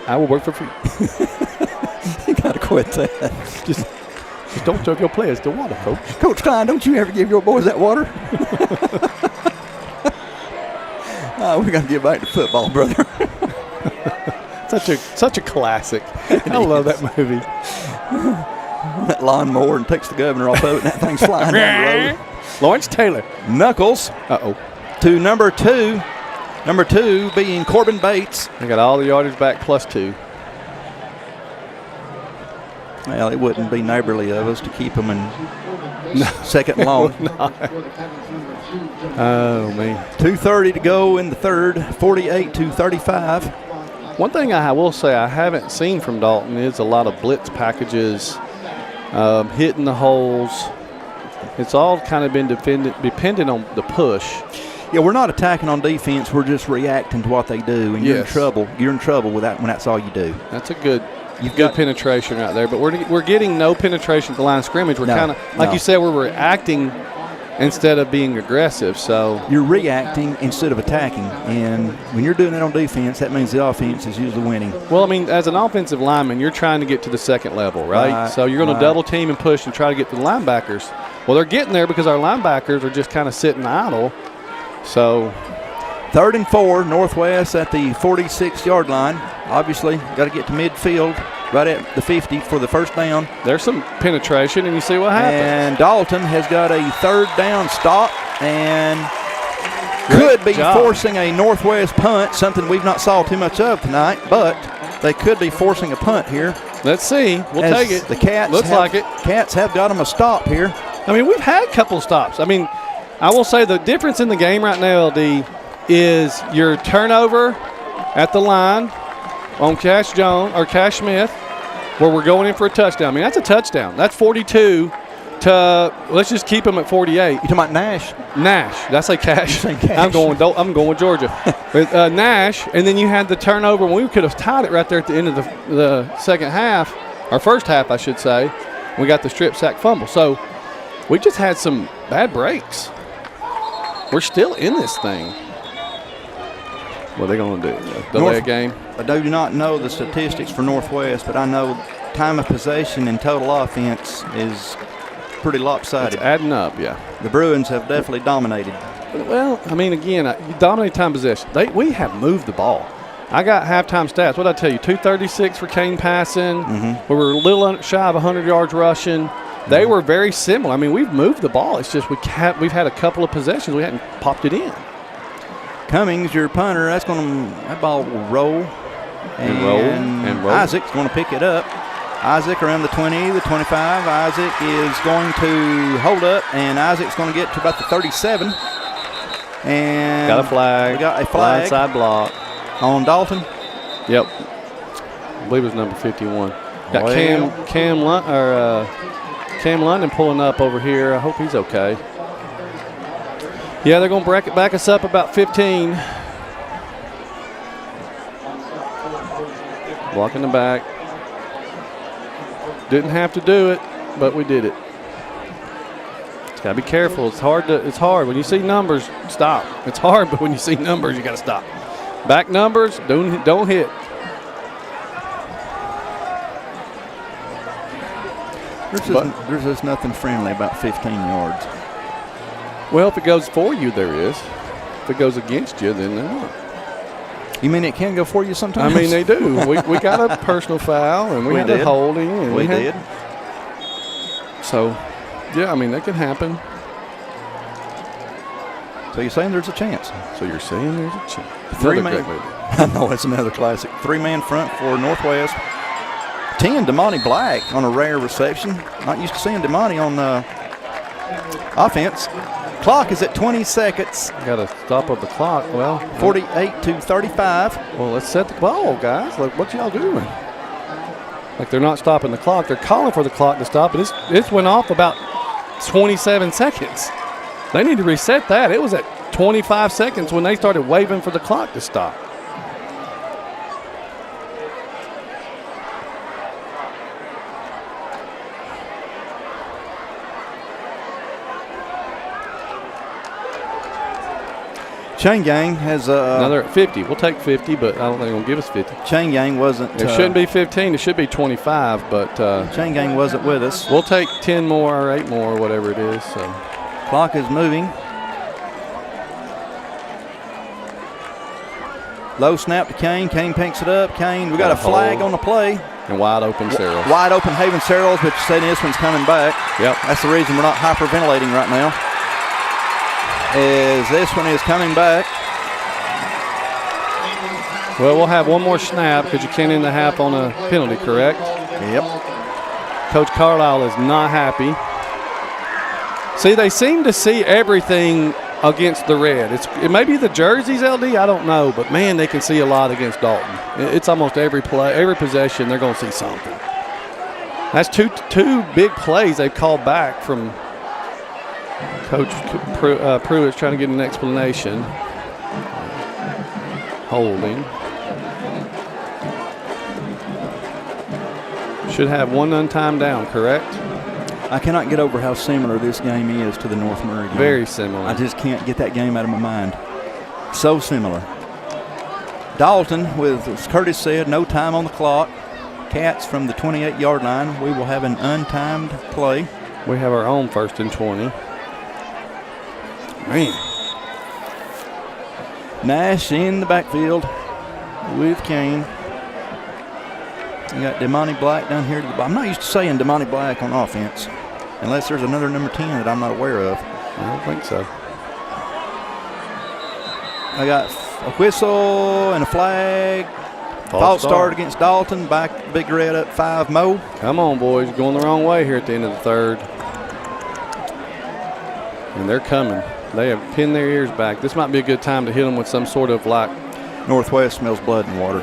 I will work for free. You got to quit that. Just don't serve your players the water, Coach. Coach Klein, don't you ever give your boys that water? We got to get back to football, brother. Such a classic. I love that movie. That lawnmower and takes the governor off of it, and that thing's flying down the road. Lawrence Taylor. Knuckles. To number 2. Number 2 being Corbin Bates. They got all the yardage back plus 2. Well, it wouldn't be neighborly of us to keep them in second and long. Oh, man. 2:30 to go in the third, 48-35. One thing I will say I haven't seen from Dalton is a lot of blitz packages, hitting the holes. It's all kind of been dependent on the push. Yeah, we're not attacking on defense. We're just reacting to what they do, and you're in trouble. You're in trouble with that when that's all you do. That's a good penetration right there. But we're getting no penetration at the line of scrimmage. We're kind of, like you said, we're reacting instead of being aggressive. So you're reacting instead of attacking, and when you're doing it on defense, that means the offense is usually winning. Well, I mean, as an offensive lineman, you're trying to get to the second level, right? So you're going to double team and push and try to get to the linebackers. Well, they're getting there because our linebackers are just kind of sitting idle. So 3rd and 4, Northwest at the 46-yard line. Obviously, got to get to midfield, right at the 50 for the first down. There's some penetration, and you see what happens. And Dalton has got a 3rd down stop and could be forcing a Northwest punt, something we've not saw too much of tonight, but they could be forcing a punt here. Let's see. We'll take it. The Cats looks like it. Cats have got them a stop here. I mean, we've had a couple of stops. I mean, I will say the difference in the game right now, LD, is your turnover at the line on Cash Smith, where we're going in for a touchdown. I mean, that's a touchdown. That's 42 to, let's just keep them at 48. You talking about Nash? Nash. Did I say Cash? You're saying Cash. I'm going with Georgia. Nash, and then you had the turnover, and we could have tied it right there at the end of the second half, or first half, I should say. We got the strip sack fumble. So we just had some bad breaks. We're still in this thing. What are they going to do? Delay a game? I do not know the statistics for Northwest, but I know time of possession and total offense is pretty lopsided. It's adding up, yeah. The Bruins have definitely dominated. Well, I mean, again, dominate time possession. We have moved the ball. I got halftime stats. What did I tell you? 236 for Kane passing. Mm-hmm. We were a little shy of 100 yards rushing. They were very similar. I mean, we've moved the ball. It's just we've had a couple of possessions. We hadn't popped it in. Cummings, your punter, that ball will roll. And roll. Isaac's going to pick it up. Isaac around the 20, the 25. Isaac is going to hold up, and Isaac's going to get to about the 37. And got a flag. We got a flag. Blindside block. On Dalton? Yep. I believe it was number 51. Got Cam London pulling up over here. I hope he's okay. Yeah, they're going to back us up about 15. Blocking the back. Didn't have to do it, but we did it. It's got to be careful. It's hard. When you see numbers, stop. It's hard, but when you see numbers, you got to stop. Back numbers, don't hit. There's just nothing friendly about 15 yards. Well, if it goes for you, there is. If it goes against you, then they're not. You mean it can go for you sometimes? I mean, they do. We got a personal foul, and we had a holding. And we did. So, yeah, I mean, that can happen. So you're saying there's a chance? So you're saying there's a chance. I know, it's another classic. 3-man front for Northwest. 10, Damani Black on a rare reception. Not used to seeing Damani on Offense. Clock is at 20 seconds. Got to stop of the clock. Well, 48-35. Well, let's set the ball, guys. Like, what y'all doing? Like, they're not stopping the clock. They're calling for the clock to stop, but it went off about 27 seconds. They need to reset that. It was at 25 seconds when they started waving for the clock to stop. Chain Gang has another 50. We'll take 50, but I don't think they're going to give us 50. Chain Gang wasn't. It shouldn't be 15. It should be 25, but Chain Gang wasn't with us. We'll take 10 more or 8 more or whatever it is. So clock is moving. Low snap to Kane. Kane picks it up. Kane, we got a flag on the play. And wide open Searles. Wide open Haven Searles, but you say this one's coming back. Yep. That's the reason we're not hyperventilating right now. As this one is coming back. Well, we'll have one more snap because you can't end the half on a penalty, correct? Yep. Coach Carlisle is not happy. See, they seem to see everything against the red. It may be the jerseys, LD, I don't know, but man, they can see a lot against Dalton. It's almost every play, every possession, they're going to see something. That's two big plays they've called back from Coach Pruitt's trying to get an explanation. Holding. Should have one untimed down, correct? I cannot get over how similar this game is to the North Murray game. Very similar. I just can't get that game out of my mind. So similar. Dalton, with, as Curtis said, no time on the clock. Cats from the 28-yard line. We will have an untimed play. We have our own 1st and 20. Man. Nash in the backfield with Kane. You got Damani Black down here. I'm not used to saying Damani Black on offense, unless there's another number 10 that I'm not aware of. I don't think so. I got a whistle and a flag. False start against Dalton. Back Big Red up 5. Mo. Come on, boys. Going the wrong way here at the end of the third. And they're coming. They have pinned their ears back. This might be a good time to hit them with some sort of like. Northwest smells blood and water.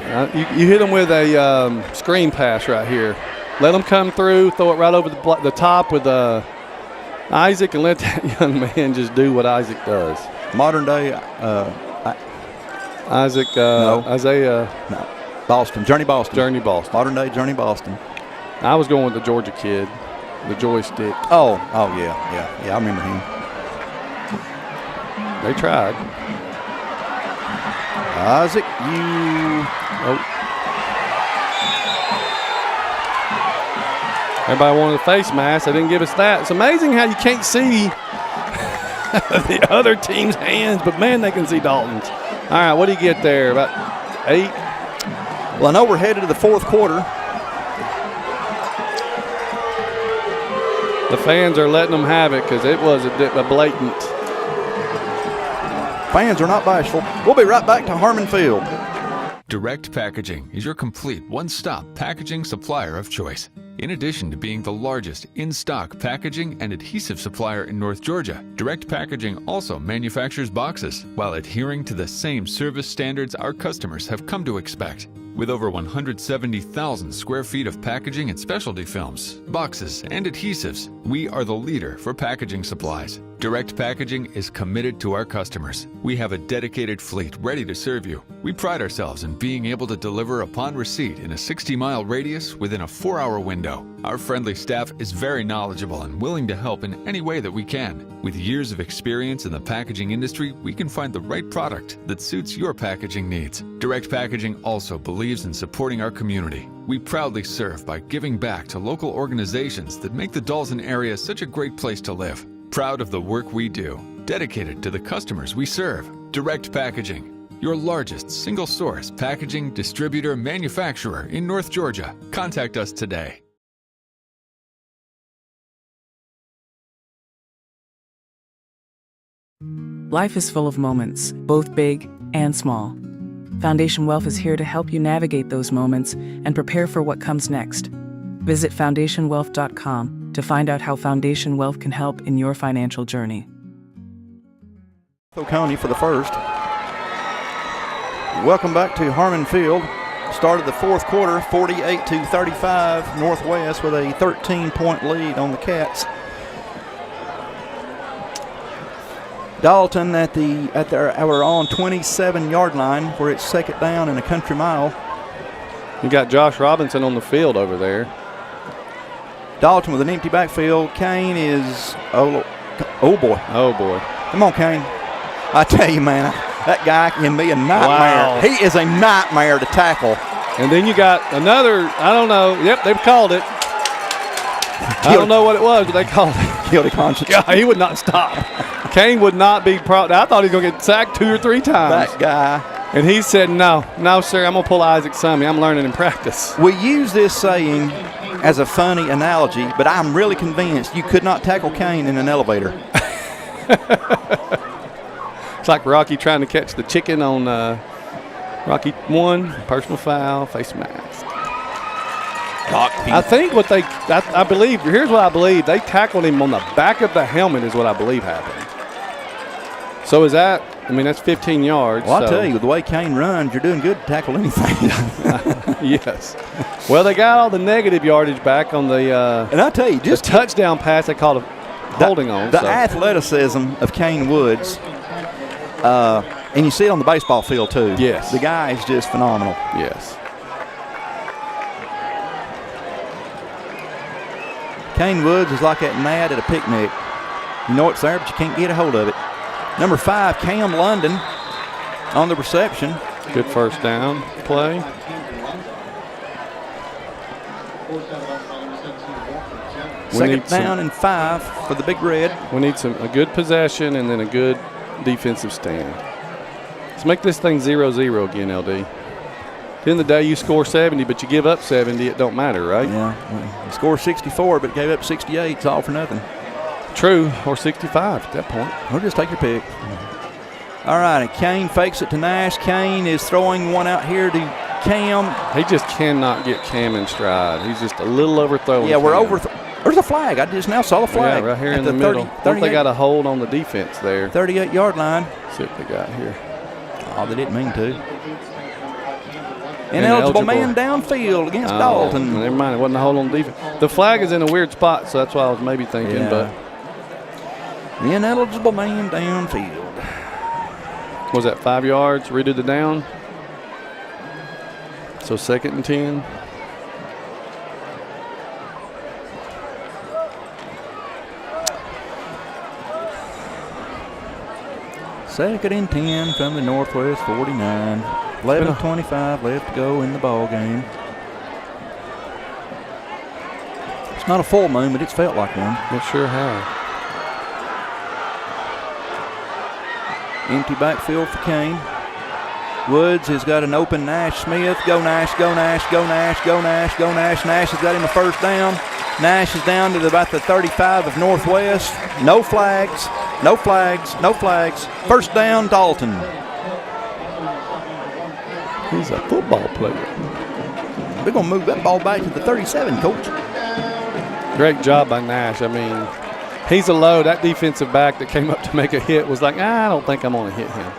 You hit them with a screen pass right here. Let them come through, throw it right over the top with Isaac, and let that young man just do what Isaac does. Modern day Isaac, no. Isaiah. No. Boston. Journey Boston. Journey Boston. Modern day Journey Boston. I was going with the Georgia kid, the joystick. Oh, yeah, I remember him. They tried. Isaac, Everybody wanted a face mask. They didn't give us that. It's amazing how you can't see the other team's hands, but man, they can see Dalton's. All right, what do you get there? About 8? Well, I know we're headed to the 4th quarter. The fans are letting them have it because it was a blatant. Fans are not bashful. We'll be right back to Harmon Field. Direct Packaging is your complete one-stop packaging supplier of choice. In addition to being the largest in-stock packaging and adhesive supplier in North Georgia, Direct Packaging also manufactures boxes while adhering to the same service standards our customers have come to expect. With over 170,000 square feet of packaging and specialty films, boxes, and adhesives, we are the leader for packaging supplies. Direct Packaging is committed to our customers. We have a dedicated fleet ready to serve you. We pride ourselves in being able to deliver upon receipt in a 60-mile radius within a 4-hour window. Our friendly staff is very knowledgeable and willing to help in any way that we can. With years of experience in the packaging industry, we can find the right product that suits your packaging needs. Direct Packaging also believes in supporting our community. We proudly serve by giving back to local organizations that make the Dalton area such a great place to live. Proud of the work we do, dedicated to the customers we serve. Direct Packaging, your largest single-source packaging distributor manufacturer in North Georgia. Contact us today. Life is full of moments, both big and small. Foundation Wealth is here to help you navigate those moments and prepare for what comes next. Visit foundationwealth.com to find out how Foundation Wealth can help in your financial journey. Oconee for the first. Welcome back to Harmon Field. Started the fourth quarter, 48-35, Northwest with a 13-point lead on the Cats. Dalton at our own 27-yard line, where it's second down and a country mile. You got Josh Robinson on the field over there. Dalton with an empty backfield. Kane is oh boy. Come on, Kane. I tell you, man, that guy can be a nightmare. Wow. He is a nightmare to tackle. And then you got another, I don't know. Yep, they've called it. I don't know what it was, but they called it. Guilty conscience. God, he would not stop. Kane would not be proud. I thought he was going to get sacked 2 or 3 times. That guy. And he said, no, sir, I'm going to pull Isaac Summey. I'm learning in practice. We use this saying as a funny analogy, but I'm really convinced you could not tackle Kane in an elevator. It's like Rocky trying to catch the chicken on Rocky 1, personal foul, face mask. I think I believe, here's what I believe. They tackled him on the back of the helmet is what I believe happened. So is that, that's 15 yards. Well, I'll tell you, the way Kane runs, you're doing good to tackle anything. Yes. Well, they got all the negative yardage back on the and I'll tell you, just the touchdown pass they called holding on. The athleticism of Kane Woods, and you see it on the baseball field too. Yes. The guy is just phenomenal. Yes. Kane Woods is like that gnat at a picnic. You know it's there, but you can't get a hold of it. Number 5, Cam London on the reception. Good first down play. Second down and 5 for the Big Red. We need a good possession and then a good defensive stand. Let's make this thing 0-0 again, LD. At the end of the day, you score 70, but you give up 70, it don't matter, right? Yeah. Well, you score 64, but gave up 68. It's all for nothing. True, or 65 at that point. Or just take your pick. All right, and Kane fakes it to Nash. Kane is throwing one out here to Cam. He just cannot get Cam in stride. He's just a little overthrowing. Yeah, we're over. There's a flag. I just now saw the flag. Yeah, right here in the middle. Don't they got a hold on the defense there? 38-yard line. Let's see what they got here. Oh, they didn't mean to. Ineligible man downfield against Dalton. Never mind, it wasn't a hold on the defense. The flag is in a weird spot, so that's why I was maybe thinking. Yeah. But ineligible man downfield. Was that 5 yards? Redo the down. So 2nd and 10. Second and 10 from the Northwest 49. 11:25 left to go in the ball game. It's not a full moon, but it's felt like one. It sure has. Empty backfield for Kane. Woods has got an open Nash Smith. Go Nash, go Nash, go Nash, go Nash, go Nash. Nash has got him a first down. Nash is down to about the 35 of Northwest. No flags, no flags, no flags. First down, Dalton. He's a football player. We're going to move that ball back to the 37, Coach. Great job by Nash. He's a low. That defensive back that came up to make a hit was like, I don't think I'm going to hit him.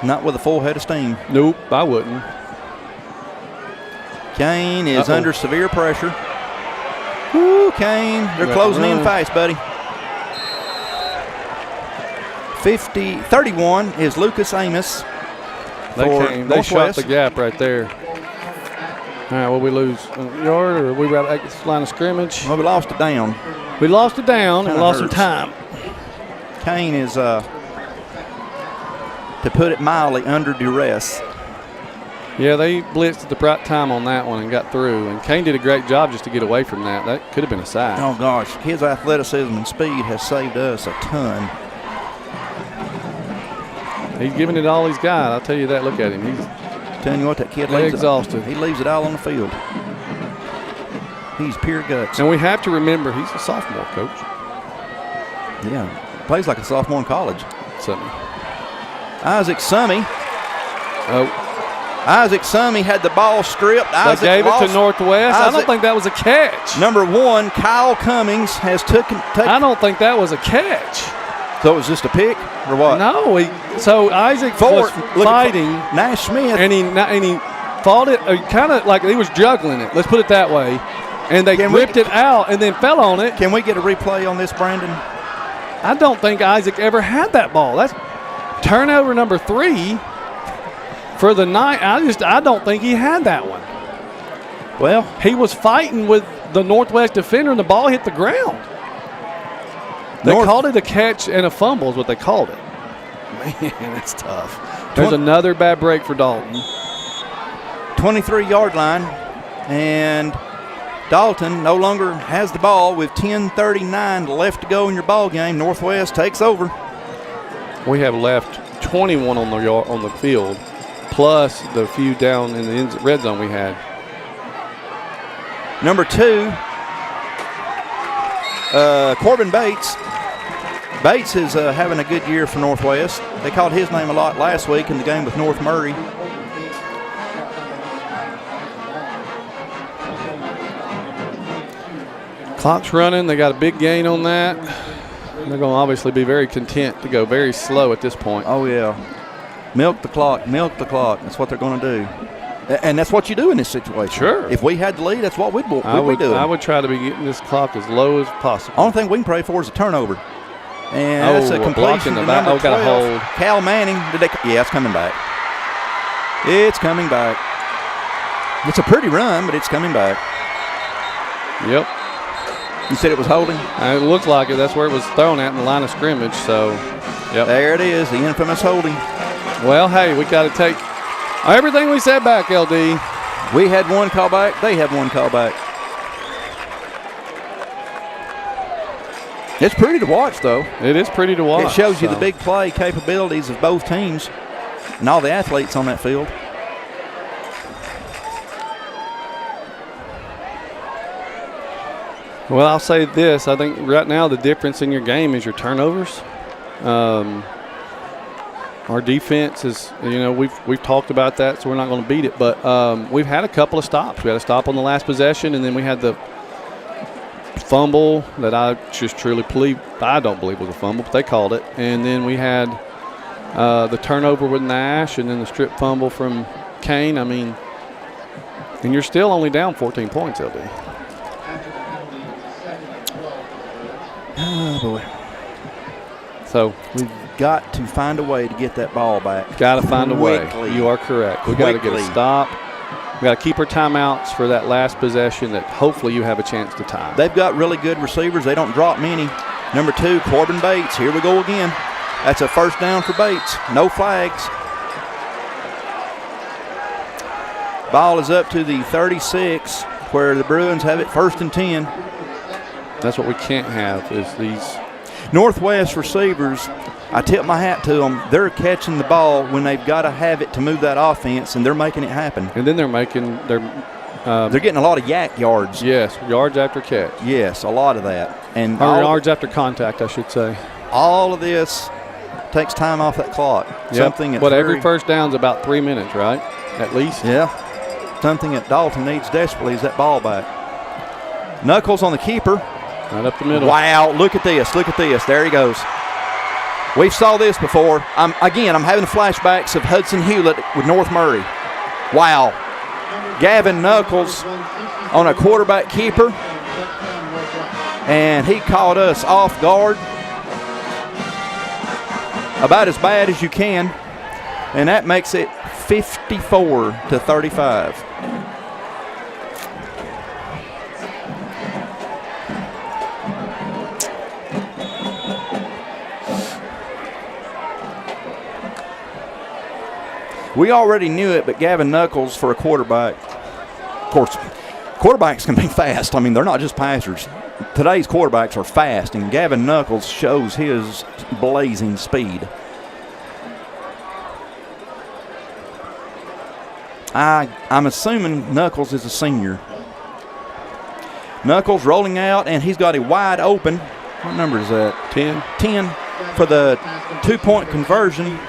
Not with a full head of steam. Nope, I wouldn't. Kane is under severe pressure. Woo, Kane. They're closing in fast, buddy. 31 is Lucas Amos. They shot the gap right there. All right, will we lose a yard or are we about at the line of scrimmage? Well, we lost it down. We lost it down and lost some time. Kane is, to put it mildly, under duress. Yeah, they blitzed at the right time on that one and got through. And Kane did a great job just to get away from that. That could have been a sack. Oh, gosh. His athleticism and speed has saved us a ton. He's giving it all he's got. I'll tell you that. Look at him. He's telling you what, that kid leaves exhausted. He leaves it all on the field. He's pure guts. And we have to remember he's a sophomore, Coach. Yeah, plays like a sophomore in college. Something. Isaac Summey. Oh, Isaac Summey had the ball stripped. They gave it to Northwest. I don't think that was a catch. Number 1, Kyle Cummings has taken. I don't think that was a catch. So it was just a pick, or what? No. So Isaac was fighting Nash Smith, and he fought it kind of like he was juggling it. Let's put it that way. And they ripped it out and then fell on it. Can we get a replay on this, Brandon? I don't think Isaac ever had that ball. That's turnover number 3 for the night. I don't think he had that one. Well, he was fighting with the Northwest defender and the ball hit the ground. They called it a catch and a fumble is what they called it. Man, that's tough. There's another bad break for Dalton. 23-yard line, and Dalton no longer has the ball with 10:39 left to go in your ball game. Northwest takes over. We have left 21 on the field, plus the few down in the red zone we had. Number 2, Corbin Bates. Bates is having a good year for Northwest. They called his name a lot last week in the game with North Murray. Clock's running. They got a big gain on that. They're going to obviously be very content to go very slow at this point. Oh, yeah. Milk the clock. Milk the clock. That's what they're going to do. And that's what you do in this situation. Sure. If we had the lead, that's what we'd do. I would try to be getting this clock as low as possible. Only thing we can pray for is a turnover. And that's a completion to number 12. Got a hold. Cal Manning. Yeah, it's coming back. It's coming back. It's a pretty run, but it's coming back. Yep. You said it was holding? It looked like it. That's where it was thrown at in the line of scrimmage. So, yep. There it is, the infamous holding. Well, hey, we got to take everything we said back, LD. We had one call back. They had one call back. It's pretty to watch, though. It is pretty to watch. It shows you the big play capabilities of both teams and all the athletes on that field. Well, I'll say this. I think right now the difference in your game is your turnovers. Our defense is, we've talked about that, so we're not going to beat it. But we've had a couple of stops. We had a stop on the last possession, and then we had the fumble that I don't believe was a fumble, but they called it. And then we had the turnover with Nash, and then the strip fumble from Kane. I mean, and you're still only down 14 points, LD. Oh, boy. So we've got to find a way to get that ball back. Got to find a way. You are correct. We've got to get a stop. We've got to keep our timeouts for that last possession that hopefully you have a chance to tie. They've got really good receivers. They don't drop many. Number 2, Corbin Bates. Here we go again. That's a first down for Bates. No flags. Ball is up to the 36, where the Bruins have it 1st and 10. That's what we can't have is these Northwest receivers. I tip my hat to them. They're catching the ball when they've got to have it to move that offense, and they're making it happen. And then they're getting a lot of yak yards. Yes, yards after catch. Yes, a lot of that. And yards after contact, I should say. All of this takes time off that clock. Yep. But every first down's about 3 minutes, right? At least. Yeah. Something that Dalton needs desperately is that ball back. Knuckles on the keeper. Right up the middle. Wow, look at this. Look at this. There he goes. We saw this before. I'm having flashbacks of Hudson Hewlett with North Murray. Wow. Gavin Knuckles on a quarterback keeper. And he caught us off guard. About as bad as you can. And that makes it 54-35. We already knew it, but Gavin Knuckles for a quarterback, of course, quarterbacks can be fast. I mean, they're not just passers. Today's quarterbacks are fast, and Gavin Knuckles shows his blazing speed. I'm assuming Knuckles is a senior. Knuckles rolling out, and he's got a wide open. What number is that? 10. 10 for the 2-point conversion.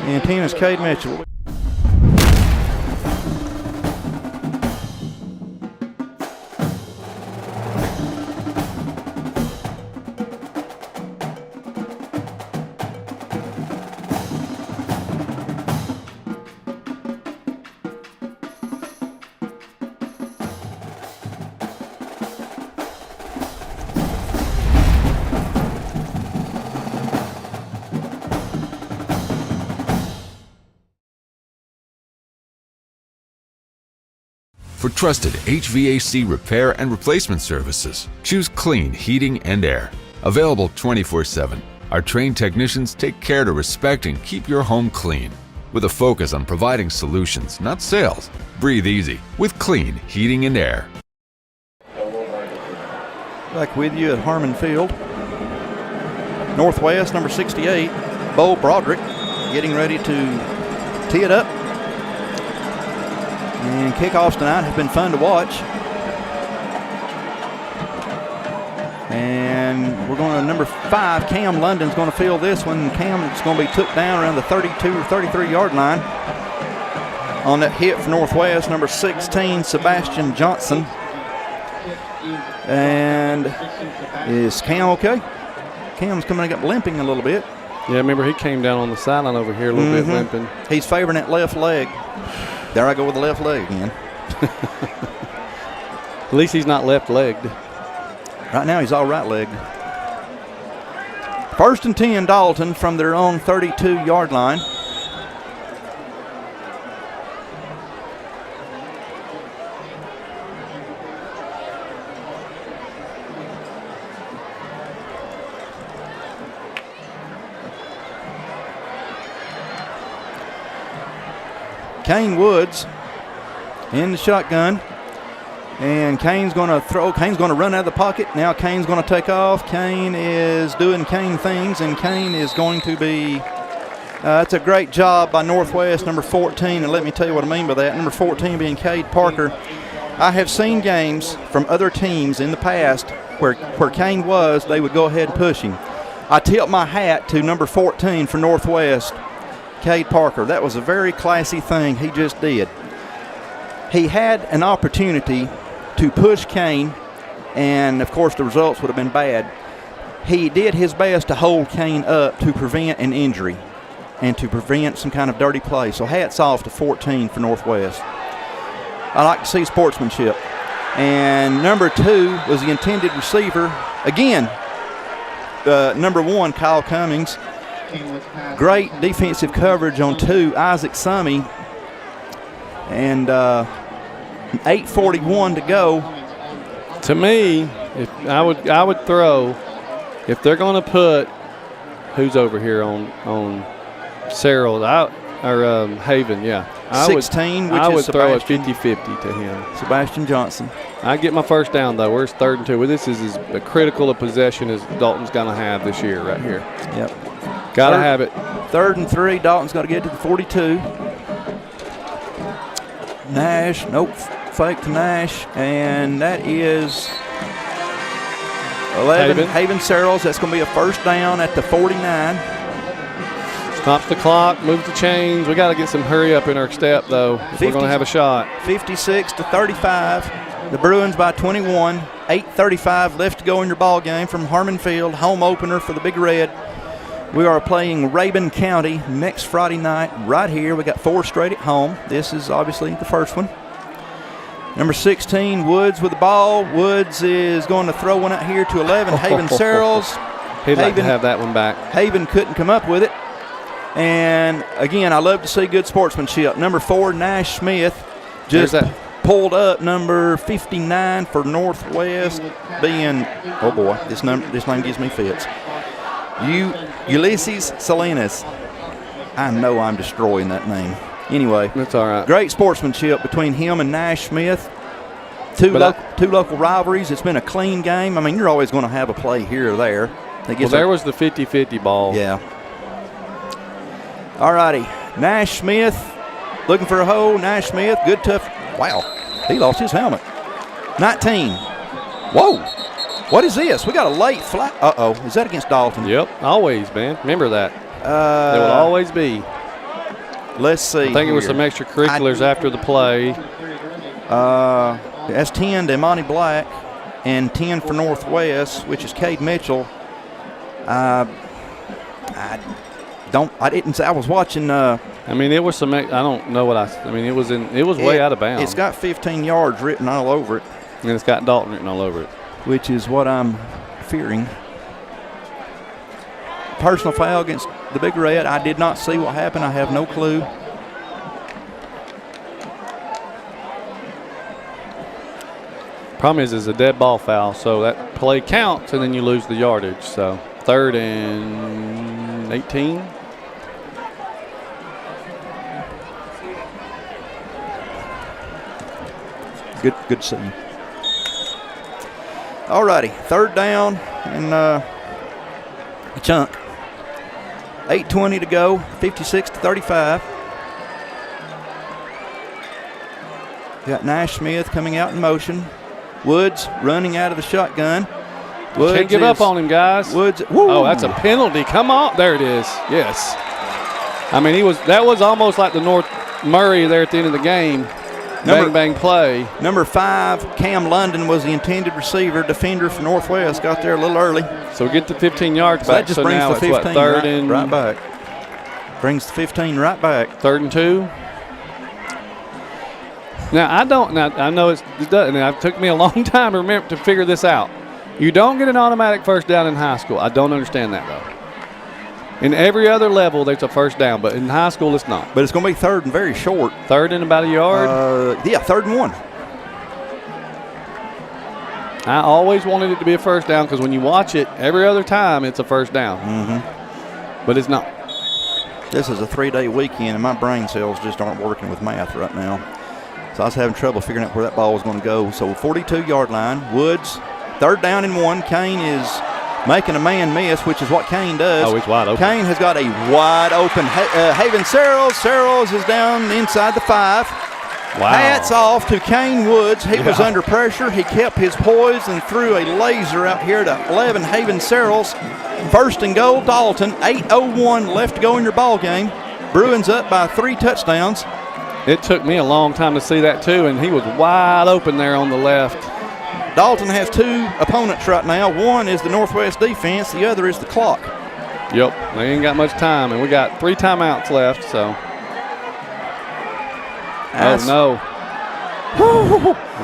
And 10 is Cade Mitchell. For trusted HVAC repair and replacement services, choose Clean Heating and Air. Available 24/7, our trained technicians take care to respect and keep your home clean. With a focus on providing solutions, not sales. Breathe easy with Clean Heating and Air. Back with you at Harmon Field. Northwest, number 68, Bo Broderick, getting ready to tee it up. And kickoffs tonight have been fun to watch. And we're going to number 5, Cam London's going to field this one. Cam is going to be took down around the 32 or 33 yard line. On that hit for Northwest, number 16, Sebastian Johnson. And is Cam okay? Cam's coming up limping a little bit. Yeah, remember he came down on the sideline over here a little bit limping. He's favoring that left leg. There I go with the left leg again. At least he's not left-legged. Right now he's all right-legged. 1st and 10, Dalton from their own 32-yard line. Kane Woods in the shotgun. And Kane's going to throw. Kane's going to run out of the pocket. Now Kane's going to take off. Kane is doing Kane things, and Kane is going to be that's a great job by Northwest, number 14. And let me tell you what I mean by that. Number 14 being Cade Parker. I have seen games from other teams in the past where Kane was, they would go ahead and push him. I tip my hat to number 14 for Northwest, Cade Parker. That was a very classy thing he just did. He had an opportunity to push Kane, and of course the results would have been bad. He did his best to hold Kane up to prevent an injury and to prevent some kind of dirty play. So hats off to 14 for Northwest. I like to see sportsmanship. And number 2 was the intended receiver. Again, number 1, Kyle Cummings. Great defensive coverage on 2, Isaac Summey. And 8:41 to go. To me, if I would throw, if they're going to put, who's over here on Cyril or Haven, yeah. 16, I would throw it Sebastian. 50-50 to him. Sebastian Johnson. I get my first down, though. Where's 3rd and 2? Well, this is as critical a possession as Dalton's going to have this year right here. Yep. Got to have it. 3rd and 3, Dalton's got to get to the 42. Nash, nope, fake to Nash, and that is 11. Haven Searles. That's going to be a first down at the 49. Stops the clock, moves the chains. We got to get some hurry up in our step, though, if we're going to have a shot. 56-35. The Bruins by 21. 8:35 left to go in your ball game from Harmon Field. Home opener for the Big Red. We are playing Rabun County next Friday night right here. We got 4 straight at home. This is obviously the first one. Number 16, Woods with the ball. Woods is going to throw one out here to 11, Haven Searles. He'd like to have that one back. Haven couldn't come up with it. And, again, I love to see good sportsmanship. Number 4, Nash Smith, just pulled up. Number 59 for Northwest being, oh, boy, this name gives me fits. Ulysses Salinas. I know I'm destroying that name. Anyway, that's all right. Great sportsmanship between him and Nash Smith. Two local rivalries. It's been a clean game. I mean, you're always going to have a play here or there. There was the 50-50 ball. Yeah. All righty. Nash Smith looking for a hole. Nash Smith, good tough. Wow, he lost his helmet. 19. Whoa. What is this? We got a late flag. Uh-oh. Is that against Dalton? Yep. Always, man. Remember that. There will always be. Let's see. I think it was some extracurriculars after the play. That's 10 to Imani Black and 10 for Northwest, which is Cade Mitchell. I was watching. I mean, it was some. I don't know what I mean, it was way out of bounds. It's got 15 yards written all over it. And it's got Dalton written all over it. Which is what I'm fearing. Personal foul against the Big Red. I did not see what happened. I have no clue. Problem is, it's a dead ball foul, so that play counts, and then you lose the yardage. So 3rd and 18. Good to see you. All righty, 3rd down and a chunk. 8:20 to go, 56-35. Got Nash Smith coming out in motion. Woods running out of the shotgun. Woods Can't give up on him, guys. Woods. Oh, that's a penalty. Come on. There it is. Yes. I mean, that was almost like the North Murray there at the end of the game. Bang play. Number 5, Cam London, was the intended receiver. Defender for Northwest. Got there a little early. So we get the 15 yards back. That just so brings now the 15 it's 3rd and right back. Brings the 15 right back. 3rd and 2. Now I know it took me a long time to figure this out. You don't get an automatic first down in high school. I don't understand that though. In every other level, there's a first down, but in high school, it's not. But it's going to be 3rd and very short. 3rd and about a yard? Yeah, 3rd and 1. I always wanted it to be a first down because when you watch it, every other time, it's a first down. Mm-hmm. But it's not. This is a 3-day weekend, and my brain cells just aren't working with math right now. So I was having trouble figuring out where that ball was going to go. So 42-yard line. Woods, 3rd down and 1. Kane is making a man miss, which is what Kane does. Oh, he's wide open. Kane has got a wide open Haven Searles. Searles is down inside the 5. Wow. Hats off to Kane Woods. He was under pressure. He kept his poise and threw a laser out here to 11 Haven Searles. 1st and goal, Dalton. 8:01 left to go in your ball game. Bruins up by 3 touchdowns. It took me a long time to see that too, and he was wide open there on the left. Dalton has 2 opponents right now. One is the Northwest defense. The other is the clock. Yep, they ain't got much time, and we got 3 timeouts left, so. Oh, no.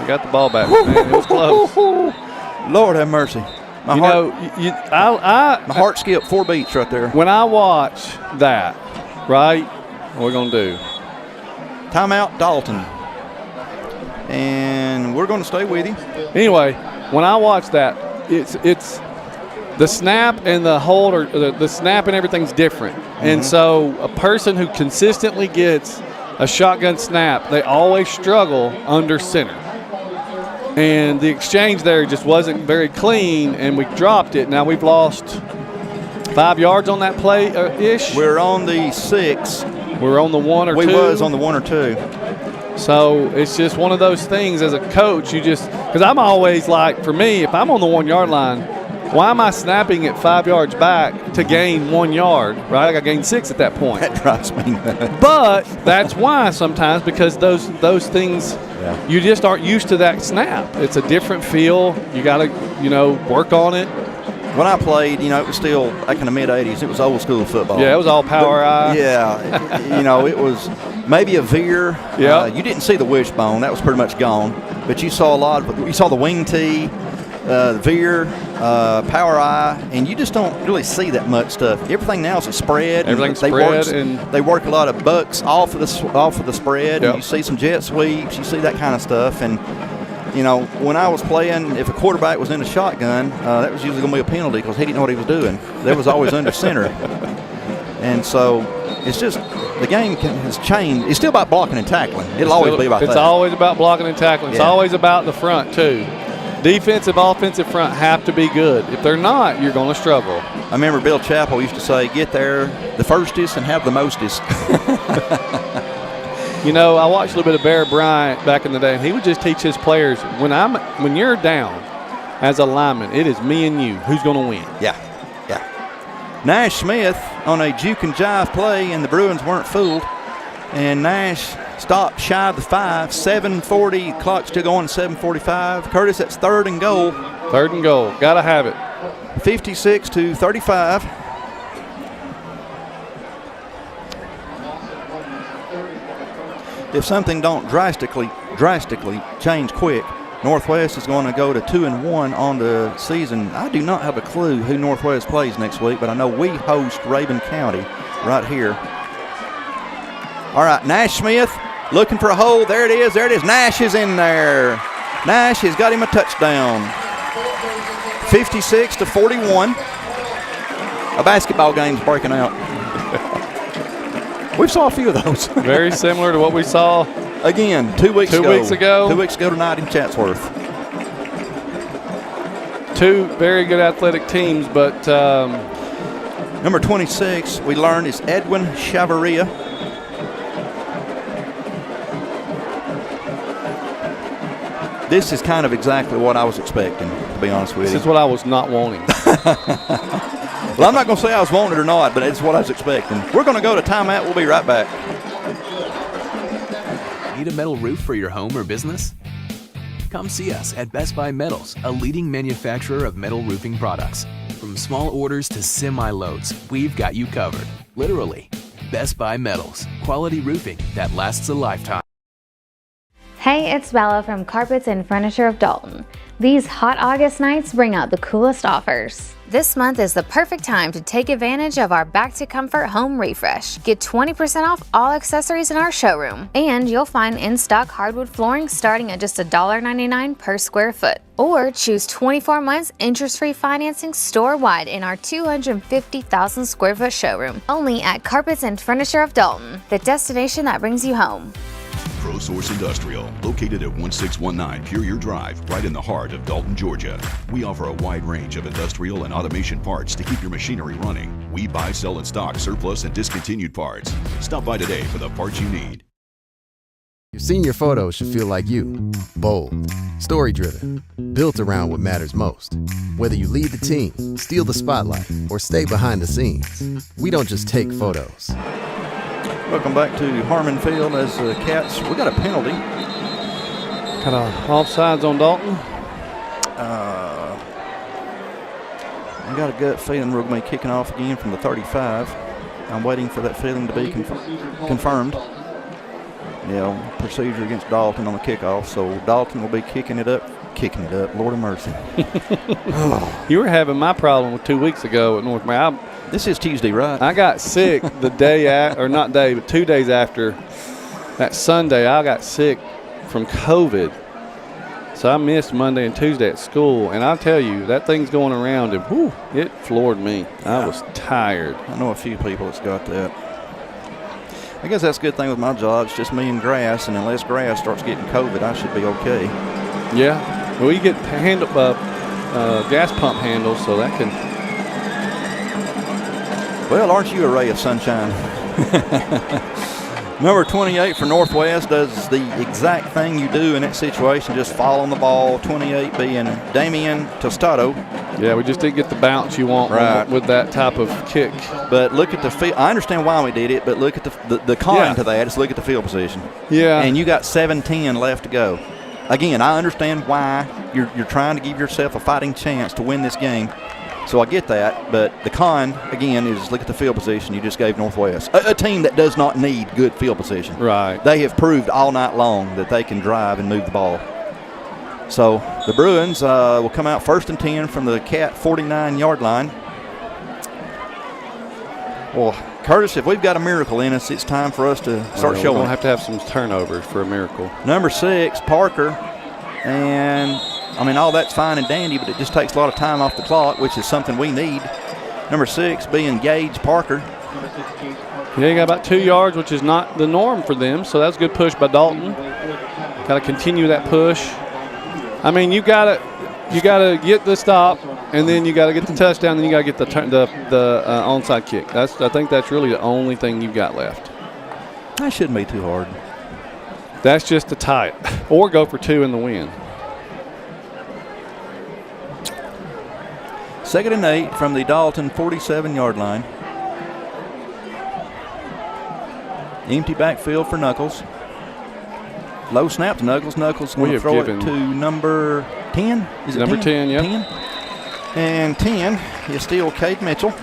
We got the ball back, man. It was close. Lord have mercy. My heart skipped 4 beats right there. When I watch that, right, what we're going to do? Timeout, Dalton. And we're going to stay with him. Anyway, when I watch that, it's the snap and the hold, or the snap and everything's different. Mm-hmm. And so a person who consistently gets a shotgun snap, they always struggle under center. And the exchange there just wasn't very clean, and we dropped it. Now we've lost 5 yards on that play-ish. We're on the 6. We're on the 1 or 2. We was on the 1 or 2. So it's just one of those things as a coach, because I'm always like, for me, if I'm on the 1 yard line, why am I snapping it 5 yards back to gain 1 yard, right? I got gained 6 at that point. That drives me nuts. But that's why sometimes, because those things, you just aren't used to that snap. It's a different feel. You got to, work on it. When I played, it was still back in the mid-'80s. It was old school football. Yeah, it was all power eye. Yeah, it was maybe a veer. Yeah. You didn't see the wishbone. That was pretty much gone. But you saw you saw the wing tee, the veer, power eye, and you just don't really see that much stuff. Everything now is a spread. Everything's spread. And they work a lot of bucks off of the spread. Yep. And you see some jet sweeps. You see that kind of stuff. And when I was playing, if a quarterback was in a shotgun, that was usually going to be a penalty because he didn't know what he was doing. That was always under center. And so it's just the game has changed. It's still about blocking and tackling. It'll always be about that. It's always about blocking and tackling. It's always about the front, too. Defensive, offensive front have to be good. If they're not, you're going to struggle. I remember Bill Chappell used to say, get there the firstest and have the mostest. I watched a little bit of Bear Bryant back in the day, and he would just teach his players, when you're down as a lineman, it is me and you. Who's going to win? Yeah. Nash Smith on a juke and jive play, and the Bruins weren't fooled. And Nash stopped shy of the 5. 7:40, clock still going, 7:45. Curtis, that's 3rd and goal. 3rd and goal. Got to have it. 56-35. If something don't drastically change quick, Northwest is going to go to 2-1 on the season. I do not have a clue who Northwest plays next week, but I know we host Rabun County right here. All right, Nash Smith looking for a hole. There it is. Nash is in there. Nash has got him a touchdown. 56-41. A basketball game's breaking out. We saw a few of those. Very similar to what we saw again 2 weeks ago. 2 weeks ago. 2 weeks ago tonight in Chatsworth. Two very good athletic teams, but number 26 we learned is Edwin Chavarria. This is kind of exactly what I was expecting, to be honest with you. This is what I was not wanting. Well, I'm not going to say I was wanting it or not, but it's what I was expecting. We're going to go to timeout. We'll be right back. Need a metal roof for your home or business? Come see us at Best Buy Metals, a leading manufacturer of metal roofing products. From small orders to semi-loads, we've got you covered. Literally. Best Buy Metals, quality roofing that lasts a lifetime. Hey, it's Bella from Carpets and Furniture of Dalton. These hot August nights bring out the coolest offers. This month is the perfect time to take advantage of our Back to Comfort home refresh. Get 20% off all accessories in our showroom. And you'll find in-stock hardwood flooring starting at just $1.99 per square foot. Or choose 24 months interest-free financing store-wide in our 250,000 square foot showroom. Only at Carpets and Furniture of Dalton, the destination that brings you home. ProSource Industrial, located at 1619 Purier Drive, right in the heart of Dalton, Georgia. We offer a wide range of industrial and automation parts to keep your machinery running. We buy, sell, and stock surplus and discontinued parts. Stop by today for the parts you need. Your senior photos should feel like you. Bold, story-driven, built around what matters most. Whether you lead the team, steal the spotlight, or stay behind the scenes, we don't just take photos. Welcome back to Harmon Field as the Cats. We got a penalty. Kind of offsides on Dalton. I got a gut feeling we're going to be kicking off again from the 35. I'm waiting for that feeling to be confirmed. Procedure against Dalton on the kickoff. So Dalton will be kicking it up. Lord of mercy. You were having my problem with 2 weeks ago at North May. This is Tuesday, right? I got sick the day or not day, but 2 days after that Sunday. I got sick from COVID, so I missed Monday and Tuesday at school. And I'll tell you, that thing's going around, and whew, it floored me. I was tired. I know a few people that's got that. I guess that's a good thing with my job. It's just me and grass, and unless grass starts getting COVID, I should be okay. Yeah. Well, you get gas pump handles, so that can. Well, aren't you a ray of sunshine? Number 28 for Northwest does the exact thing you do in that situation, just fall on the ball. 28 being Damian Tostado. Yeah, we just didn't get the bounce you want with that type of kick. But look at the field. I understand why we did it, but look at the con to that is look at the field position. Yeah. And you got 7:10 left to go. Again, I understand why you're trying to give yourself a fighting chance to win this game. So I get that, but the con, again, is look at the field position you just gave Northwest. A team that does not need good field position. Right. They have proved all night long that they can drive and move the ball. So the Bruins will come out 1st and 10 from the Cat 49-yard line. Well, Curtis, if we've got a miracle in us, it's time for us to start showing. We're going to have some turnovers for a miracle. Number 6, Parker, and all that's fine and dandy, but it just takes a lot of time off the clock, which is something we need. Number 6 being Gage Parker. Yeah, you got about 2 yards, which is not the norm for them, so that's a good push by Dalton. Got to continue that push. You got to get the stop, and then you got to get the touchdown, then you got to get the onside kick. I think that's really the only thing you've got left. That shouldn't be too hard. That's just to tie it, or go for 2 in the win. 2nd and 8 from the Dalton 47-yard line. Empty backfield for Knuckles. Low snap to Knuckles. Knuckles going to throw it to number 10. Is it number 10? Yeah. 10. And 10 is still Cade Mitchell.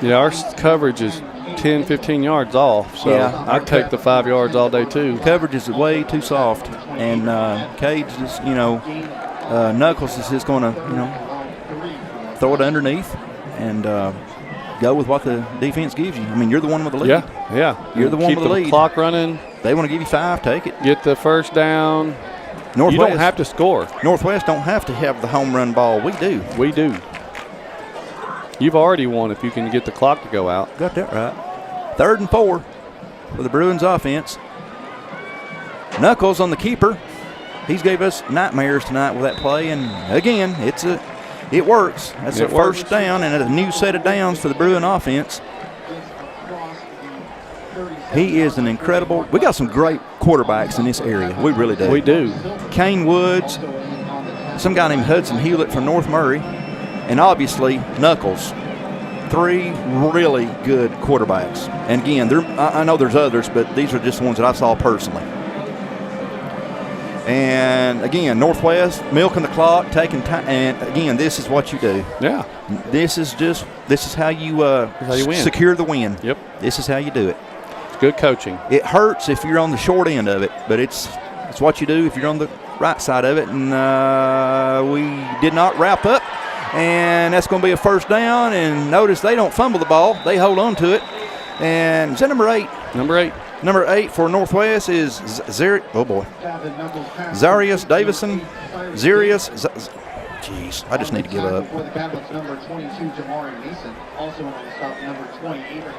Yeah, our coverage is 10, 15 yards off. So yeah, I'd take the 5 yards all day too. Coverage is way too soft. And Cade's just, Knuckles is just going to, throw it underneath and go with what the defense gives you. You're the one with the lead. Yeah. You're the one with the lead. Keep the clock running. They want to give you 5, take it. Get the first down. You don't have to score. Northwest don't have to have the home run ball. We do. We do. You've already won if you can get the clock to go out. Got that right. 3rd and 4 for the Bruins offense. Knuckles on the keeper. He's gave us nightmares tonight with that play, and again, it works. That's a first down and a new set of downs for the Bruin offense. He is an incredible. We got some great quarterbacks in this area. We really do. We do. Kane Woods, some guy named Hudson Hewlett from North Murray, and obviously Knuckles. 3 really good quarterbacks. And again, I know there's others, but these are just the ones that I saw personally. And again, Northwest milking the clock, taking time. And again, this is what you do. Yeah. This is how you win. Secure the win. Yep. This is how you do it. It's good coaching. It hurts if you're on the short end of it, but it's what you do if you're on the right side of it. And we did not wrap up, and that's going to be a first down. And notice they don't fumble the ball; they hold on to it. And is that number 8? Number 8. Number 8 for Northwest is Zarius Davison. Jeez, I just need to give up.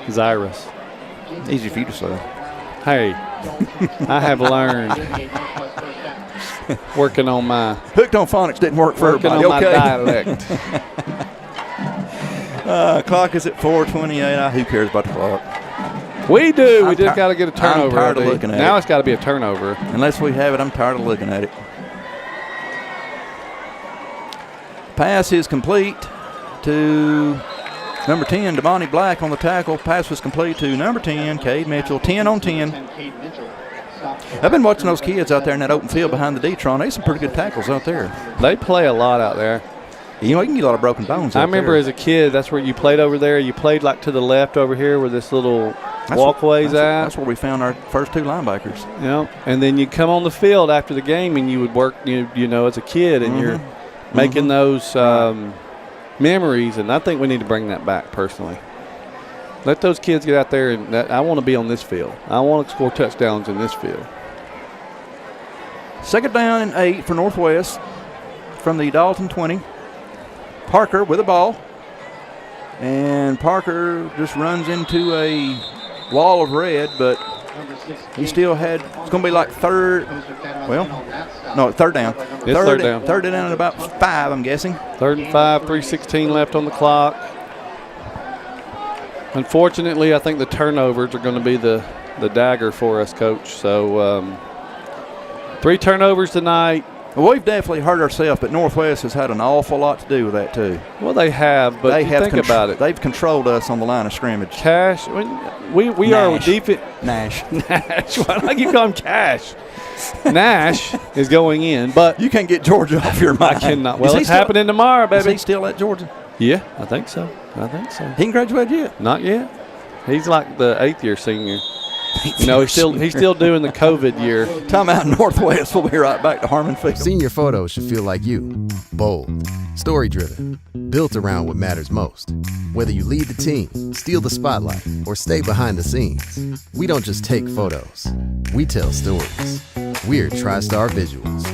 Zyrus. Easy for you to say. Hey, I have learned. Working on my hooked on phonics didn't work for everybody. On my dialect. Clock is at 4:28. Who cares about the clock? We do. We just got to get a turnover. I'm tired of looking at it. Now it's got to be a turnover. Unless we have it, I'm tired of looking at it. Pass is complete to number 10, Devontae Black on the tackle. Pass was complete to number 10, Cade Mitchell. 10 on 10. I've been watching those kids out there in that open field behind the D-Tron. They some pretty good tackles out there. They play a lot out there. You know, you can get a lot of broken bones. I remember as a kid, that's where you played over there. You played like to the left over here where this little walkway's at. That's where we found our first 2 linebackers. Yeah, and then you come on the field after the game and you would work, you know, as a kid, and you're making those memories. And I think we need to bring that back personally. Let those kids get out there, and I want to be on this field. I want to score touchdowns in this field. 2nd down and 8 for Northwest from the Dalton 20. Parker with the ball, and Parker just runs into a wall of red, but he still had, it's going to be like third down. It's third down. Third down at about 5, I'm guessing. 3rd and 5, 3:16 left on the clock. Unfortunately, I think the turnovers are going to be the dagger for us, Coach. So 3 turnovers tonight. Well, we've definitely hurt ourselves, but Northwest has had an awful lot to do with that too. Well, they have, but think about it. They've controlled us on the line of scrimmage. Cash, we are defense. Nash. Why do I keep calling Cash? Nash is going in, but you can't get Georgia off your mind. I cannot. Well, it's happening tomorrow, baby. Is he still at Georgia? Yeah, I think so. He ain't graduated yet? Not yet. He's like the 8th-year senior. You know, he's still doing the COVID year. Time out Northwest. We'll be right back to Harmon Field. Senior photos should feel like you. Bold, story-driven, built around what matters most. Whether you lead the team, steal the spotlight, or stay behind the scenes, we don't just take photos. We tell stories. We're TriStar Visuals.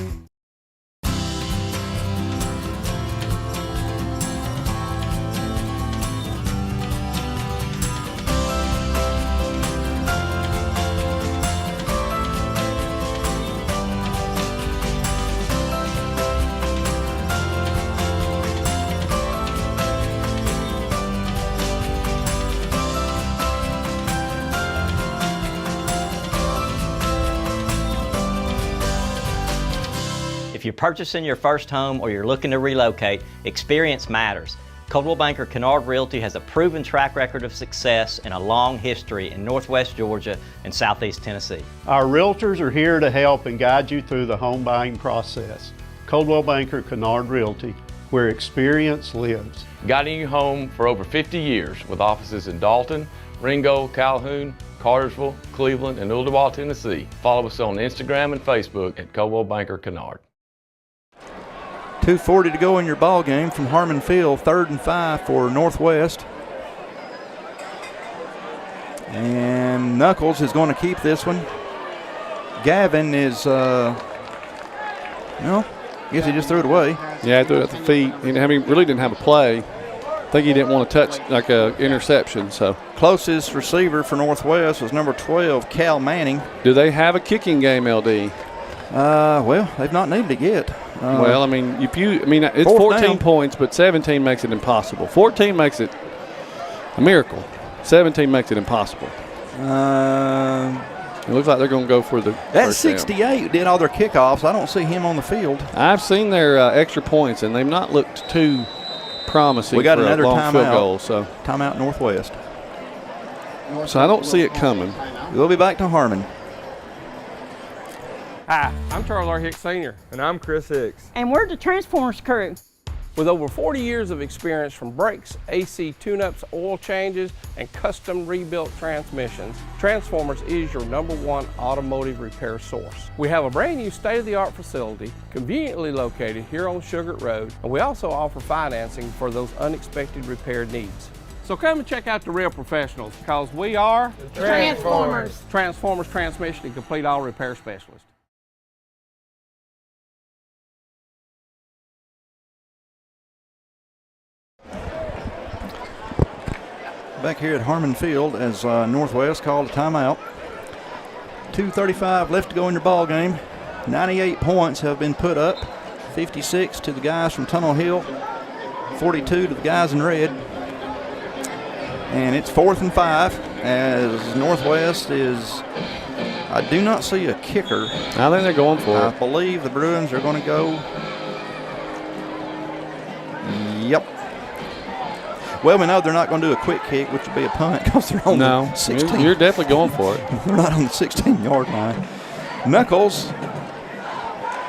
If you're purchasing your first home or you're looking to relocate, experience matters. Coldwell Banker Kennard Realty has a proven track record of success and a long history in Northwest Georgia and Southeast Tennessee. Our realtors are here to help and guide you through the home buying process. Coldwell Banker Kennard Realty, where experience lives. Guiding you home for over 50 years with offices in Dalton, Ringgold, Calhoun, Cartersville, Cleveland, and Ooltewah, Tennessee. Follow us on Instagram and Facebook at Coldwell Banker Kennard. 2:40 to go in your ball game from Harmon Field. 3rd and 5 for Northwest. And Knuckles is going to keep this one. Gavin is Well, I guess he just threw it away. Yeah, he threw it at the feet. He really didn't have a play. I think he didn't want to touch like a interception. So closest receiver for Northwest was number 12, Cal Manning. Do they have a kicking game, LD? Well, they've not needed it yet. Well, I mean, it's 14 down. points, but 17 makes it impossible. 14 makes it a miracle. 17 makes it impossible. It looks like they're going to go for the That first down. 68 did all their kickoffs. I don't see him on the field. I've seen their extra points, and they've not looked too promising. We got for another a long timeout. field goal. So timeout Northwest. So I don't see it coming. We'll be back to Harmon. Hi, I'm Charles R. Hicks Sr. And I'm Chris Hicks. And we're the Transformers crew. With over 40 years of experience from brakes, AC tune-ups, oil changes, and custom rebuilt transmissions, Transformers is your #1 automotive repair source. We have a brand new state-of-the-art facility conveniently located here on Sugar Road, and we also offer financing for those unexpected repair needs. So come and check out the real professionals, because we are Transformers. Transformers Transmission and Complete Auto Repair Specialist. Back here at Harmon Field as Northwest called a timeout. 2:35 left to go in your ball game. 98 points have been put up. 56 to the guys from Tunnel Hill. 42 to the guys in red. And it's 4th and 5 as Northwest is, I do not see a kicker. I think they're going for it. I believe the Bruins are going to go. Yep. Well, we know they're not going to do a quick kick, which would be a punt because they're on the 16. You're definitely going for it. They're not on the 16-yard line. Knuckles.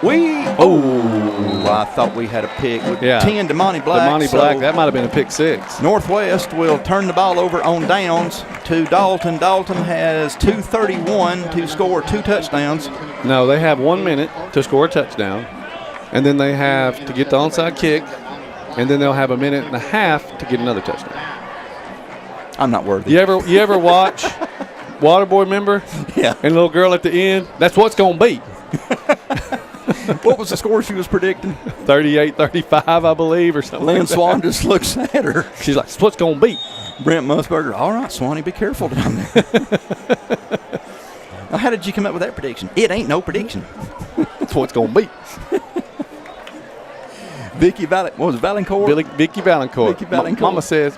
I thought we had a pick with 10 to Monty Black. Monty Black, that might have been a pick 6. Northwest will turn the ball over on downs to Dalton. Dalton has 2:31 to score 2 touchdowns. No, they have 1 minute to score a touchdown, and then they have to get the onside kick, and then they'll have a minute and a half to get another touchdown. I'm not worthy. You ever watch Waterboy, remember? Yeah. And little girl at the end? That's what's going to be. What was the score she was predicting? 38-35, I believe, or something. Lynn Swan just looks at her. She's like, that's what's going to be. Brent Musburger, all right, Swanee, be careful down there. Now, how did you come up with that prediction? It ain't no prediction. That's what's going to be. Vicky Valancourt? Vicky Valancourt. Vicky Valancourt.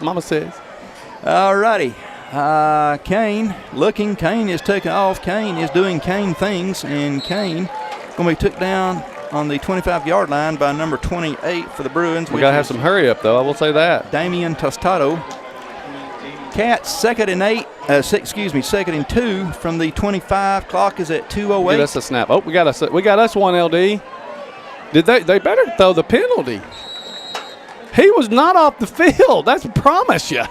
Mama says. All righty. Kane looking. Kane is taking off. Kane is doing Kane things, and Kane going to be took down on the 25-yard line by number 28 for the Bruins. We got to have some hurry up, though. I will say that. Damian Tostado. Cats second and 2 from the 25. Clock is at 2:08. Get us a snap. Oh, we got us one, LD. Did they better throw the penalty? He was not off the field. That's a promise you.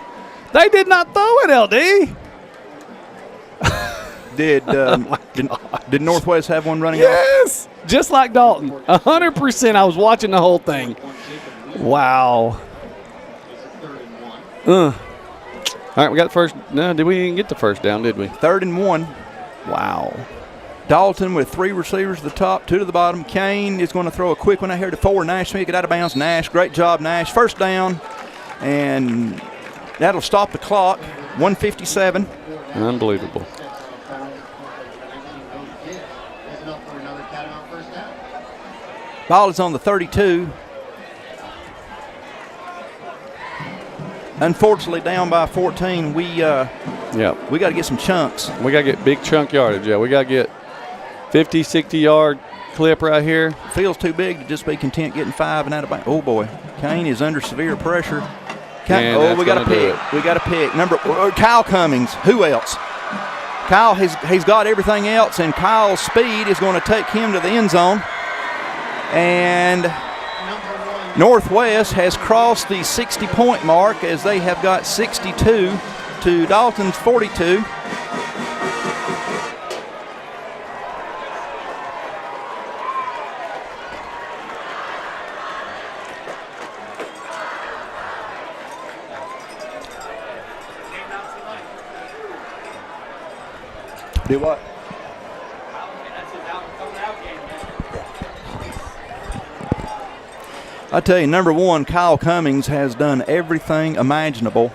They did not throw it, LD. Did Northwest have one running yes, off? Just like Dalton. 100%. I was watching the whole thing. Wow. All right, we got the first. No, we didn't get the first down, did we? 3rd and 1. Wow. Dalton with 3 receivers to the top, 2 to the bottom. Kane is going to throw a quick one out here to 4. Nash Smith, get out of bounds. Nash, great job, Nash. First down, and that'll stop the clock. 1:57. Unbelievable. Ball is on the 32. Unfortunately, down by 14. We got to get some chunks. We got to get big chunk yardage. Yeah, we got to get 50, 60-yard clip right here. Feels too big to just be content getting 5 and out of bounds. Oh boy, Kane is under severe pressure. We got a pick. We got a pick. Kyle Cummings. Who else? Kyle he's got everything else, and Kyle's speed is going to take him to the end zone. And Northwest has crossed the 60-point mark as they have got 62 to Dalton's 42. Do what? I tell you, number 1, Kyle Cummings has done everything imaginable.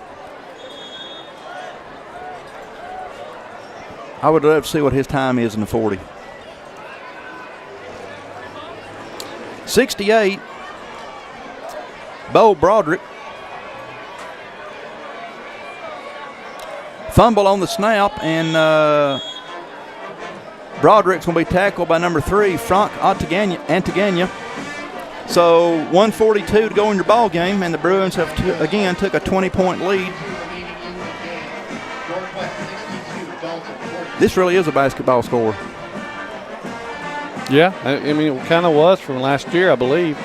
I would love to see what his time is in the 40. 68, Bo Broderick. Fumble on the snap, and Broderick's going to be tackled by number 3, Frank Antigana. So 1:42 to go in your ball game, and the Bruins have again took a 20-point lead. This really is a basketball score. Yeah, I mean, it kind of was from last year, I believe.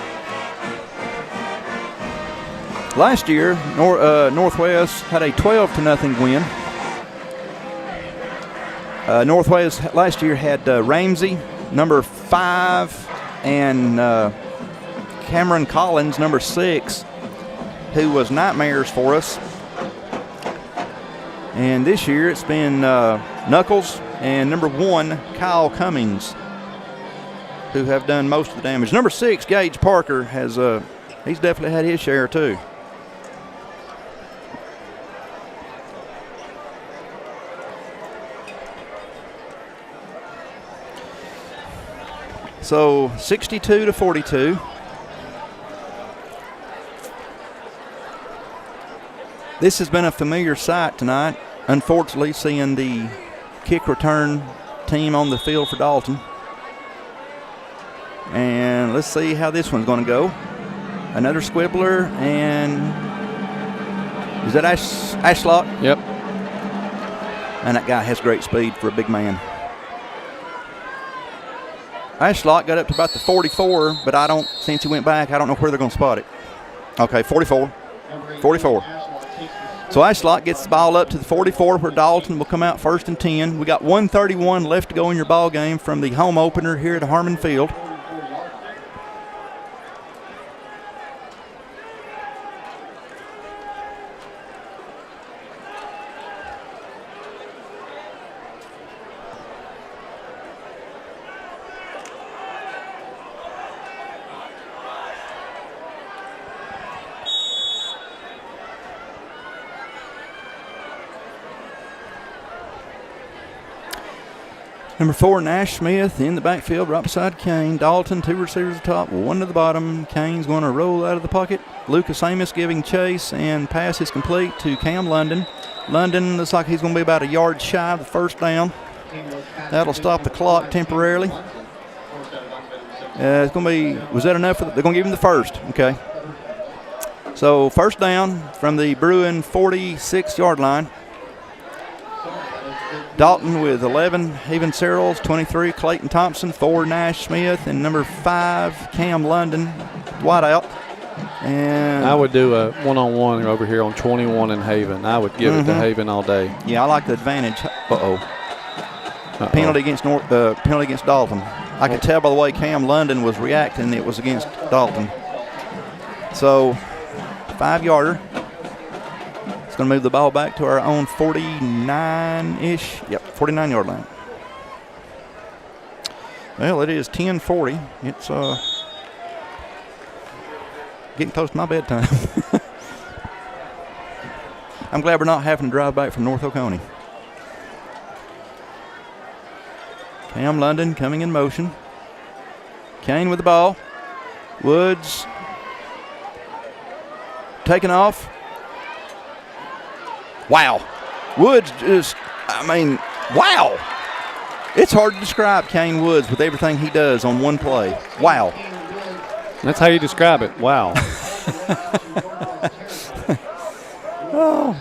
Last year, Northwest had a 12-0 win. Northwest last year had Ramsey, number 5, and Cameron Collins, number 6, who was nightmares for us. And this year it's been Knuckles and number 1, Kyle Cummings, who have done most of the damage. Number 6, Gage Parker, has he's definitely had his share too. So 62-42. This has been a familiar sight tonight. Unfortunately, seeing the kick return team on the field for Dalton. And let's see how this one's going to go. Another squibbler, and is that Ashlot? Yep. And that guy has great speed for a big man. Ashlot got up to about the 44, but since he went back, I don't know where they're going to spot it. Okay, 44. So Ashlot gets the ball up to the 44, where Dalton will come out 1st and 10. We got 1:31 left to go in your ball game from the home opener here at Harmon Field. Number 4, Nash Smith in the backfield right beside Kane. Dalton, 2 receivers at the top, 1 at the bottom. Kane's going to roll out of the pocket. Lucas Amos giving chase, and pass is complete to Cam London. London looks like he's going to be about a yard shy of the 1st down. That'll stop the clock temporarily. It's going to be, was that enough? They're going to give him the 1st. Okay. So 1st down from the Bruin 46-yard line. Dalton with 11, Haven Searles, 23, Clayton Thompson, 4, Nash Smith, and number 5, Cam London, wide out. And I would do a one-on-one over here on 21 in Haven. I would give it to Haven all day. Yeah, I like the advantage. Penalty against Dalton. I could tell by the way Cam London was reacting, it was against Dalton. So 5-yarder. It's going to move the ball back to our own 49-ish. Yep, 49-yard line. Well, it is 10:40. It's getting close to my bedtime. I'm glad we're not having to drive back from North Oconee. Cam London coming in motion. Kane with the ball. Woods taking off. Wow. Woods just, wow. It's hard to describe Kane Woods with everything he does on one play. Wow. That's how you describe it. Wow. Oh.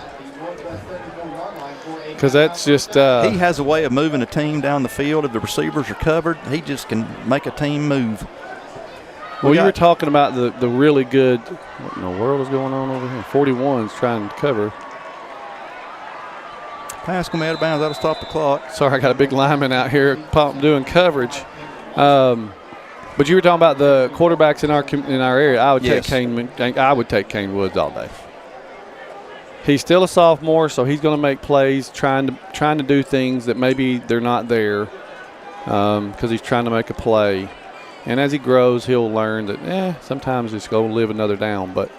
Because that's just. He has a way of moving a team down the field. If the receivers are covered, he just can make a team move. Well, you were talking about the really good. What in the world is going on over here? 41's trying to cover. Pass going to be out of bounds. That'll stop the clock. Sorry, I got a big lineman out here doing coverage. But you were talking about the quarterbacks in our area. I would take Kane Woods all day. He's still a sophomore, so he's going to make plays, trying to do things that maybe they're not there, because he's trying to make a play. And as he grows, he'll learn that sometimes it's going to live another down. But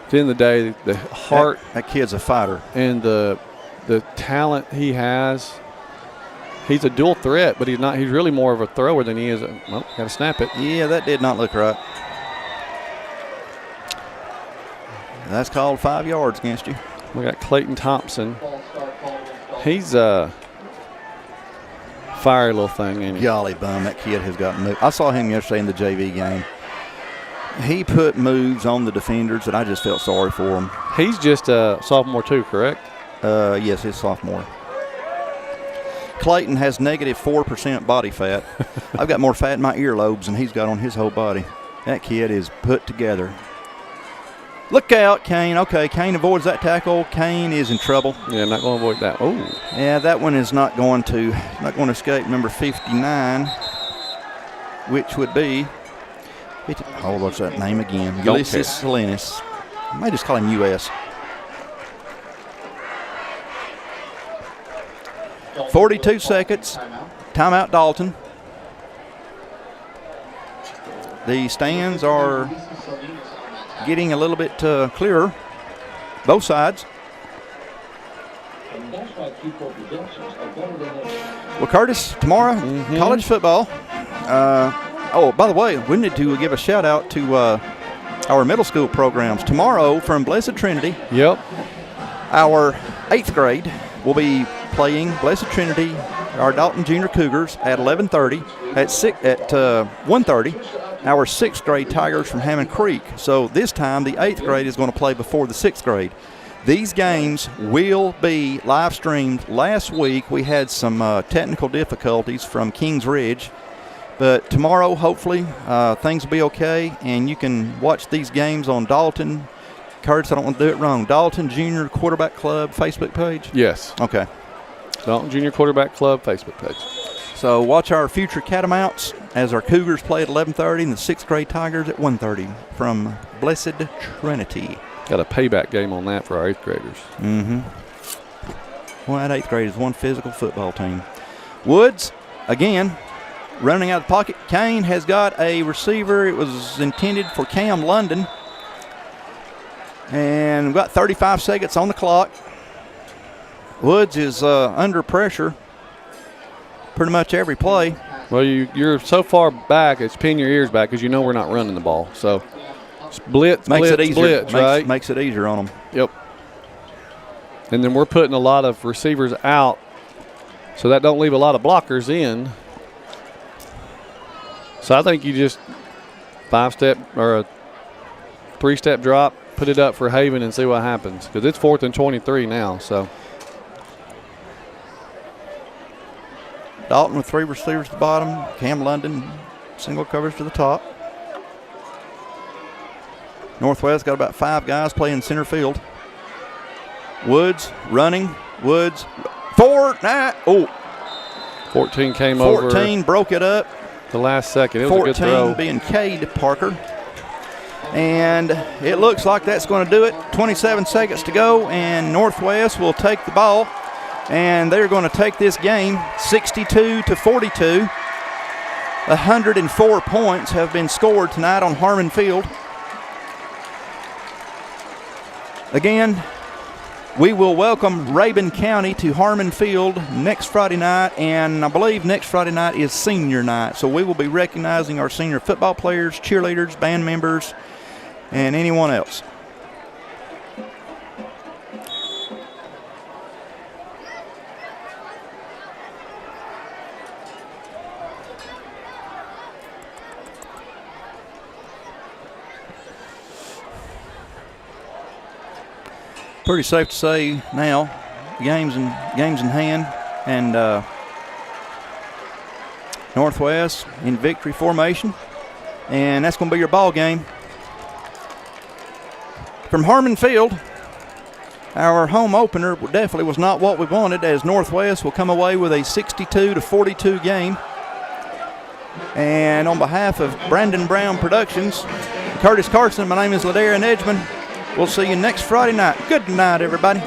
at the end of the day, the heart. That kid's a fighter. And the talent he has. He's a dual threat, but he's not. He's really more of a thrower than he is. Well, got to snap it. Yeah, that did not look right. That's called 5 yards against you. We got Clayton Thompson. He's a fiery little thing, ain't he? Golly bum, that kid has got moves. I saw him yesterday in the JV game. He put moves on the defenders that I just felt sorry for him. He's just a sophomore too, correct? Yes, he's sophomore. Clayton has negative 4% body fat. I've got more fat in my earlobes than he's got on his whole body. That kid is put together. Look out, Kane. Okay, Kane avoids that tackle. Kane is in trouble. Yeah, not going to avoid that. Oh. Yeah, that one is not going to escape number 59, which would be, what's that name again? Ulysses Salinas. I might just call him US. 42 seconds. Timeout, Dalton. The stands are getting a little bit clearer, both sides. Well, Curtis, tomorrow, college football. By the way, we need to give a shout out to our middle school programs. Tomorrow from Blessed Trinity. Yep. Our 8th grade will be playing Blessed Trinity, our Dalton Junior Cougars, at 11:30. At 1:30, our 6th grade Tigers from Hammond Creek. So this time the 8th grade is going to play before the 6th grade. These games will be live streamed. Last week we had some technical difficulties from Kings Ridge, but tomorrow hopefully things will be okay, and you can watch these games on Dalton. Curtis, I don't want to do it wrong. Dalton Junior Quarterback Club Facebook page? Yes. Okay. Dalton Junior Quarterback Club Facebook page. So watch our future Catamounts as our Cougars play at 11:30 and the 6th grade Tigers at 1:30 from Blessed Trinity. Got a payback game on that for our 8th graders. Well, that 8th grade is one physical football team. Woods, again, running out of the pocket. Kane has got a receiver. It was intended for Cam London. And we've got 35 seconds on the clock. Woods is under pressure pretty much every play. Well, you're so far back, it's pin your ears back because you know we're not running the ball. So blitz, makes blitz, it easier. blitz, right? Makes it easier on them. Yep. And then we're putting a lot of receivers out, so that don't leave a lot of blockers in. So I think you just 5-step or a 3-step drop, put it up for Haven and see what happens because it's 4th and 23 now. So Dalton with 3 receivers at the bottom. Cam London, single coverage to the top. Northwest got about 5 guys playing center field. Woods running. Woods. 14 came over. 14 broke it up. The last second. It was a good throw. 14 being Cade Parker. And it looks like that's going to do it. 27 seconds to go, and Northwest will take the ball. And they're going to take this game 62-42. 104 points have been scored tonight on Harmon Field. Again, we will welcome Rabun County to Harmon Field next Friday night, and I believe next Friday night is senior night. So we will be recognizing our senior football players, cheerleaders, band members, and anyone else. Pretty safe to say now, games in hand, and Northwest in victory formation, and that's going to be your ball game. From Harmon Field, our home opener definitely was not what we wanted, as Northwest will come away with a 62-42 game. And on behalf of Brandon Brown Productions, Curtis Carson, my name is Ladarian Edgman. We'll see you next Friday night. Good night, everybody.